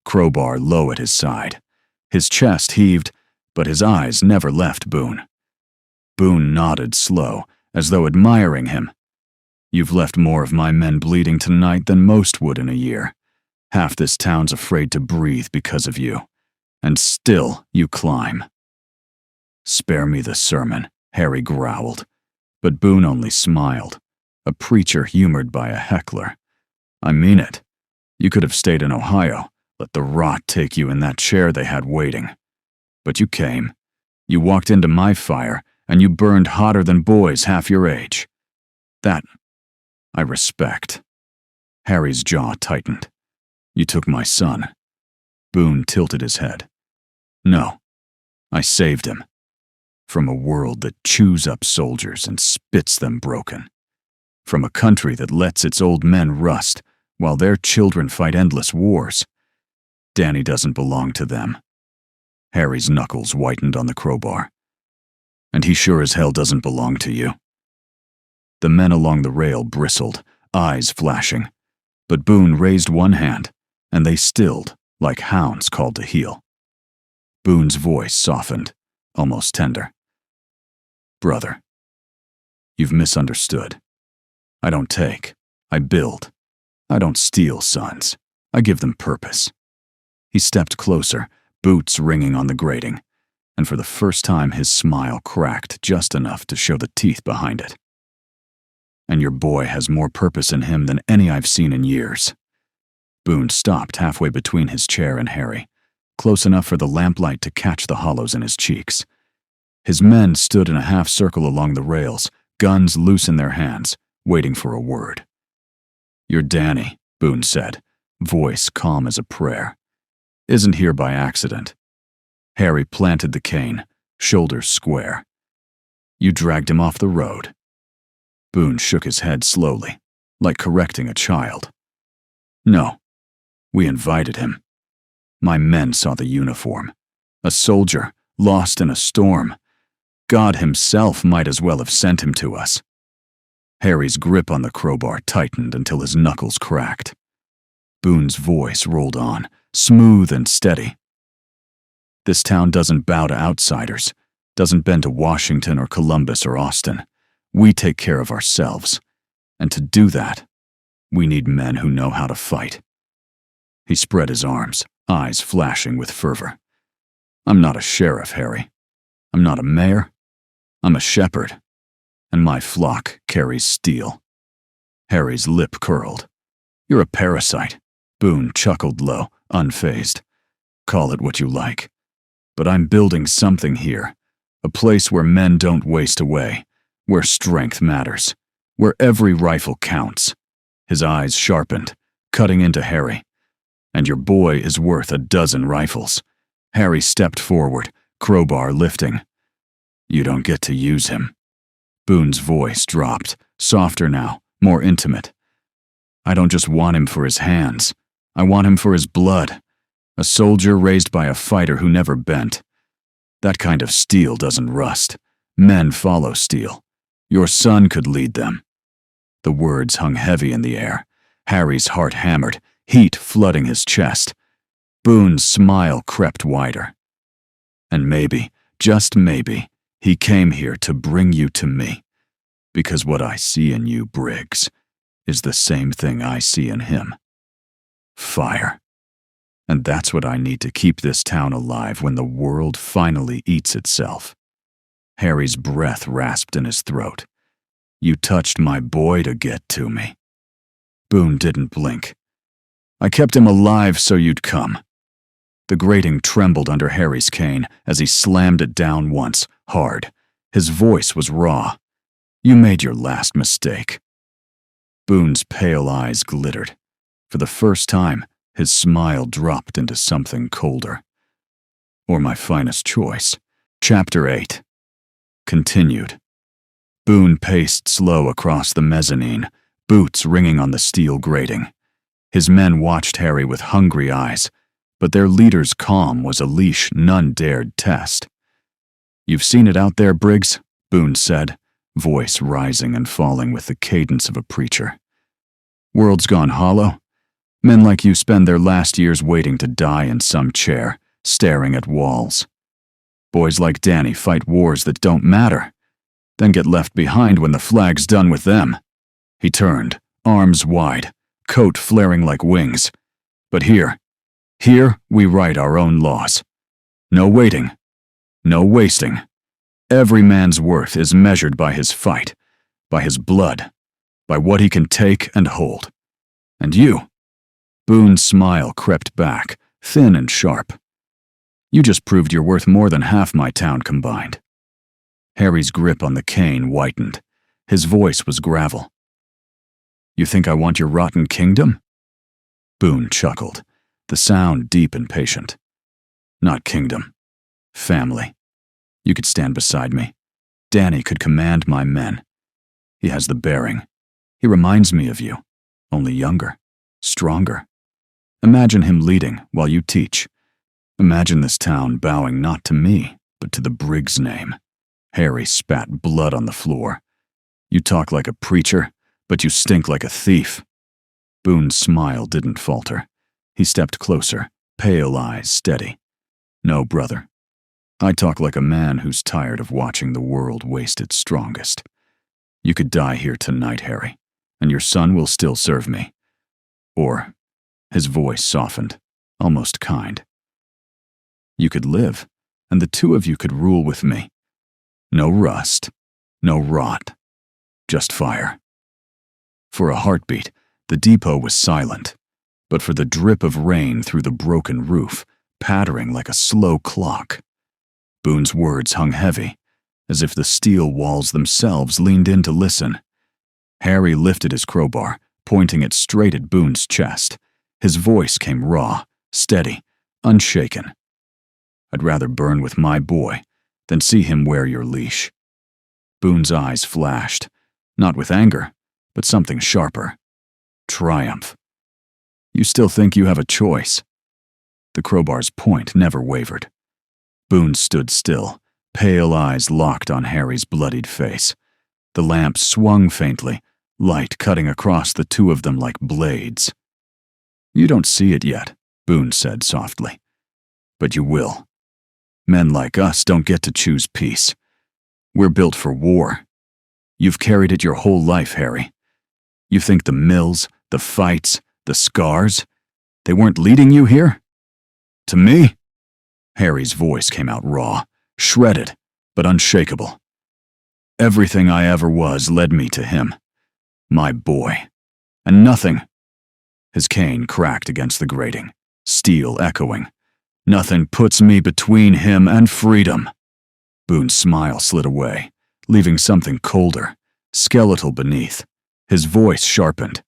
crowbar low at his side. His chest heaved, but his eyes never left Boone. Boone nodded slow, as though admiring him. "You've left more of my men bleeding tonight than most would in a year. Half this town's afraid to breathe because of you. And still you climb." "Spare me the sermon," Harry growled. But Boone only smiled, a preacher humored by a heckler. "I mean it. You could have stayed in Ohio, let the rot take you in that chair they had waiting. But you came. You walked into my fire, and you burned hotter than boys half your age. That I respect." Harry's jaw tightened. "You took my son." Boone tilted his head. "No, I saved him. From a world that chews up soldiers and spits them broken. From a country that lets its old men rust while their children fight endless wars. Danny doesn't belong to them. Harry's knuckles whitened on the crowbar. And he sure as hell doesn't belong to you. The men along the rail bristled, eyes flashing, but Boone raised one hand, and they stilled like hounds called to heel. Boone's voice softened, almost tender. Brother, you've misunderstood. I don't take, I build. I don't steal sons, I give them purpose. He stepped closer, boots ringing on the grating, and for the first time his smile cracked just enough to show the teeth behind it. And your boy has more purpose in him than any I've seen in years. Boone stopped halfway between his chair and Harry, close enough for the lamplight to catch the hollows in his cheeks. His men stood in a half circle along the rails, guns loose in their hands, waiting for a word. Your Danny, Boone said, voice calm as a prayer, isn't here by accident. Harry planted the cane, shoulders square. You dragged him off the road. Boone shook his head slowly, like correcting a child. No, we invited him. My men saw the uniform. A soldier, lost in a storm. God himself might as well have sent him to us. Harry's grip on the crowbar tightened until his knuckles cracked. Boone's voice rolled on, smooth and steady. This town doesn't bow to outsiders, doesn't bend to Washington or Columbus or Austin. We take care of ourselves, and to do that, we need men who know how to fight. He spread his arms, eyes flashing with fervor. I'm not a sheriff, Harry. I'm not a mayor. I'm a shepherd, and my flock carries steel. Harry's lip curled. You're a parasite. Boone chuckled low, unfazed. Call it what you like. But I'm building something here, a place where men don't waste away, where strength matters, where every rifle counts. His eyes sharpened, cutting into Harry. And your boy is worth a dozen rifles. Harry stepped forward, crowbar lifting. You don't get to use him. Boone's voice dropped, softer now, more intimate. I don't just want him for his hands. I want him for his blood. A soldier raised by a fighter who never bent. That kind of steel doesn't rust. Men follow steel. Your son could lead them. The words hung heavy in the air. Harry's heart hammered, heat flooding his chest. Boone's smile crept wider. And maybe, just maybe, he came here to bring you to me. Because what I see in you, Briggs, is the same thing I see in him. Fire. And that's what I need to keep this town alive when the world finally eats itself. Harry's breath rasped in his throat. You touched my boy to get to me. Boone didn't blink. I kept him alive so you'd come. The grating trembled under Harry's cane as he slammed it down once, hard. His voice was raw. You made your last mistake. Boone's pale eyes glittered. For the first time, his smile dropped into something colder. Or my finest choice. Chapter 8. Continued. Boone paced slow across the mezzanine, boots ringing on the steel grating. His men watched Harry with hungry eyes, but their leader's calm was a leash none dared test. You've seen it out there, Briggs, Boone said, voice rising and falling with the cadence of a preacher. World's gone hollow. Men like you spend their last years waiting to die in some chair, staring at walls. Boys like Danny fight wars that don't matter, then get left behind when the flag's done with them. He turned, arms wide, coat flaring like wings. But here we write our own laws. No waiting, no wasting. Every man's worth is measured by his fight, by his blood, by what he can take and hold. And you, Boone's smile crept back, thin and sharp. You just proved you're worth more than half my town combined. Harry's grip on the cane whitened. His voice was gravel. You think I want your rotten kingdom? Boone chuckled, the sound deep and patient. Not kingdom. Family. You could stand beside me. Danny could command my men. He has the bearing. He reminds me of you, only younger, stronger. Imagine him leading while you teach. Imagine this town bowing not to me, but to the Briggs name. Harry spat blood on the floor. You talk like a preacher, but you stink like a thief. Boone's smile didn't falter. He stepped closer, pale eyes steady. No, brother. I talk like a man who's tired of watching the world waste its strongest. You could die here tonight, Harry, and your son will still serve me. Or, his voice softened, almost kind. You could live, and the two of you could rule with me. No rust, no rot, just fire. For a heartbeat, the depot was silent, but for the drip of rain through the broken roof, pattering like a slow clock. Boone's words hung heavy, as if the steel walls themselves leaned in to listen. Harry lifted his crowbar, pointing it straight at Boone's chest. His voice came raw, steady, unshaken. I'd rather burn with my boy than see him wear your leash. Boone's eyes flashed, not with anger, but something sharper. Triumph. You still think you have a choice? The crowbar's point never wavered. Boone stood still, pale eyes locked on Harry's bloodied face. The lamp swung faintly, light cutting across the two of them like blades. You don't see it yet, Boone said softly. But you will. Men like us don't get to choose peace. We're built for war. You've carried it your whole life, Harry. You think the mills, the fights, the scars, they weren't leading you here? To me? Harry's voice came out raw, shredded, but unshakable. Everything I ever was led me to him. My boy. And nothing. His cane cracked against the grating, steel echoing. Nothing puts me between him and freedom. Boone's smile slid away, leaving something colder, skeletal beneath. His voice sharpened.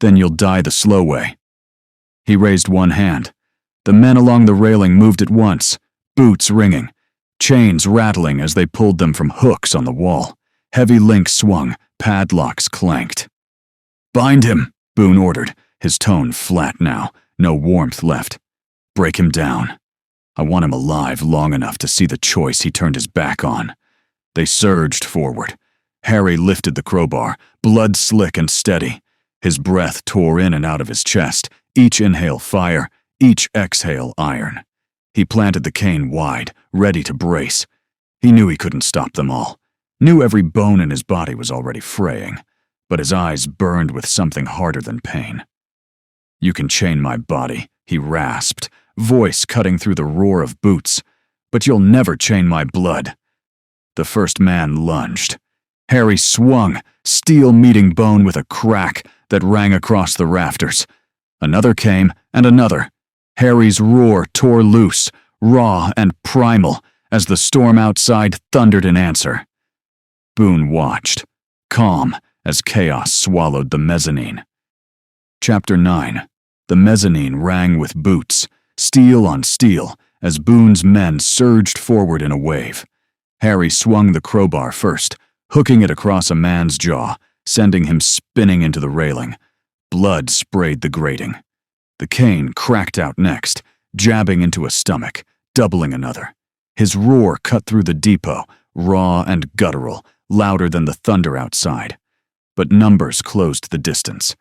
Then you'll die the slow way. He raised one hand. The men along the railing moved at once, boots ringing, chains rattling as they pulled them from hooks on the wall. Heavy links swung, padlocks clanked. Bind him, Boone ordered, his tone flat now, no warmth left. Break him down. I want him alive long enough to see the choice he turned his back on. They surged forward. Harry lifted the crowbar, blood slick and steady. His breath tore in and out of his chest, each inhale fire, each exhale iron. He planted the cane wide, ready to brace. He knew he couldn't stop them all, knew every bone in his body was already fraying, but his eyes burned with something harder than pain. You can chain my body, he rasped, voice cutting through the roar of boots, but you'll never chain my blood. The first man lunged. Harry swung, steel meeting bone with a crack that rang across the rafters. Another came, and another. Harry's roar tore loose, raw and primal, as the storm outside thundered in answer. Boone watched, calm as chaos swallowed the mezzanine. Chapter 9. The mezzanine rang with boots, steel on steel, as Boone's men surged forward in a wave. Harry swung the crowbar first, hooking it across a man's jaw, sending him spinning into the railing. Blood sprayed the grating. The cane cracked out next, jabbing into a stomach, doubling another. His roar cut through the depot, raw and guttural, louder than the thunder outside. But numbers closed the distance.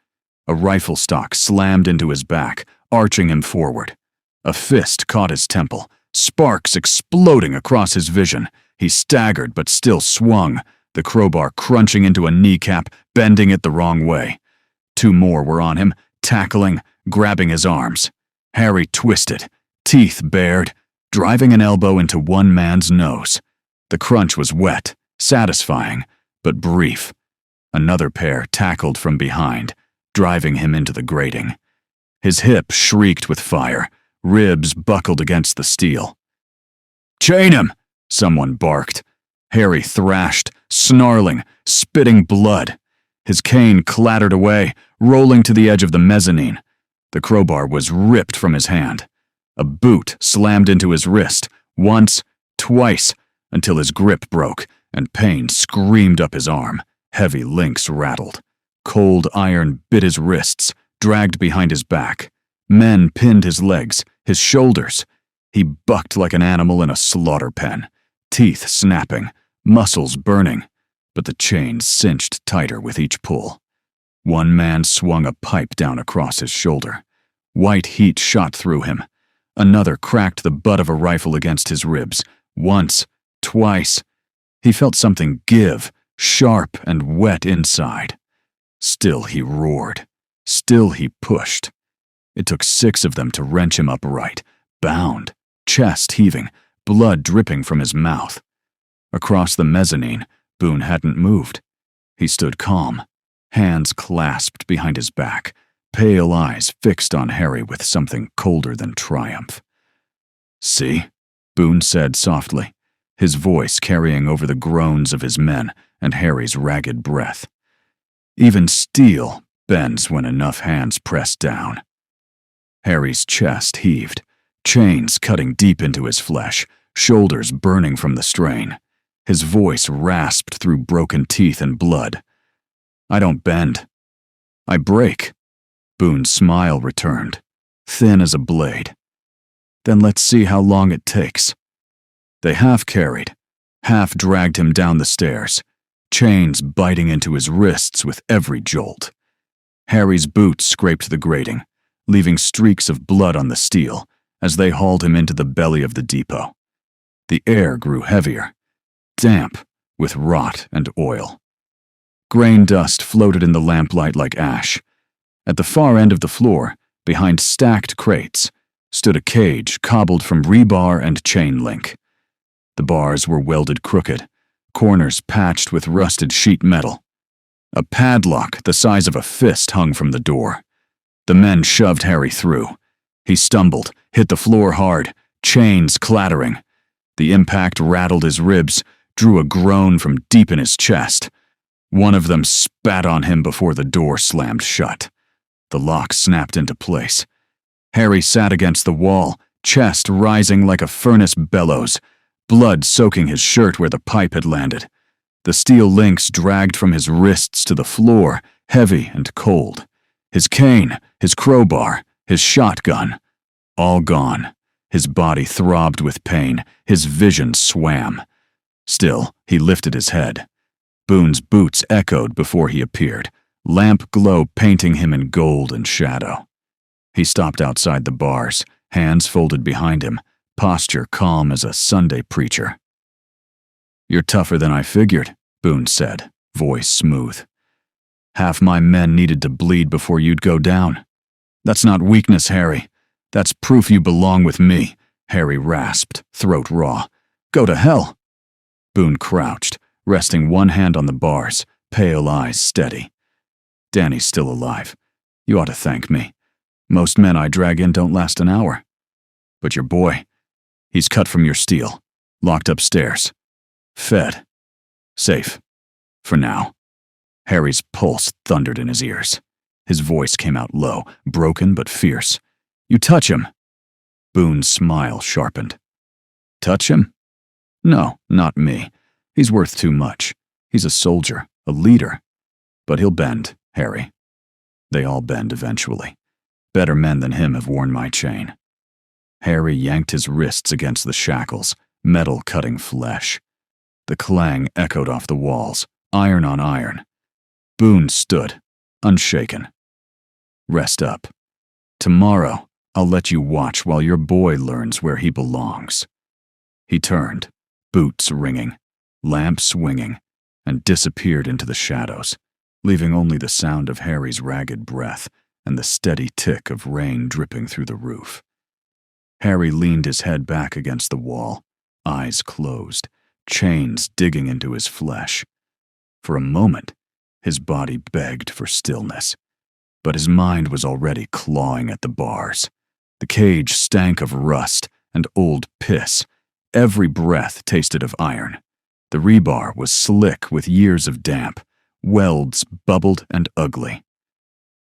A rifle stock slammed into his back, arching him forward. A fist caught his temple, sparks exploding across his vision. He staggered but still swung, the crowbar crunching into a kneecap, bending it the wrong way. Two more were on him, tackling, grabbing his arms. Harry twisted, teeth bared, driving an elbow into one man's nose. The crunch was wet, satisfying, but brief. Another pair tackled from behind, driving him into the grating. His hip shrieked with fire, ribs buckled against the steel. "Chain him!" someone barked. Harry thrashed, snarling, spitting blood. His cane clattered away, rolling to the edge of the mezzanine. The crowbar was ripped from his hand. A boot slammed into his wrist, once, twice, until his grip broke, and pain screamed up his arm. Heavy links rattled. Cold iron bit his wrists, dragged behind his back. Men pinned his legs, his shoulders. He bucked like an animal in a slaughter pen, teeth snapping, muscles burning, but the chains cinched tighter with each pull. One man swung a pipe down across his shoulder. White heat shot through him. Another cracked the butt of a rifle against his ribs. Once, twice. He felt something give, sharp and wet inside. Still he roared. Still he pushed. It took 6 of them to wrench him upright, bound, chest heaving, blood dripping from his mouth. Across the mezzanine, Boone hadn't moved. He stood calm, hands clasped behind his back, pale eyes fixed on Harry with something colder than triumph. "See?" Boone said softly, his voice carrying over the groans of his men and Harry's ragged breath. Even steel bends when enough hands press down. Harry's chest heaved, chains cutting deep into his flesh, shoulders burning from the strain. His voice rasped through broken teeth and blood. "I don't bend. I break." Boone's smile returned, thin as a blade. "Then let's see how long it takes." They half carried, half dragged him down the stairs, chains biting into his wrists with every jolt. Harry's boots scraped the grating, leaving streaks of blood on the steel as they hauled him into the belly of the depot. The air grew heavier, damp with rot and oil. Grain dust floated in the lamplight like ash. At the far end of the floor, behind stacked crates, stood a cage cobbled from rebar and chain link. The bars were welded crooked, corners patched with rusted sheet metal. A padlock the size of a fist hung from the door. The men shoved Harry through. He stumbled, hit the floor hard, chains clattering. The impact rattled his ribs, drew a groan from deep in his chest. One of them spat on him before the door slammed shut. The lock snapped into place. Harry sat against the wall, chest rising like a furnace bellows, blood soaking his shirt where the pipe had landed. The steel links dragged from his wrists to the floor, heavy and cold. His cane, his crowbar, his shotgun, all gone. His body throbbed with pain, his vision swam. Still, he lifted his head. Boone's boots echoed before he appeared, lamp glow painting him in gold and shadow. He stopped outside the bars, hands folded behind him, posture calm as a Sunday preacher. "You're tougher than I figured," Boone said, voice smooth. "Half my men needed to bleed before you'd go down." "That's not weakness, Harry. That's proof you belong with me," Harry rasped, throat raw. "Go to hell." Boone crouched, resting one hand on the bars, pale eyes steady. "Danny's still alive. You ought to thank me. Most men I drag in don't last an hour. But your boy, he's cut from your steel, locked upstairs, fed, safe, for now." Harry's pulse thundered in his ears. His voice came out low, broken but fierce. "You touch him." Boone's smile sharpened. "Touch him? No, not me. He's worth too much. He's a soldier, a leader. But he'll bend, Harry. They all bend eventually. Better men than him have worn my chain." Harry yanked his wrists against the shackles, metal cutting flesh. The clang echoed off the walls, iron on iron. Boone stood, unshaken. "Rest up. Tomorrow, I'll let you watch while your boy learns where he belongs." He turned, boots ringing, lamp swinging, and disappeared into the shadows, leaving only the sound of Harry's ragged breath and the steady tick of rain dripping through the roof. Harry leaned his head back against the wall, eyes closed, chains digging into his flesh. For a moment, his body begged for stillness, but his mind was already clawing at the bars. The cage stank of rust and old piss. Every breath tasted of iron. The rebar was slick with years of damp. Welds bubbled and ugly.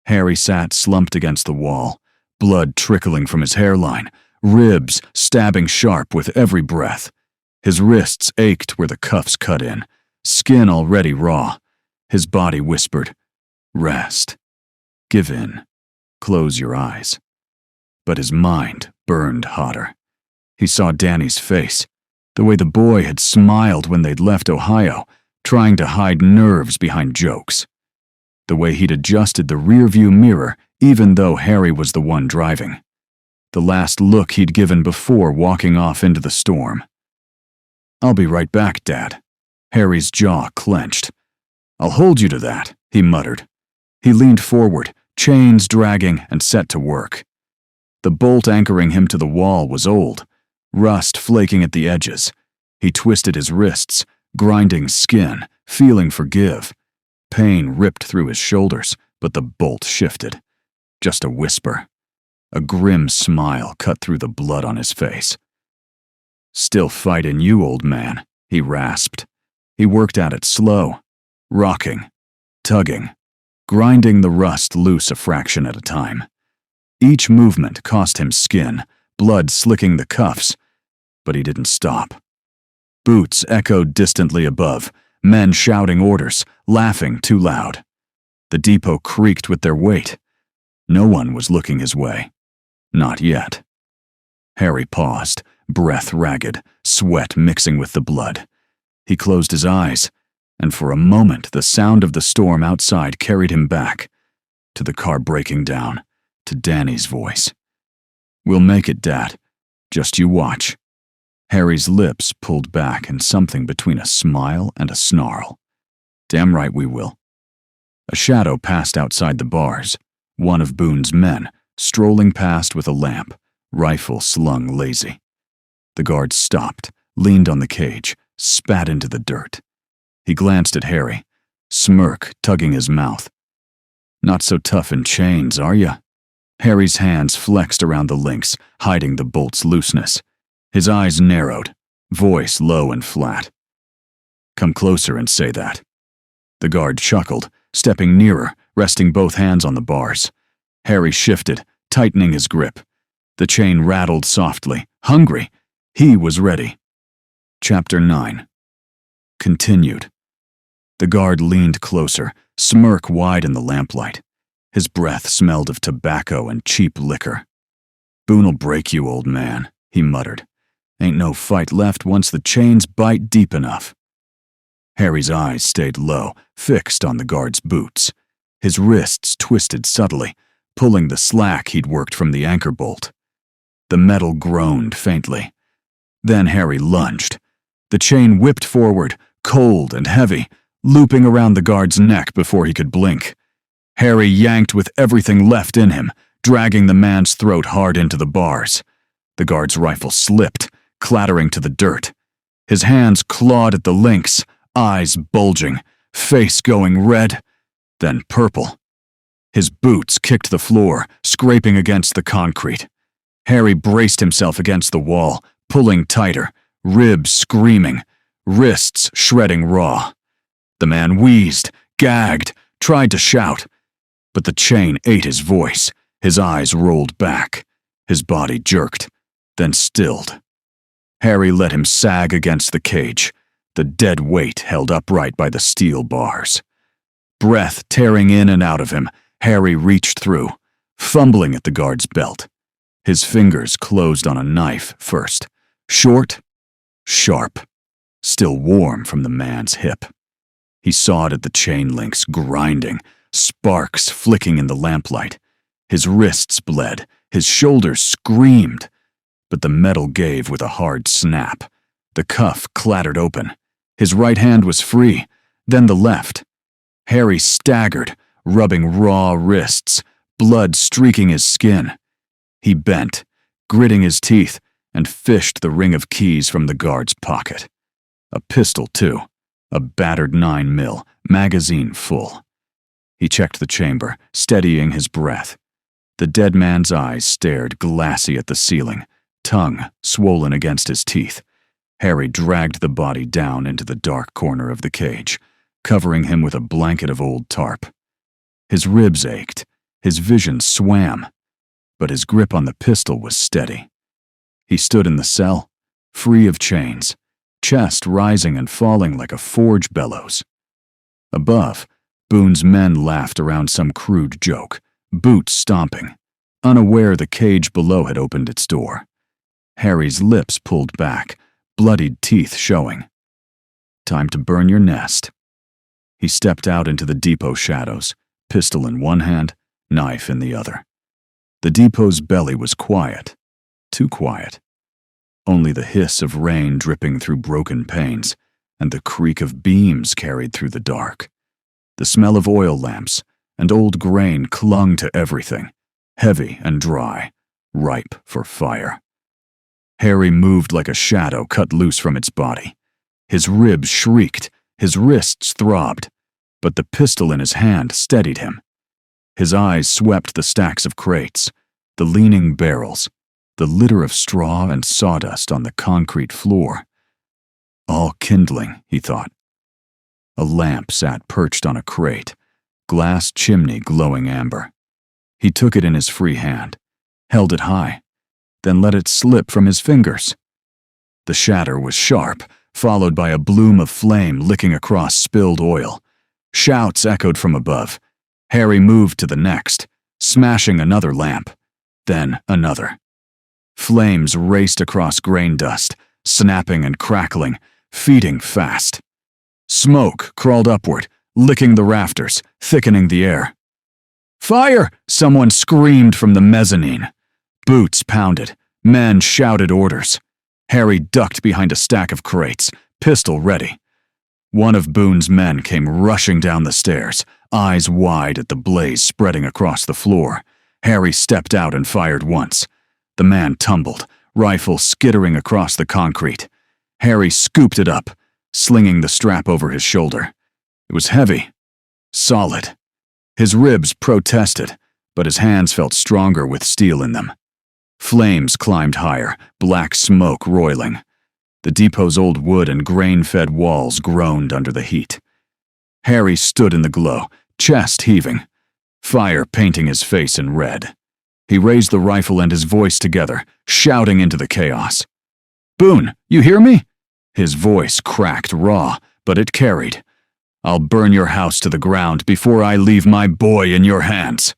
Harry sat slumped against the wall, blood trickling from his hairline, ribs stabbing sharp with every breath. His wrists ached where the cuffs cut in, skin already raw. His body whispered, "Rest. Give in. Close your eyes." but his mind burned hotter. He saw Danny's face, the way the boy had smiled when they'd left Ohio, trying to hide nerves behind jokes. The way he'd adjusted the rearview mirror even though Harry was the one driving. The last look he'd given before walking off into the storm. "I'll be right back, Dad." Harry's jaw clenched. "I'll hold you to that," he muttered. He leaned forward, chains dragging, and set to work. The bolt anchoring him to the wall was old, rust flaking at the edges. He twisted his wrists, grinding skin, feeling for give. Pain ripped through his shoulders, but the bolt shifted. Just a whisper. A grim smile cut through the blood on his face. "Still fightin' you, old man," he rasped. He worked at it slow, rocking, tugging, grinding the rust loose a fraction at a time. Each movement cost him skin, blood slicking the cuffs, but he didn't stop. Boots echoed distantly above, men shouting orders, laughing too loud. The depot creaked with their weight. No one was looking his way. Not yet. Harry paused, breath ragged, sweat mixing with the blood. He closed his eyes, and for a moment the sound of the storm outside carried him back, to the car breaking down, to Danny's voice. "We'll make it, Dad. Just you watch." Harry's lips pulled back in something between a smile and a snarl. "Damn right we will." A shadow passed outside the bars, one of Boone's men, strolling past with a lamp, rifle slung lazy. The guard stopped, leaned on the cage, spat into the dirt. He glanced at Harry, smirk tugging his mouth. "Not so tough in chains, are ya?" Harry's hands flexed around the links, hiding the bolt's looseness. His eyes narrowed, voice low and flat. "Come closer and say that." The guard chuckled, stepping nearer, resting both hands on the bars. Harry shifted, tightening his grip. The chain rattled softly, hungry. He was ready. Chapter 9. Continued. The guard leaned closer, smirk wide in the lamplight. His breath smelled of tobacco and cheap liquor. "Boone'll break you, old man," he muttered. "Ain't no fight left once the chains bite deep enough." Harry's eyes stayed low, fixed on the guard's boots. His wrists twisted subtly, pulling the slack he'd worked from the anchor bolt. The metal groaned faintly. Then Harry lunged. The chain whipped forward, cold and heavy, looping around the guard's neck before he could blink. Harry yanked with everything left in him, dragging the man's throat hard into the bars. The guard's rifle slipped, clattering to the dirt. His hands clawed at the links, eyes bulging, face going red, then purple. His boots kicked the floor, scraping against the concrete. Harry braced himself against the wall, pulling tighter, ribs screaming, wrists shredding raw. The man wheezed, gagged, tried to shout, but the chain ate his voice. His eyes rolled back. His body jerked, then stilled. Harry let him sag against the cage, the dead weight held upright by the steel bars. Breath tearing in and out of him, Harry reached through, fumbling at the guard's belt. His fingers closed on a knife first, short, sharp, still warm from the man's hip. He sawed at the chain links, grinding, sparks flicking in the lamplight. His wrists bled, his shoulders screamed, but the metal gave with a hard snap. The cuff clattered open. His right hand was free, then the left. Harry staggered, rubbing raw wrists, blood streaking his skin. He bent, gritting his teeth, and fished the ring of keys from the guard's pocket. A pistol, too, a battered 9mm, magazine full. He checked the chamber, steadying his breath. The dead man's eyes stared glassy at the ceiling, tongue swollen against his teeth. Harry dragged the body down into the dark corner of the cage, covering him with a blanket of old tarp. His ribs ached, his vision swam, but his grip on the pistol was steady. He stood in the cell, free of chains, chest rising and falling like a forge bellows. Above, Boone's men laughed around some crude joke, boots stomping, unaware the cage below had opened its door. Harry's lips pulled back, bloodied teeth showing. Time to burn your nest. He stepped out into the depot shadows, pistol in one hand, knife in the other. The depot's belly was quiet, too quiet. Only the hiss of rain dripping through broken panes and the creak of beams carried through the dark. The smell of oil lamps and old grain clung to everything, heavy and dry, ripe for fire. Harry moved like a shadow cut loose from its body. His ribs shrieked, his wrists throbbed, but the pistol in his hand steadied him. His eyes swept the stacks of crates, the leaning barrels, the litter of straw and sawdust on the concrete floor. All kindling, he thought. A lamp sat perched on a crate, glass chimney glowing amber. He took it in his free hand, held it high, then let it slip from his fingers. The shatter was sharp, followed by a bloom of flame licking across spilled oil. Shouts echoed from above. Harry moved to the next, smashing another lamp, then another. Flames raced across grain dust, snapping and crackling, feeding fast. Smoke crawled upward, licking the rafters, thickening the air. "Fire!" someone screamed from the mezzanine. Boots pounded. Men shouted orders. Harry ducked behind a stack of crates, pistol ready. One of Boone's men came rushing down the stairs, eyes wide at the blaze spreading across the floor. Harry stepped out and fired once. The man tumbled, rifle skittering across the concrete. Harry scooped it up, slinging the strap over his shoulder. It was heavy, solid. His ribs protested, but his hands felt stronger with steel in them. Flames climbed higher, black smoke roiling. The depot's old wood and grain-fed walls groaned under the heat. Harry stood in the glow, chest heaving, fire painting his face in red. He raised the rifle and his voice together, shouting into the chaos. "Boone, you hear me?" His voice cracked raw, but it carried. "I'll burn your house to the ground before I leave my boy in your hands."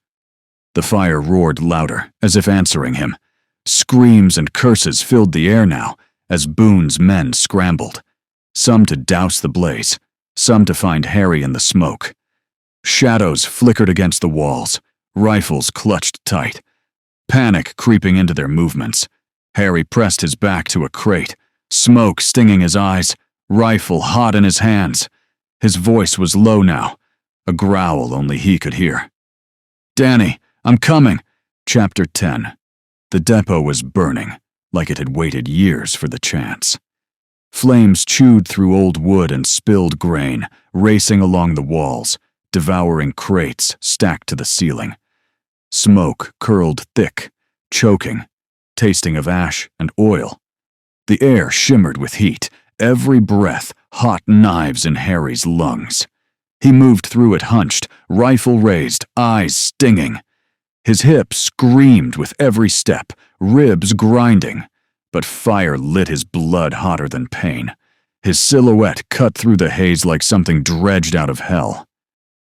The fire roared louder, as if answering him. Screams and curses filled the air now, as Boone's men scrambled, some to douse the blaze, some to find Harry in the smoke. Shadows flickered against the walls, rifles clutched tight, panic creeping into their movements. Harry pressed his back to a crate, smoke stinging his eyes, rifle hot in his hands. His voice was low now, a growl only he could hear. "Danny, I'm coming." Chapter 10. The depot was burning, like it had waited years for the chance. Flames chewed through old wood and spilled grain, racing along the walls, devouring crates stacked to the ceiling. Smoke curled thick, choking, tasting of ash and oil. The air shimmered with heat, every breath hot knives in Harry's lungs. He moved through it hunched, rifle raised, eyes stinging. His hips screamed with every step, ribs grinding, but fire lit his blood hotter than pain. His silhouette cut through the haze like something dredged out of hell.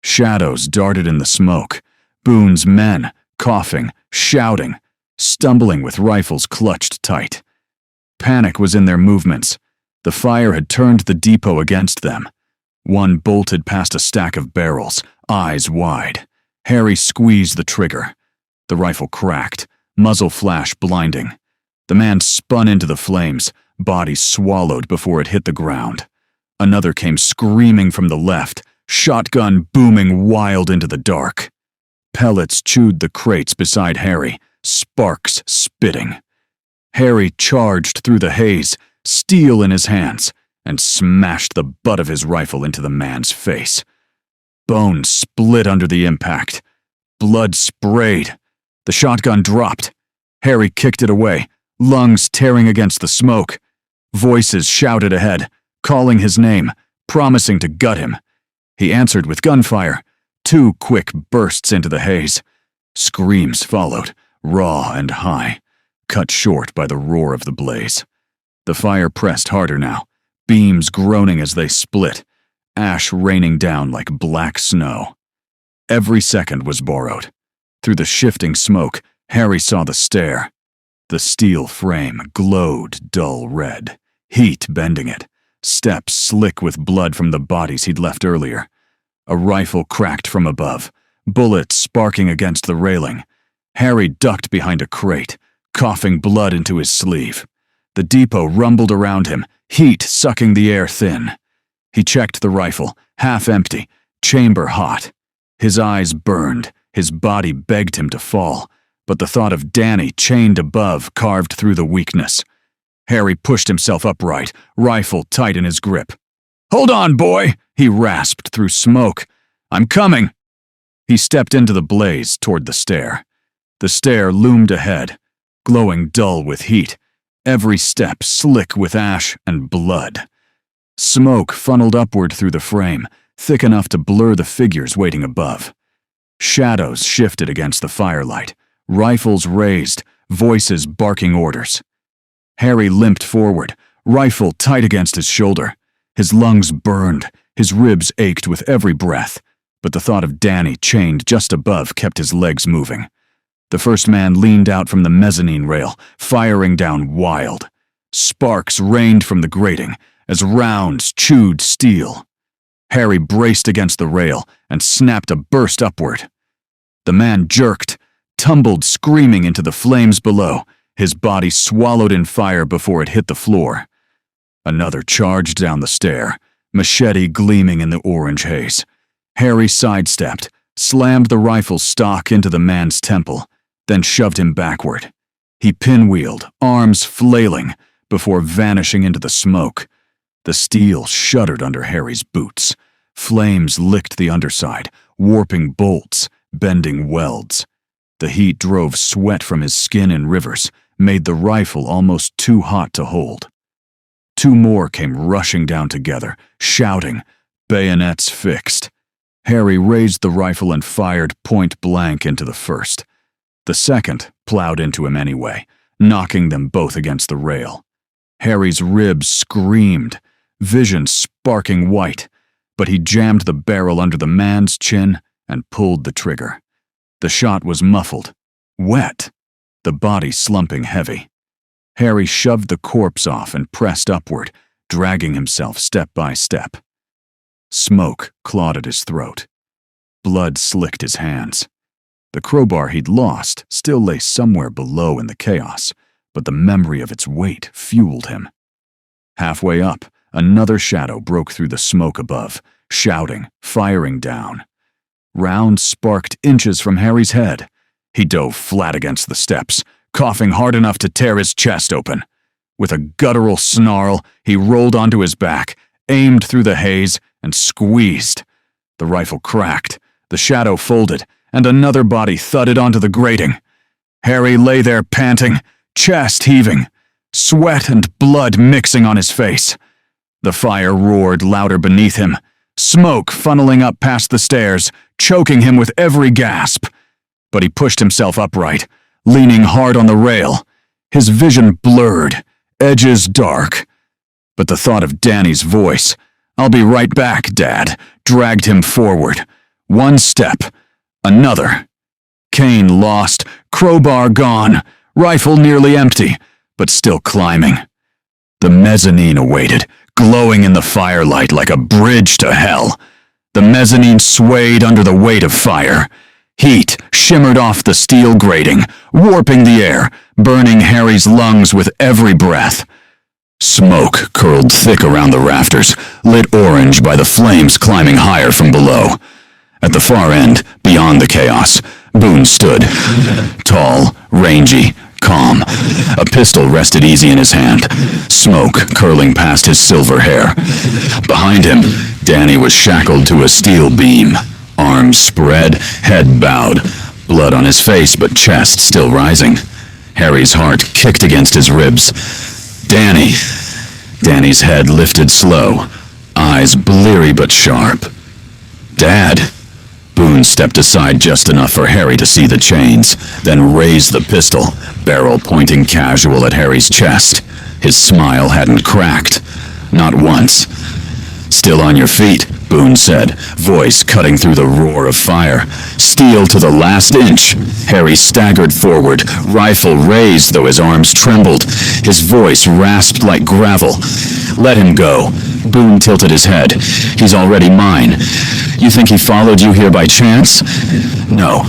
Shadows darted in the smoke. Boone's men, coughing, shouting, stumbling with rifles clutched tight. Panic was in their movements. The fire had turned the depot against them. One bolted past a stack of barrels, eyes wide. Harry squeezed the trigger. The rifle cracked, muzzle flash blinding. The man spun into the flames, body swallowed before it hit the ground. Another came screaming from the left, shotgun booming wild into the dark. Pellets chewed the crates beside Harry, sparks spitting. Harry charged through the haze, steel in his hands, and smashed the butt of his rifle into the man's face. Bone split under the impact. Blood sprayed. The shotgun dropped. Harry kicked it away, lungs tearing against the smoke. Voices shouted ahead, calling his name, promising to gut him. He answered with gunfire, 2 quick bursts into the haze. Screams followed, raw and high, cut short by the roar of the blaze. The fire pressed harder now, beams groaning as they split, ash raining down like black snow. Every second was borrowed. Through the shifting smoke, Harry saw the stair. The steel frame glowed dull red, heat bending it, steps slick with blood from the bodies he'd left earlier. A rifle cracked from above, bullets sparking against the railing. Harry ducked behind a crate, coughing blood into his sleeve. The depot rumbled around him, heat sucking the air thin. He checked the rifle, half empty, chamber hot. His eyes burned, his body begged him to fall, but the thought of Danny chained above carved through the weakness. Harry pushed himself upright, rifle tight in his grip. "Hold on, boy," he rasped through smoke. "I'm coming." He stepped into the blaze toward the stair. The stair loomed ahead, glowing dull with heat, every step slick with ash and blood. Smoke funneled upward through the frame, thick enough to blur the figures waiting above. Shadows shifted against the firelight, rifles raised, voices barking orders. Harry limped forward, rifle tight against his shoulder. His lungs burned, his ribs ached with every breath, but the thought of Danny chained just above kept his legs moving. The first man leaned out from the mezzanine rail, firing down wild. Sparks rained from the grating as rounds chewed steel. Harry braced against the rail and snapped a burst upward. The man jerked, tumbled screaming into the flames below, his body swallowed in fire before it hit the floor. Another charged down the stair, machete gleaming in the orange haze. Harry sidestepped, slammed the rifle's stock into the man's temple, then shoved him backward. He pinwheeled, arms flailing, before vanishing into the smoke. The steel shuddered under Harry's boots. Flames licked the underside, warping bolts, bending welds. The heat drove sweat from his skin in rivers, made the rifle almost too hot to hold. Two more came rushing down together, shouting, bayonets fixed. Harry raised the rifle and fired point blank into the first. The second plowed into him anyway, knocking them both against the rail. Harry's ribs screamed, vision sparking white, but he jammed the barrel under the man's chin and pulled the trigger. The shot was muffled, wet, the body slumping heavy. Harry shoved the corpse off and pressed upward, dragging himself step by step. Smoke clawed at his throat. Blood slicked his hands. The crowbar he'd lost still lay somewhere below in the chaos, but the memory of its weight fueled him. Halfway up, another shadow broke through the smoke above, shouting, firing down. Rounds sparked inches from Harry's head. He dove flat against the steps, coughing hard enough to tear his chest open. With a guttural snarl, he rolled onto his back, aimed through the haze, and squeezed. The rifle cracked, the shadow folded, and another body thudded onto the grating. Harry lay there panting, chest heaving, sweat and blood mixing on his face. The fire roared louder beneath him, smoke funneling up past the stairs, choking him with every gasp. But he pushed himself upright, leaning hard on the rail. His vision blurred, edges dark. But the thought of Danny's voice, "I'll be right back, Dad," dragged him forward. One step, another. Cane lost, crowbar gone, rifle nearly empty, but still climbing. The mezzanine awaited, glowing in the firelight like a bridge to hell. The mezzanine swayed under the weight of fire. Heat shimmered off the steel grating, warping the air, burning Harry's lungs with every breath. Smoke curled thick around the rafters, lit orange by the flames climbing higher from below. At the far end, beyond the chaos, Boone stood. Tall, rangy, calm. A pistol rested easy in his hand, smoke curling past his silver hair. Behind him, Danny was shackled to a steel beam, arms spread, head bowed, blood on his face but chest still rising. Harry's heart kicked against his ribs. Danny. Danny's head lifted slow, eyes bleary but sharp. Dad. Boone stepped aside just enough for Harry to see the chains, then raised the pistol, barrel pointing casual at Harry's chest. His smile hadn't cracked. Not once. "Still on your feet?" Boone said, voice cutting through the roar of fire. Steel to the last inch. Harry staggered forward, rifle raised though his arms trembled. His voice rasped like gravel. Let him go. Boone tilted his head. He's already mine. You think he followed you here by chance? No.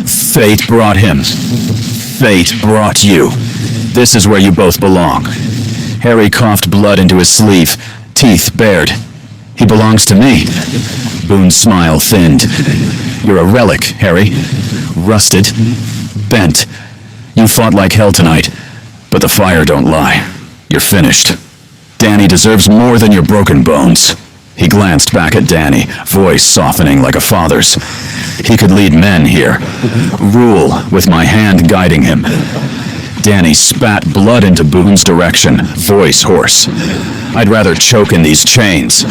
Fate brought him. Fate brought you. This is where you both belong. Harry coughed blood into his sleeve, teeth bared. He belongs to me. Boone's smile thinned. You're a relic, Harry. Rusted. Bent. You fought like hell tonight, but the fire don't lie. You're finished. Danny deserves more than your broken bones. He glanced back at Danny, voice softening like a father's. He could lead men here. Rule with my hand guiding him. Danny spat blood into Boone's direction, voice hoarse. I'd rather choke in these chains.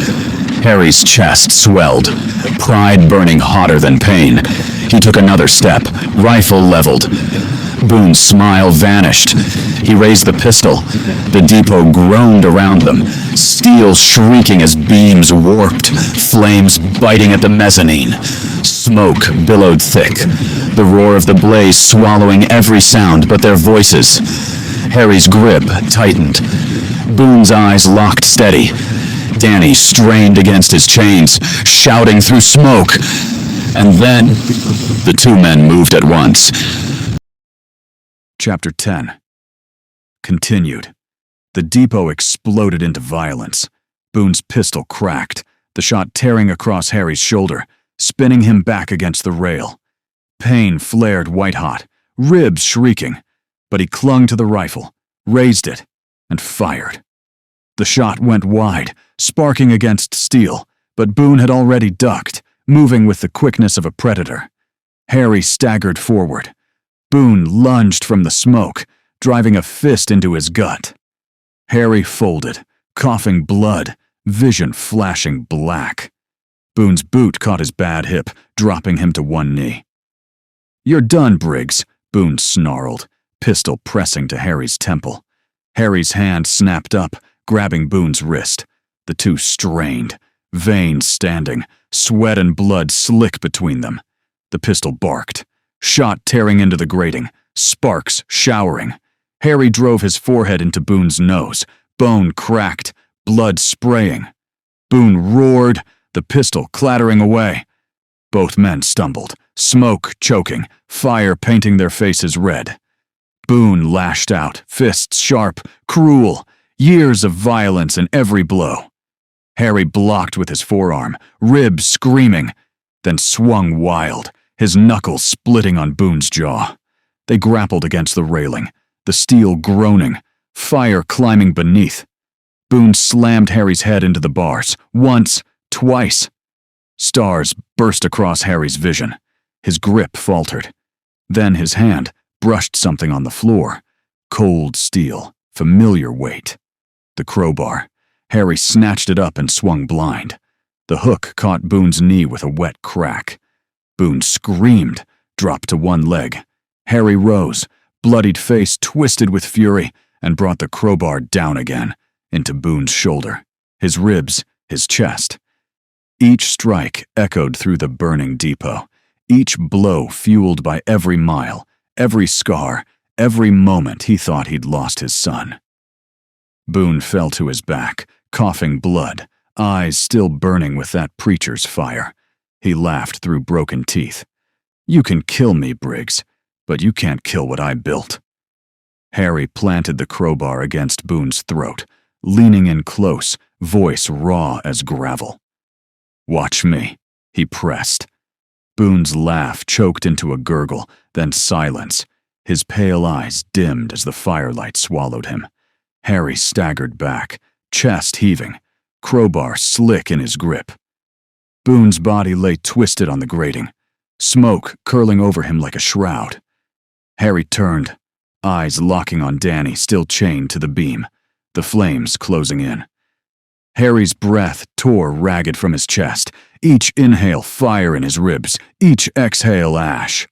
Harry's chest swelled, pride burning hotter than pain. He took another step, rifle leveled. Boone's smile vanished. He raised the pistol. The depot groaned around them, steel shrieking as beams warped, flames biting at the mezzanine. Smoke billowed thick, the roar of the blaze swallowing every sound but their voices. Harry's grip tightened. Boone's eyes locked steady. Danny strained against his chains, shouting through smoke. And then, the two men moved at once. Chapter 10. Continued. The depot exploded into violence. Boone's pistol cracked, the shot tearing across Harry's shoulder, spinning him back against the rail. Pain flared white-hot, ribs shrieking, but he clung to the rifle, raised it, and fired. The shot went wide, sparking against steel, but Boone had already ducked, moving with the quickness of a predator. Harry staggered forward. Boone lunged from the smoke, driving a fist into his gut. Harry folded, coughing blood, vision flashing black. Boone's boot caught his bad hip, dropping him to one knee. You're done, Briggs, Boone snarled, pistol pressing to Harry's temple. Harry's hand snapped up, grabbing Boone's wrist. The two strained, veins standing, sweat and blood slick between them. The pistol barked, shot tearing into the grating, sparks showering. Harry drove his forehead into Boone's nose, bone cracked, blood spraying. Boone roared, the pistol clattering away. Both men stumbled, smoke choking, fire painting their faces red. Boone lashed out, fists sharp, cruel, years of violence in every blow. Harry blocked with his forearm, ribs screaming, then swung wild, his knuckles splitting on Boone's jaw. They grappled against the railing, the steel groaning, fire climbing beneath. Boone slammed Harry's head into the bars, once, twice. Stars burst across Harry's vision. His grip faltered. Then his hand brushed something on the floor. Cold steel, familiar weight. The crowbar. Harry snatched it up and swung blind. The hook caught Boone's knee with a wet crack. Boone screamed, dropped to one leg. Harry rose, bloodied face twisted with fury, and brought the crowbar down again, into Boone's shoulder, his ribs, his chest. Each strike echoed through the burning depot, each blow fueled by every mile, every scar, every moment he thought he'd lost his son. Boone fell to his back, coughing blood, eyes still burning with that preacher's fire. He laughed through broken teeth. You can kill me, Briggs, but you can't kill what I built. Harry planted the crowbar against Boone's throat, leaning in close, voice raw as gravel. Watch me, he pressed. Boone's laugh choked into a gurgle, then silence. His pale eyes dimmed as the firelight swallowed him. Harry staggered back, chest heaving, crowbar slick in his grip. Boone's body lay twisted on the grating, smoke curling over him like a shroud. Harry turned, eyes locking on Danny still chained to the beam, the flames closing in. Harry's breath tore ragged from his chest, each inhale fire in his ribs, each exhale ash.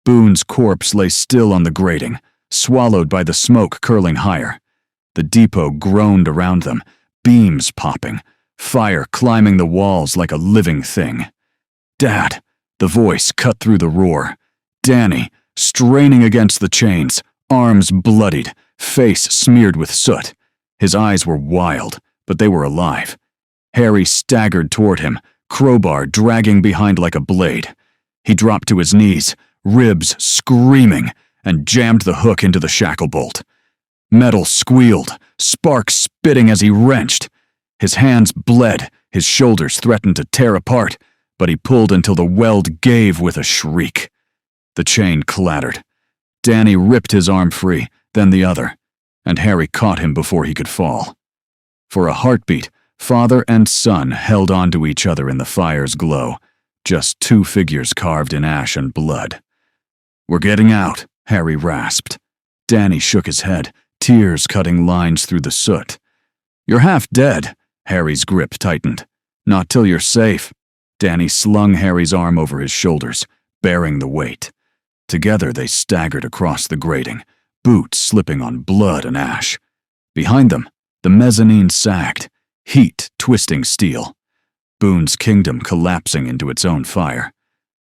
Boone's corpse lay still on the grating, swallowed by the smoke curling higher. The depot groaned around them, beams popping, fire climbing the walls like a living thing. "Dad!" The voice cut through the roar. Danny, straining against the chains, arms bloodied, face smeared with soot. His eyes were wild, but they were alive. Harry staggered toward him, crowbar dragging behind like a blade. He dropped to his knees, ribs screaming, and jammed the hook into the shackle bolt. Metal squealed, sparks spitting as he wrenched. His hands bled, his shoulders threatened to tear apart, but he pulled until the weld gave with a shriek. The chain clattered. Danny ripped his arm free, then the other, and Harry caught him before he could fall. For a heartbeat, father and son held on to each other in the fire's glow, just two figures carved in ash and blood. "We're getting out," Harry rasped. Danny shook his head, tears cutting lines through the soot. "You're half dead," Harry's grip tightened. "Not till you're safe." Danny slung Harry's arm over his shoulders, bearing the weight. Together they staggered across the grating, boots slipping on blood and ash. Behind them, the mezzanine sagged, heat twisting steel. Boone's kingdom collapsing into its own fire.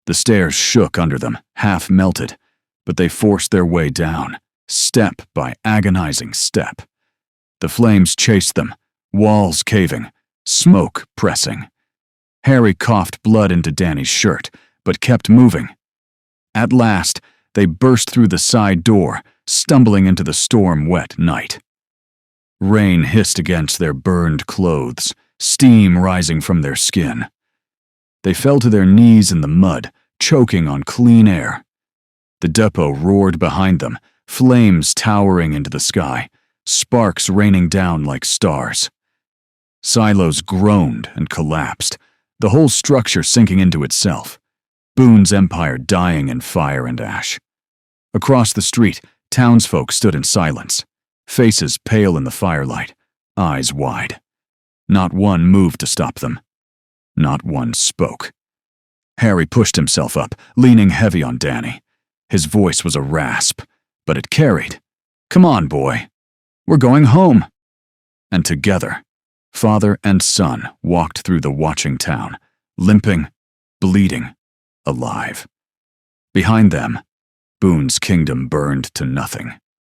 The stairs shook under them, half melted, but they forced their way down, step by agonizing step. The flames chased them, walls caving, smoke pressing. Harry coughed blood into Danny's shirt, but kept moving. At last, they burst through the side door, stumbling into the storm-wet night. Rain hissed against their burned clothes, steam rising from their skin. They fell to their knees in the mud, choking on clean air. The depot roared behind them, flames towering into the sky, sparks raining down like stars. Silos groaned and collapsed, the whole structure sinking into itself. Boone's empire dying in fire and ash. Across the street, townsfolk stood in silence, faces pale in the firelight, eyes wide. Not one moved to stop them. Not one spoke. Harry pushed himself up, leaning heavy on Danny. His voice was a rasp, but it carried. "Come on, boy. We're going home." And together, father and son walked through the watching town, limping, bleeding, alive. Behind them, Boone's kingdom burned to nothing.